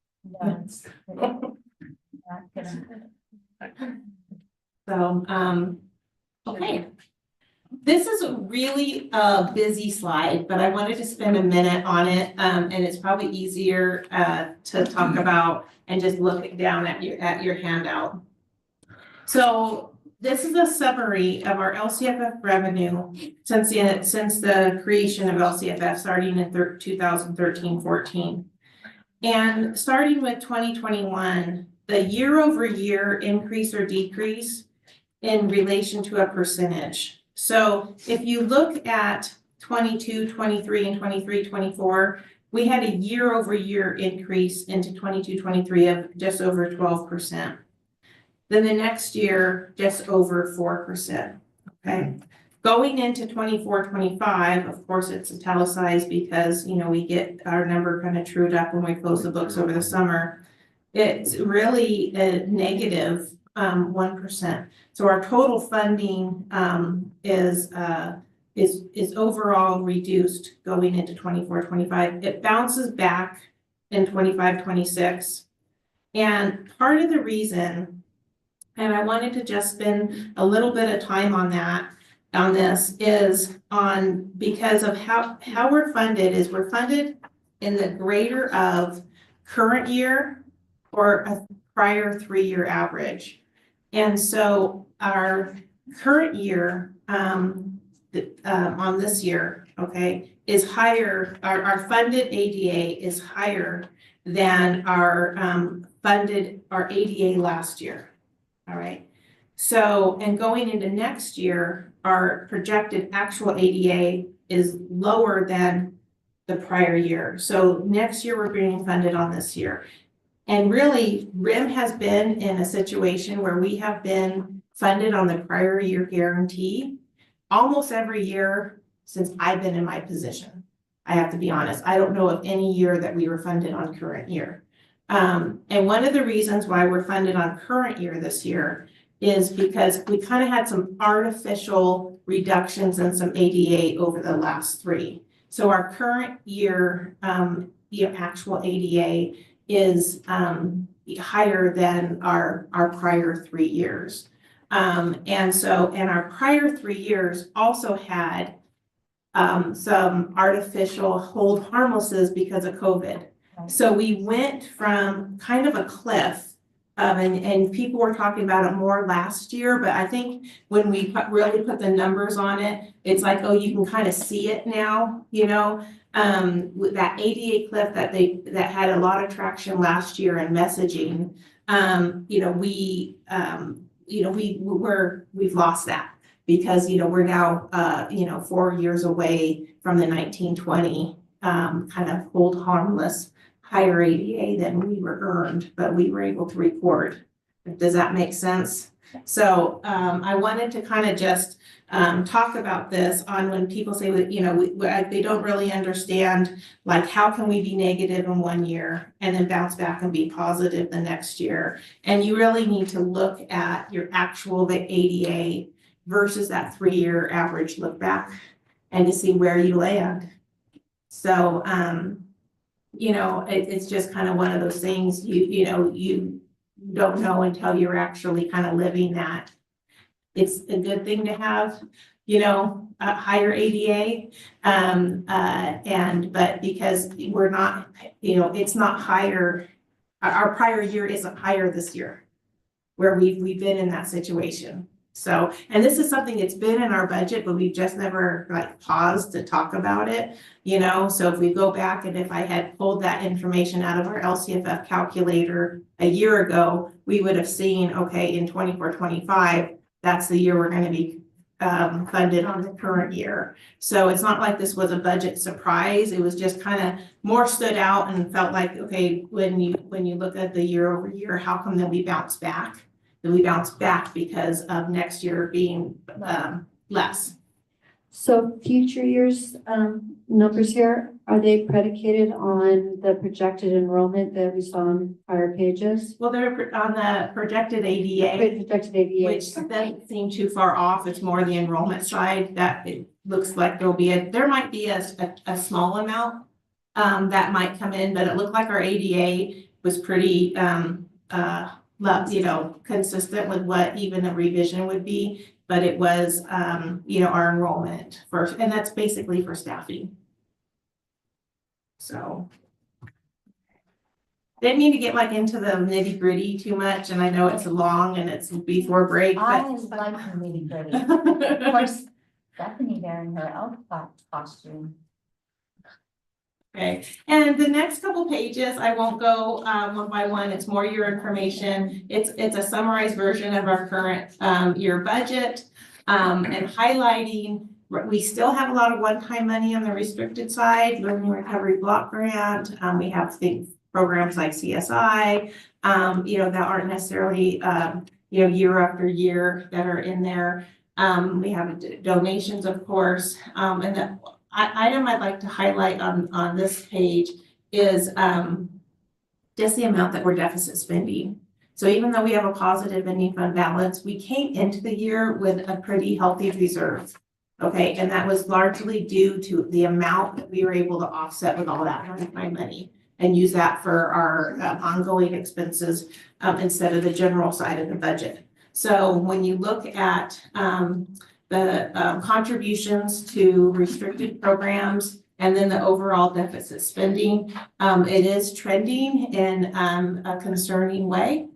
No, it's not gonna. So, okay. This is really a busy slide, but I wanted to spend a minute on it. And it's probably easier to talk about and just look down at your handout. So this is a summary of our LCFF revenue since the creation of LCFF starting in 2013-14. And starting with 2021, the year-over-year increase or decrease in relation to a percentage. So if you look at 22, 23, and 23, 24, we had a year-over-year increase into 22, 23 of just over 12%. Then the next year, just over 4%, okay? Going into 24, 25, of course, it's italicized because, you know, we get our number kind of trued up when we close the books over the summer. It's really a negative 1%. So our total funding is overall reduced going into 24, 25. It bounces back in 25, 26. And part of the reason, and I wanted to just spend a little bit of time on this is because of how we're funded is we're funded in the greater of current year or a prior 3-year average. And so our current year on this year, okay, is higher, our funded ADA is higher than our our ADA last year. All right. So, and going into next year, our projected actual ADA is lower than the prior year. So next year we're being funded on this year. And really, RIM has been in a situation where we have been funded on the prior year guarantee almost every year since I've been in my position. I have to be honest. I don't know of any year that we were funded on current year. And one of the reasons why we're funded on current year this year is because we kind of had some artificial reductions in some ADA over the last 3. So our current year, actual ADA is higher than our prior 3 years. And our prior 3 years also had some artificial hold harmlesses because of COVID. So we went from kind of a cliff, and people were talking about it more last year, but I think when we really put the numbers on it, it's like, oh, you can kind of see it now, you know, with that ADA cliff that had a lot of traction last year in messaging. We've lost that because, we're now, 4 years away from the 1920 kind of hold harmless higher ADA than we were earned, but we were able to report. Does that make sense? So I wanted to kind of just talk about this on when people say that, they don't really understand, like, how can we be negative in 1 year and then bounce back and be positive the next year? And you really need to look at your actual ADA versus that 3-year average look back and to see where you land. So, it's just kind of one of those things you don't know until you're actually kind of living that. It's a good thing to have, a higher ADA. But because we're not, it's not higher our prior year isn't higher this year. Where we've been in that situation. So, and this is something that's been in our budget, but we've just never like paused to talk about it, you know? So if we go back and if I had pulled that information out of our LCFF calculator a year ago, we would have seen, okay, in 24-25, that's the year we're gonna be funded on the current year. So it's not like this was a budget surprise. It was just kind of more stood out and felt like, okay, when you look at the year over year, how come that we bounce back? That we bounce back because of next year being less. So future years, numbers here, are they predicated on the projected enrollment that we saw on prior pages? Well, they're on the projected ADA. Projected ADA. Which doesn't seem too far off. It's more the enrollment side that it looks like there might be a small amount that might come in, but it looked like our ADA was pretty consistent with what even a revision would be. But it was our enrollment first, and that's basically for staffing. So didn't mean to get like into the nitty gritty too much, and I know it's long and it's before break, I but like the nitty gritty. Of course, Stephanie there in her elf costume. okay. And the next couple pages, I won't go one by one. It's more your information. It's a summarized version of our current year budget and highlighting. We still have a lot of one-time money on the restricted side, Learning Recovery Block Grant. We have programs like CSI, that aren't necessarily, year after year that are in there. We have donations, of course, and the item I'd like to highlight on this page is just the amount that we're deficit spending. So even though we have a positive ending fund balance, we came into the year with a pretty healthy reserve. Okay, and that was largely due to the amount that we were able to offset with all that one-time money and use that for our ongoing expenses instead of the general side of the budget. So when you look at the contributions to restricted programs and then the overall deficit spending, it is trending in a concerning way.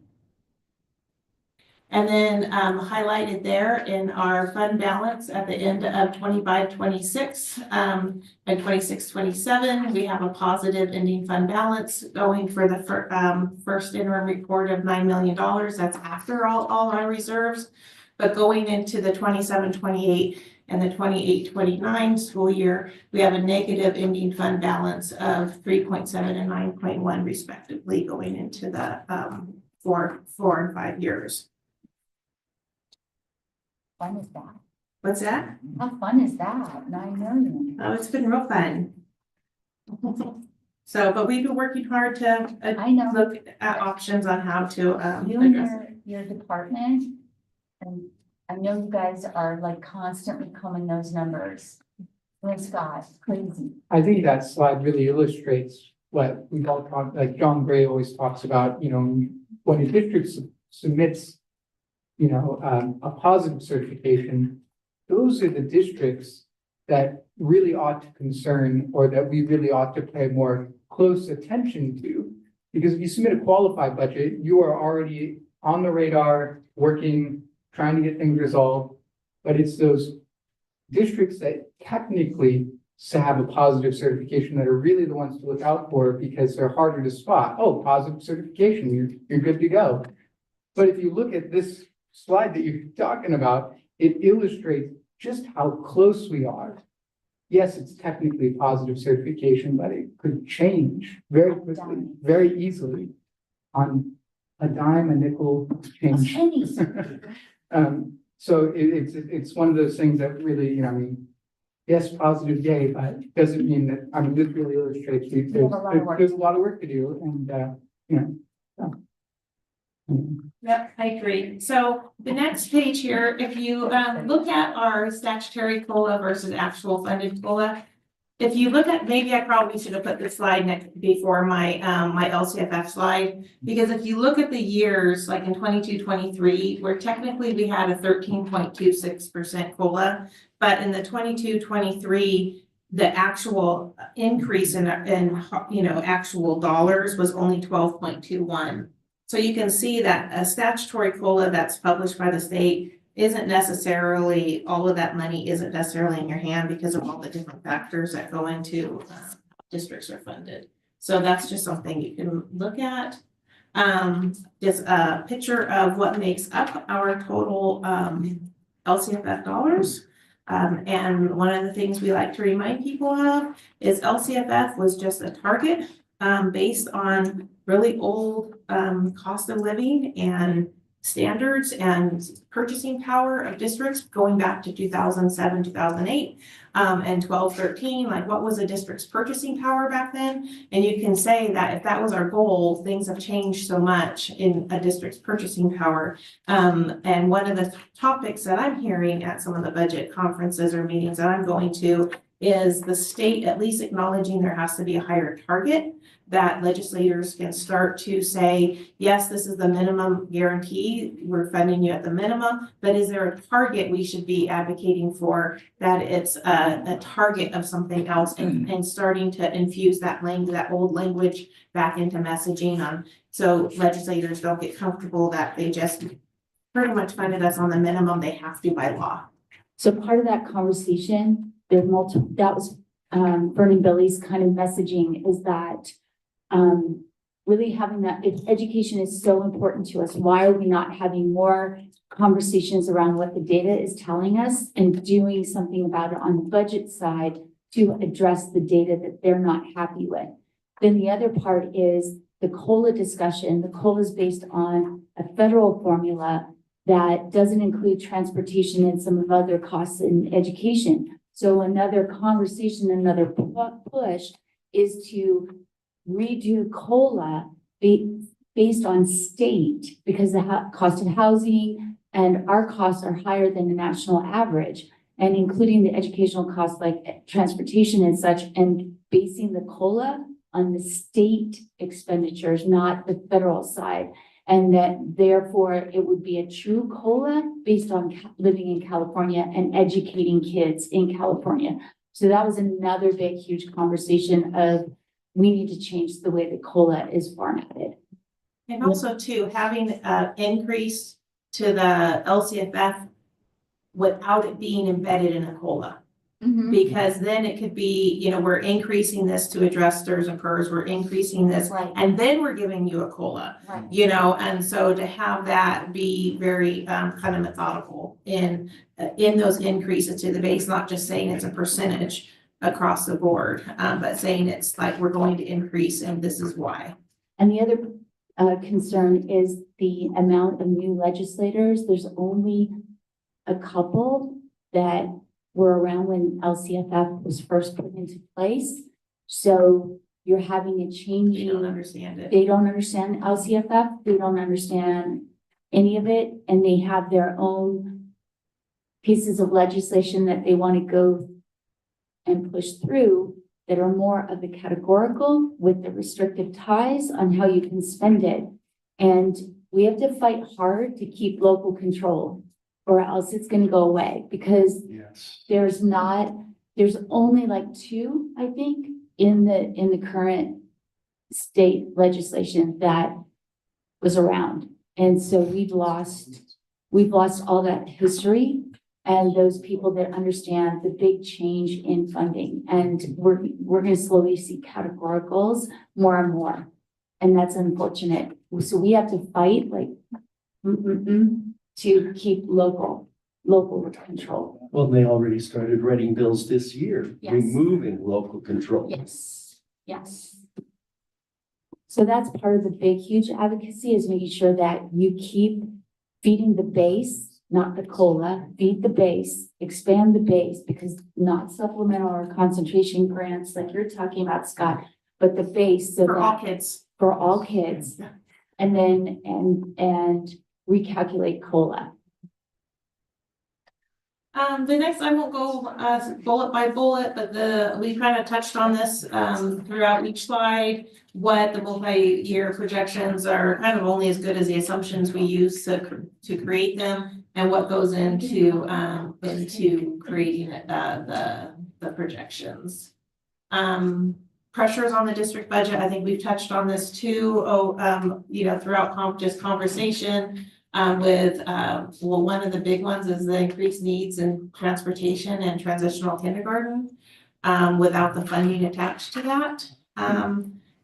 And then highlighted there in our fund balance at the end of 25-26 and 26-27, we have a positive ending fund balance going for the first interim report of $9 million. That's after all our reserves. But going into the 27-28 and the 28-29 school year, we have a negative ending fund balance of 3.7 and 9.1 respectively going into the 4 and 5 years. Fun is that? What's that? How fun is that? 9 million. Oh, it's been real fun. So, but we've been working hard to I know. look at options on how to You and address it. your department, and I know you guys are like constantly combing those numbers. Thanks God, crazy. I think that slide really illustrates what we've all talked, like John Gray always talks about, when a district submits, a positive certification, those are the districts that really ought to concern or that we really ought to pay more close attention to. Because if you submit a qualified budget, you are already on the radar, working, trying to get things resolved. But it's those districts that technically have a positive certification that are really the ones to look out for because they're harder to spot. Oh, positive certification, you're good to go. But if you look at this slide that you're talking about, it illustrates just how close we are. Yes, it's technically positive certification, but it could change very quickly, very easily on a dime, a nickel change. So it's one of those things that really, yes, positive, yay, but it doesn't mean that, this really illustrates there's a lot of work to do and, Yep, I agree. So the next page here, if you look at our statutory COLA versus actual funded COLA, if you look at, maybe I probably should have put this slide next before my my LCFF slide, because if you look at the years, like in 22-23, where technically we had a 13.26% COLA, but in the 22-23, the actual increase in, actual dollars was only 12.21. So you can see that a statutory COLA that's published by the state isn't necessarily, all of that money isn't necessarily in your hand because of all the different factors that go into districts are funded. So that's just something you can look at. Just a picture of what makes up our total LCFF dollars. And one of the things we like to remind people of is LCFF was just a target based on really old cost of living and standards and purchasing power of districts going back to 2007, 2008, and 12, 13, like what was a district's purchasing power back then? And you can say that if that was our goal, things have changed so much in a district's purchasing power. And one of the topics that I'm hearing at some of the budget conferences or meetings that I'm going to is the state at least acknowledging there has to be a higher target, that legislators can start to say, yes, this is the minimum guarantee, we're funding you at the minimum, but is there a target we should be advocating for, that it's a target of something else, and starting to infuse that language, that old language back into messaging on, so legislators don't get comfortable that they just pretty much funded us on the minimum they have to by law. So part of that conversation, that was Vernon Billy's kind of messaging, is that really having that, if education is so important to us, why are we not having more conversations around what the data is telling us and doing something about it on the budget side to address the data that they're not happy with? Then the other part is the COLA discussion. The COLA is based on a federal formula that doesn't include transportation and some of other costs in education. So another conversation, another push is to redo COLA based on state, because the cost of housing and our costs are higher than the national average, and including the educational costs like transportation and such, and basing the COLA on the state expenditures, not the federal side. And that therefore it would be a true COLA based on living in California and educating kids in California. So that was another big, huge conversation of, we need to change the way the COLA is formatted. And also too, having an increase to the LCFF without it being embedded in a COLA. Because then it could be, we're increasing this to address STRS and PERS, we're increasing this, Right. and then we're giving you a COLA. Right. And so to have that be very kind of methodical in those increases to the base, not just saying it's a percentage across the board, but saying it's like we're going to increase and this is why. And the other concern is the amount of new legislators. There's only a couple that were around when LCFF was first put into place. So you're having a change. They don't understand it. They don't understand LCFF. They don't understand any of it. And they have their own pieces of legislation that they want to go and push through that are more of the categorical with the restrictive ties on how you can spend it. And we have to fight hard to keep local control, or else it's going to go away, because there's only like two, I think, in the current state legislation that was around. And so we've lost all that history and those people that understand the big change in funding. And we're going to slowly see categoricals more and more. And that's unfortunate. So we have to fight like to keep local control. Well, they already started writing bills this year, Yes. removing local control. Yes. So that's part of the big, huge advocacy, is making sure that you keep feeding the base, not the COLA, feed the base, expand the base, because not supplemental or concentration grants like you're talking about, Scott, but the base. So For all kids. For all kids. And then, and recalculate COLA. The next, I won't go bullet by bullet, but we kind of touched on this throughout each slide, what the multi-year projections are, kind of only as good as the assumptions we use to create them, and what goes into creating the projections. Pressures on the district budget, I think we've touched on this too, throughout just conversation. One of the big ones is the increased needs in transportation and transitional kindergarten, without the funding attached to that.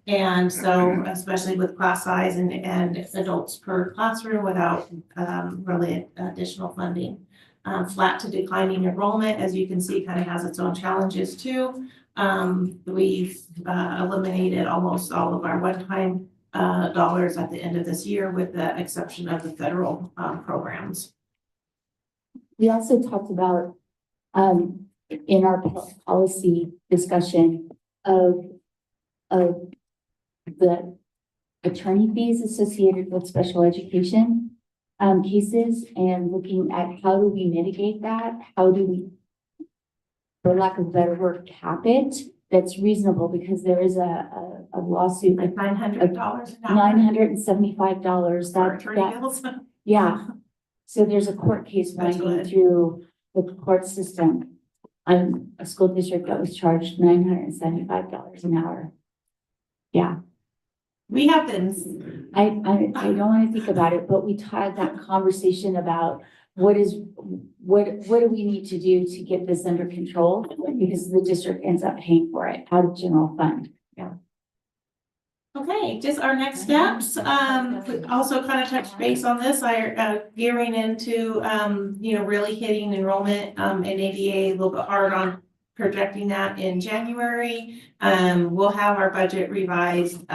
And so especially with class size and adults per classroom without, really additional funding. Flat to declining enrollment, as you can see, kind of has its own challenges too. We've eliminated almost all of our one-time dollars at the end of this year, with the exception of the federal programs. We also talked about, in our policy discussion of the attorney fees associated with special education cases, and looking at how do we mitigate that? How do we, for lack of a better word, cap it? That's reasonable, because there is a lawsuit. Like $900 an hour. $975. That, yeah. So there's a court case winding through the court system. I'm a school district that was charged $975 an hour. Yeah. We have been. I don't want to think about it, but we had that conversation about what do we need to do to get this under control, because the district ends up paying for it out of general fund. Yeah. Okay, just our next steps. Also kind of touch base on this. Gearing into really hitting enrollment in ADA a little bit hard on projecting that in January. We'll have our budget revised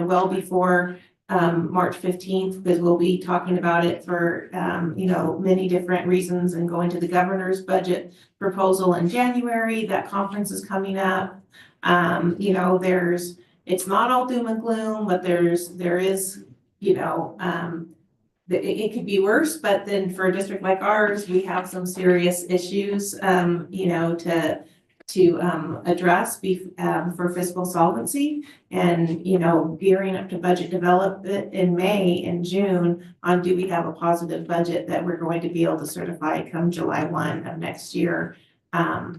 well before March 15th, because we'll be talking about it for many different reasons, and going to the governor's budget proposal in January. That conference is coming up. It's not all doom and gloom, but there is it could be worse, but then for a district like ours, we have some serious issues to address for fiscal solvency, and gearing up to budget development in May and June on, do we have a positive budget that we're going to be able to certify come July 1 of next year,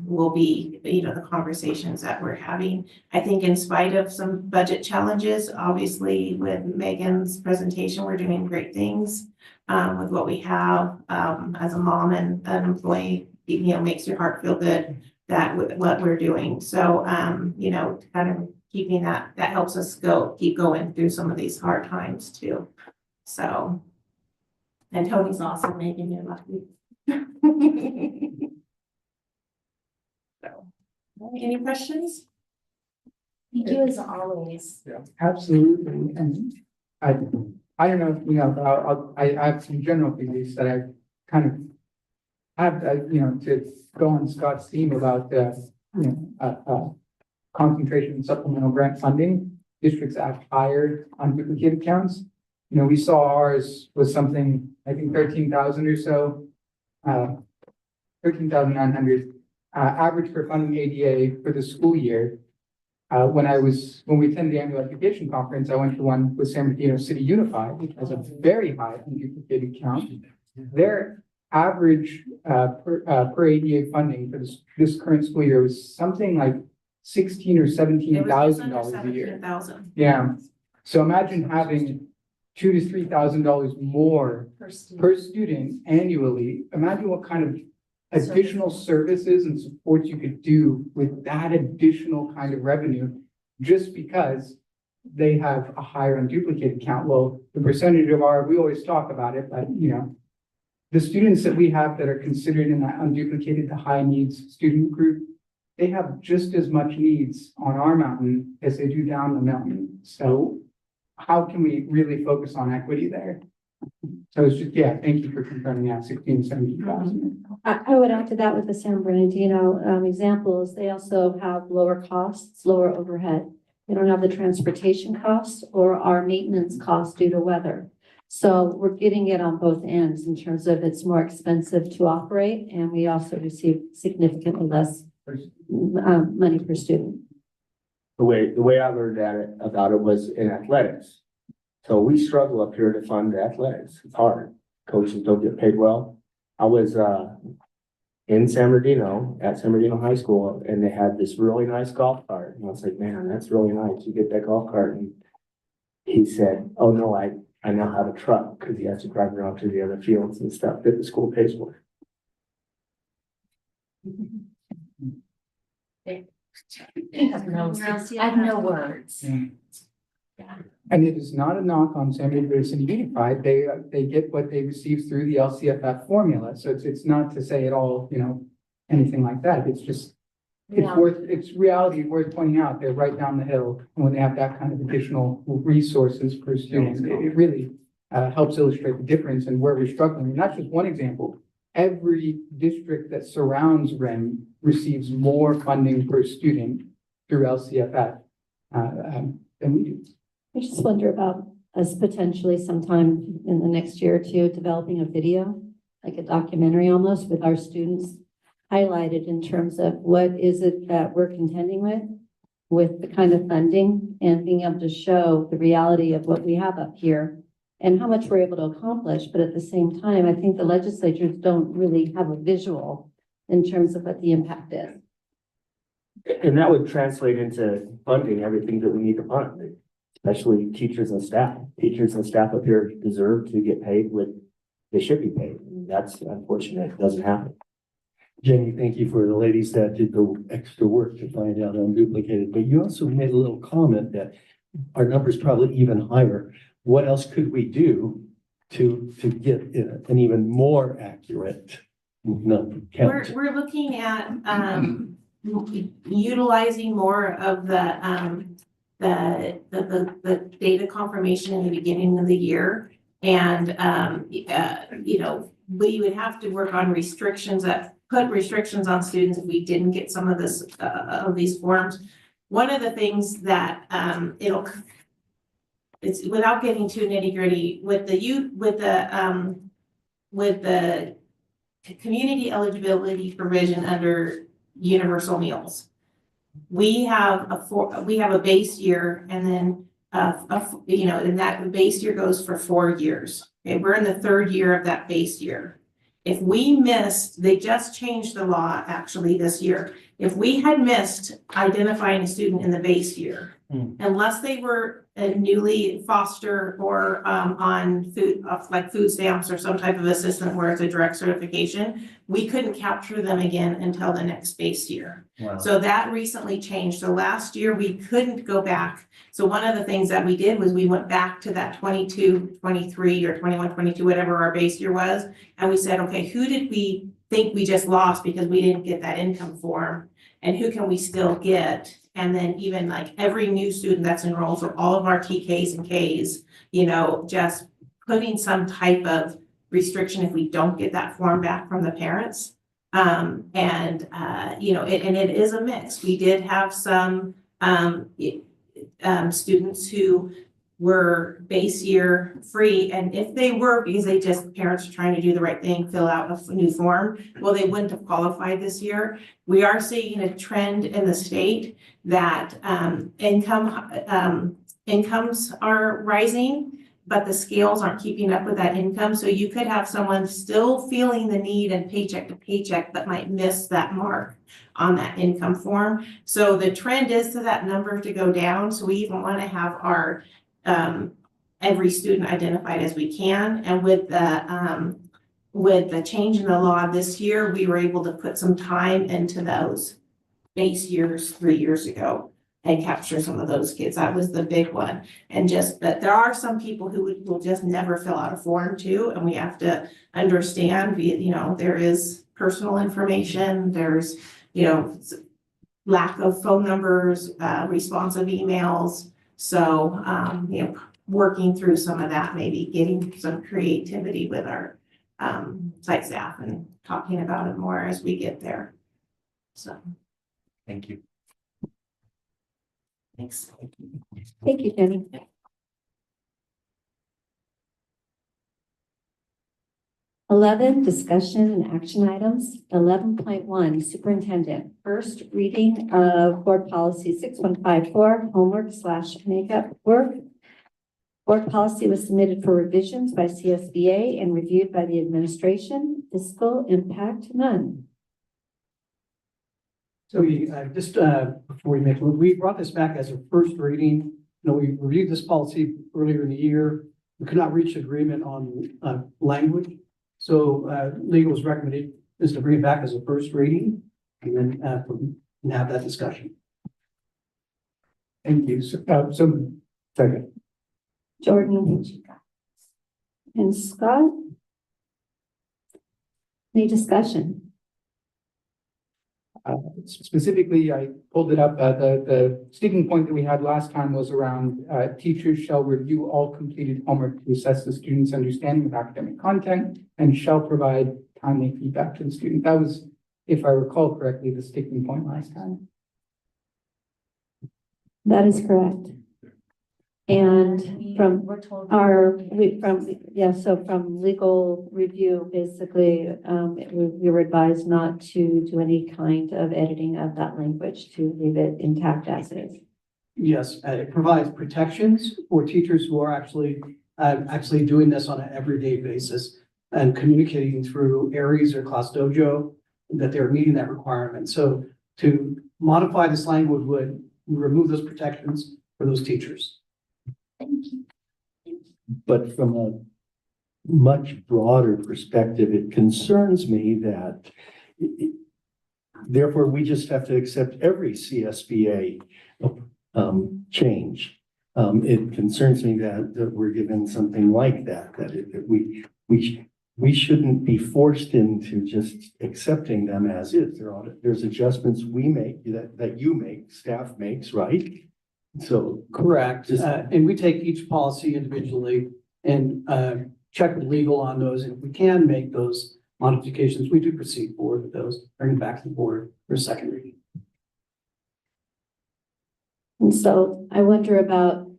will be the conversations that we're having. I think in spite of some budget challenges, obviously with Megan's presentation, we're doing great things with what we have. As a mom and an employee, makes your heart feel good that with what we're doing. So, kind of keeping that helps us keep going through some of these hard times too. So, and Tony's awesome, Megan, you're lucky. So, any questions? Thank you as always. Yeah, absolutely. And I don't know, I have some general feelings that I kind of have, to go on Scott's theme about concentration in supplemental grant funding. Districts act higher on duplicated counts. We saw ours was something, I think 13,000 or so, 13,900 average for funding ADA for the school year. When we attended the annual education conference, I went to one with San Bernardino City Unified, which has a very high unduplicated count. Their average per ADA funding for this current school year was something like $16,000 or $17,000 a year. Yeah. So imagine having $2,000 to $3,000 more per student annually. Imagine what kind of additional services and supports you could do with that additional kind of revenue, just because they have a higher unduplicated count. Well, the percentage of we always talk about it, but the students that we have that are considered in that unduplicated, the high needs student group, they have just as much needs on our mountain as they do down the mountain. So how can we really focus on equity there? So it's just, thank you for confirming that 16, 17,000. I would add to that with the San Bernardino examples. They also have lower costs, lower overhead. They don't have the transportation costs or our maintenance costs due to weather. So we're getting it on both ends in terms of it's more expensive to operate, and we also receive significantly less money per student. The way I learned about it was in athletics. So we struggle up here to fund athletics. It's hard. Coaches don't get paid well. I was in San Bernardino, at San Bernardino High School, and they had this really nice golf cart. And I was like, man, that's really nice. You get that golf cart. And he said, oh, no, I now have a truck because he has to drive around to the other fields and stuff that the school pays for. I have no words. And it is not a knock on San Bernardino City Unified. They get what they receive through the LCFF formula. So it's not to say at all, anything like that. It's just, it's reality worth pointing out. They're right down the hill. And when they have that kind of additional resources per student, it really helps illustrate the difference and where we're struggling. And that's just one example. Every district that surrounds REM receives more funding per student through LCFF than we do. I just wonder about us potentially sometime in the next year or two, developing a video, like a documentary almost, with our students highlighted in terms of what is it that we're contending with the kind of funding, and being able to show the reality of what we have up here and how much we're able to accomplish. But at the same time, I think the legislatures don't really have a visual in terms of what the impact is. And that would translate into funding everything that we need to fund, especially teachers and staff. Teachers and staff up here deserve to get paid what they should be paid. That's unfortunate. It doesn't happen. Jenny, thank you for the ladies that did the extra work to find out unduplicated, but you also made a little comment that our number's probably even higher. What else could we do to get an even more accurate number count? We're looking at utilizing more of the data confirmation in the beginning of the year. And we would have to work on restrictions that put restrictions on students if we didn't get some of this of these forms. One of the things that it's without getting too nitty-gritty with the community eligibility provision under universal meals. We have a base year, and then and that base year goes for 4 years. Okay, we're in the 3rd year of that base year. If we missed, they just changed the law actually this year. If we had missed identifying a student in the base year, unless they were a newly foster or on food, like food stamps or some type of assistance where it's a direct certification, we couldn't capture them again until the next base year. Wow. So that recently changed. So last year we couldn't go back. So one of the things that we did was we went back to that 22, 23 or 21, 22, whatever our base year was. And we said, okay, who did we think we just lost because we didn't get that income form? And who can we still get? And then even like every new student that's enrolled for all of our TKs and Ks, just putting some type of restriction if we don't get that form back from the parents. And it is a mix. We did have some students who were base year free, and if they were, because parents are trying to do the right thing, fill out a new form, well, they wouldn't have qualified this year. We are seeing a trend in the state that incomes are rising, but the scales aren't keeping up with that income. So you could have someone still feeling the need and paycheck to paycheck, but might miss that mark on that income form. So the trend is to that number to go down. So we even want to have our every student identified as we can. And with the change in the law this year, we were able to put some time into those base years 3 years ago and capture some of those kids. That was the big one. And but there are some people who will just never fill out a form too. And we have to understand, there is personal information, there's, lack of phone numbers, responsive emails. So, working through some of that, maybe getting some creativity with our site staff and talking about it more as we get there. So. Thank you. Thanks. Thank you, Jenny. Discussion and action items. 11.1, Superintendent. First reading of Board Policy 6154, homework/makeup work. Board policy was submitted for revisions by CSBA and reviewed by the administration. Fiscal impact, none. So we, before we make, we brought this back as a first reading. You know, we reviewed this policy earlier in the year. We could not reach agreement on, language. So, legal's recommended is to bring it back as a first reading and then, and have that discussion. Thank you. So, second. Jordan and Scott. Any discussion? Specifically, I pulled it up, the sticking point that we had last time was around, teachers shall review all completed homework to assess the student's understanding of academic content and shall provide timely feedback to the student. That was, if I recall correctly, the sticking point last time. That is correct. And from from legal review, basically, we were advised not to do any kind of editing of that language, to leave it intact as is. Yes, it provides protections for teachers who are actually doing this on an everyday basis and communicating through Aries or Class Dojo that they're meeting that requirement. So to modify this language would remove those protections for those teachers. But from a much broader perspective, it concerns me that therefore we just have to accept every CSBA change. It concerns me that we're given something like that we shouldn't be forced into just accepting them as is. There's adjustments we make that you make, staff makes, right? So correct. And we take each policy individually and check with legal on those. And if we can make those modifications, we do proceed forward with those, bring them back to the board for a second reading. And so I wonder about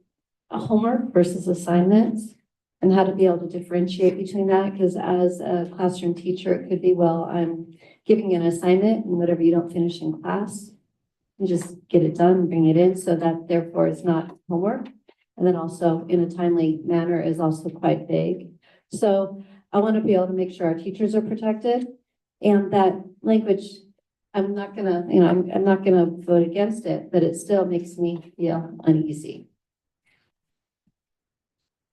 a homework versus assignments and how to be able to differentiate between that. Because as a classroom teacher, it could be, well, I'm giving an assignment and whatever you don't finish in class, you just get it done and bring it in, so that therefore it's not homework. And then also in a timely manner is also quite vague. So I want to be able to make sure our teachers are protected, and that language, I'm not gonna, I'm not gonna vote against it, but it still makes me feel uneasy.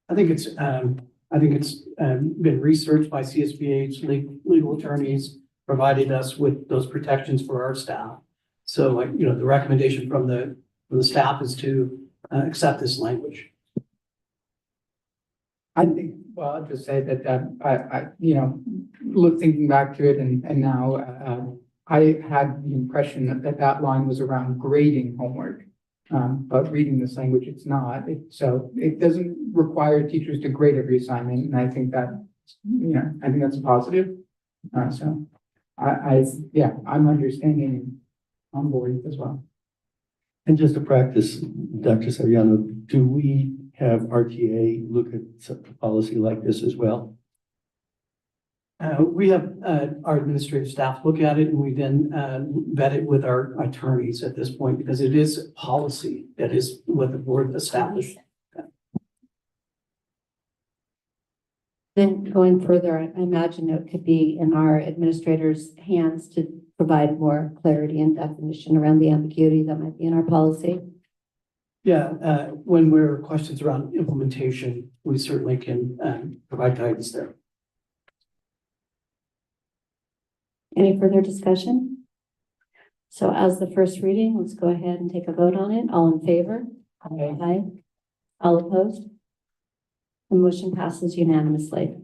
I think it's been researched by CSBA's legal attorneys, provided us with those protections for our staff. So, like, the recommendation from the staff is to accept this language. I think, well, I'll just say that, thinking back to it and now, I had the impression that line was around grading homework. But reading this language, it's not. So it doesn't require teachers to grade every assignment. And I think that, I think that's a positive. So I'm understanding on board as well. And just to practice, Dr. Saviano, do we have RTA look at such a policy like this as well? We have our administrative staff look at it, and we then vet it with our attorneys at this point, because it is policy that is what the board established. Then going further, I imagine it could be in our administrators' hands to provide more clarity and definition around the ambiguity that might be in our policy. Yeah, when there are questions around implementation, we certainly can provide guidance there. Any further discussion? So as the first reading, let's go ahead and take a vote on it. All in favor? Aye. All opposed? The motion passes unanimously.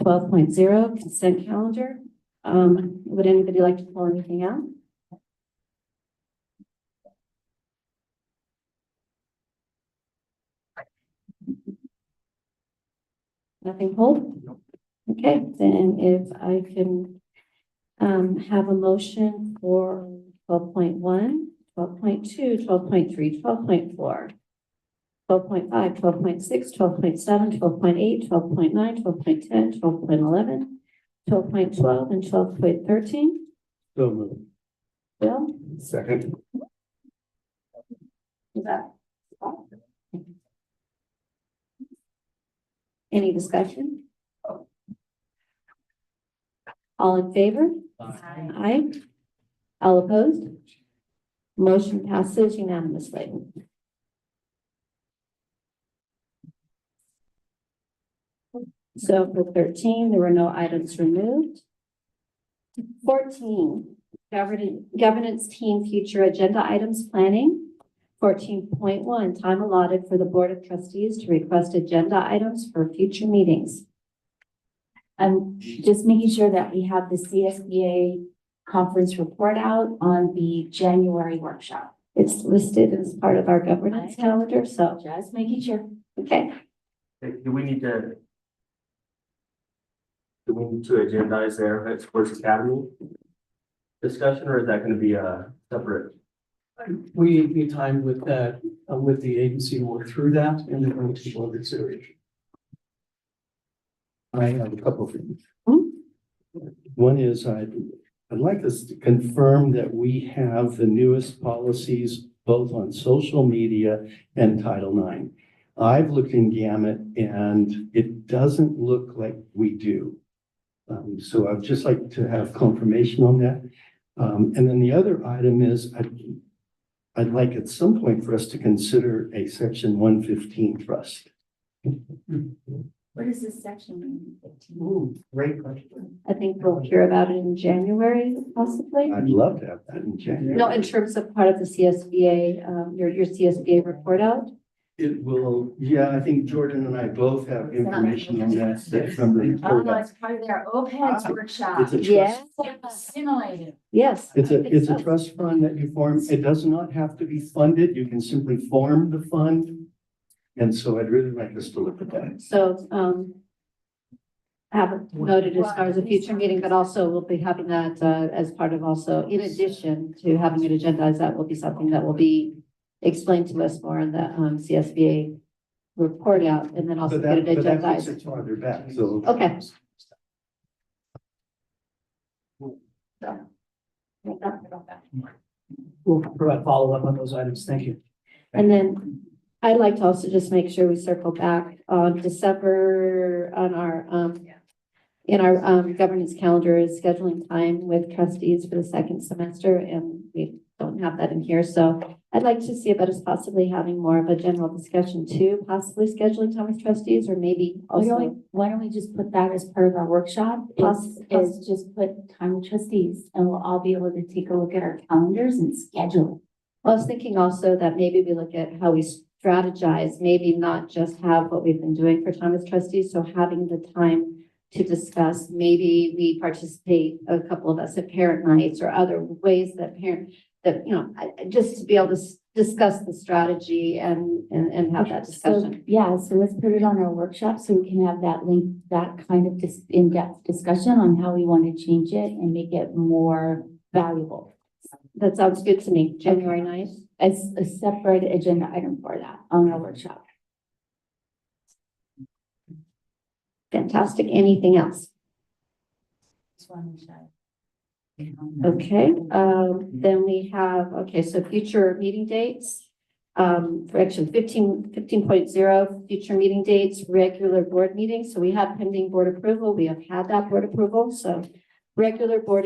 12.0 consent calendar. Would anybody like to pull anything out? Nothing pulled? Okay, then if I can have a motion for 12.1, 12.2, 12.3, 12.4, 12.5, 12.6, 12.7, 12.8, 12.9, 12.10, 12.11, 12.12, and 12.13. So moved. Bill? Second. Is that? Any discussion? All in favor? Aye. All opposed? Motion passes unanimously. So for 13, there were no items removed. 14, governance team future agenda items planning. 14.1, time allotted for the Board of Trustees to request agenda items for future meetings. I'm just making sure that we have the CSBA conference report out on the January workshop. It's listed as part of our governance calendar, so, Just making sure. okay. Do we need to agendize their Sports Academy discussion, or is that gonna be a separate? We need time with that, with the agency to work through that and then we'll take over consideration. I have a couple of things. One is I'd like us to confirm that we have the newest policies both on social media and Title IX. I've looked in Gamut and it doesn't look like we do. So I'd just like to have confirmation on that. And then the other item is I'd like at some point for us to consider a Section 115 trust. What is this section? Ooh, great question. I think we'll hear about it in January, possibly. I'd love to have that in January. No, in terms of part of the CSBA, your CSBA report out. It will, yeah, I think Jordan and I both have information on that from the report. It's part of their OPEDS workshop. It's a Yes. Simulated. Yes. It's a trust fund that you form. It does not have to be funded. You can simply form the fund. And so I'd really like us to look at that. So, have it noted as far as a future meeting, but also we'll be having that, as part of also, in addition to having it agendized, that will be something that will be explained to us more in the, CSBA report out, and then also get it But that puts agendized. it farther back, so. Okay. We'll provide follow-up on those items. Thank you. And then I'd like to also just make sure we circle back on December on our, in our governance calendar is scheduling time with trustees for the second semester, and we don't have that in here. So I'd like to see about us possibly having more of a general discussion too, possibly scheduling time with trustees, or maybe also. Why don't we just put that as part of our workshop? Is just put time with trustees and we'll all be able to take a look at our calendars and schedule. I was thinking also that maybe we look at how we strategize, maybe not just have what we've been doing for time with trustees. So having the time to discuss, maybe we participate, a couple of us at parent nights or other ways that just to be able to discuss the strategy and have that discussion. So let's put it on our workshop so we can have that link, that kind of in-depth discussion on how we want to change it and make it more valuable. That sounds good to me. January 9th. As a separate agenda item for that on our workshop. Fantastic. Anything else? Okay, then we have, so future meeting dates. For actually 15.0, future meeting dates, regular board meetings. So we have pending board approval. We have had that board approval. So regular board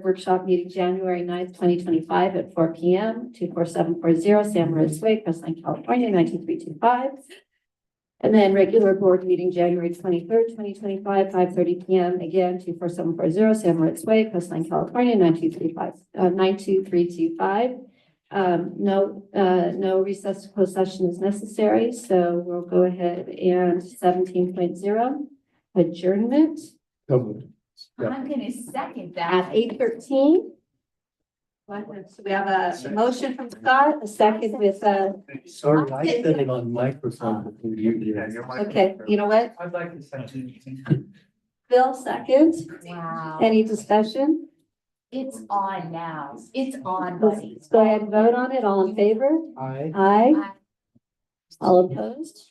workshop meeting, January 9th, 2025 at 4 p.m. 24740 San Maris Way, Crestline, California, 92325. And then regular board meeting, January 23rd, 2025, 5:30 p.m. Again, 24740 San Maris Way, Crestline, California, 92325. No recess to closed session is necessary. So we'll go ahead and 17.0, adjournment. I'm gonna second that. At 8:13. So we have a motion from Scott, a second with, Sorry, I said it on microphone before you did. okay, you know what? I'd like to second. Bill, second. Wow. Any discussion? It's on now. It's on, buddy. Let's go ahead and vote on it. All in favor? Aye. Aye. All opposed?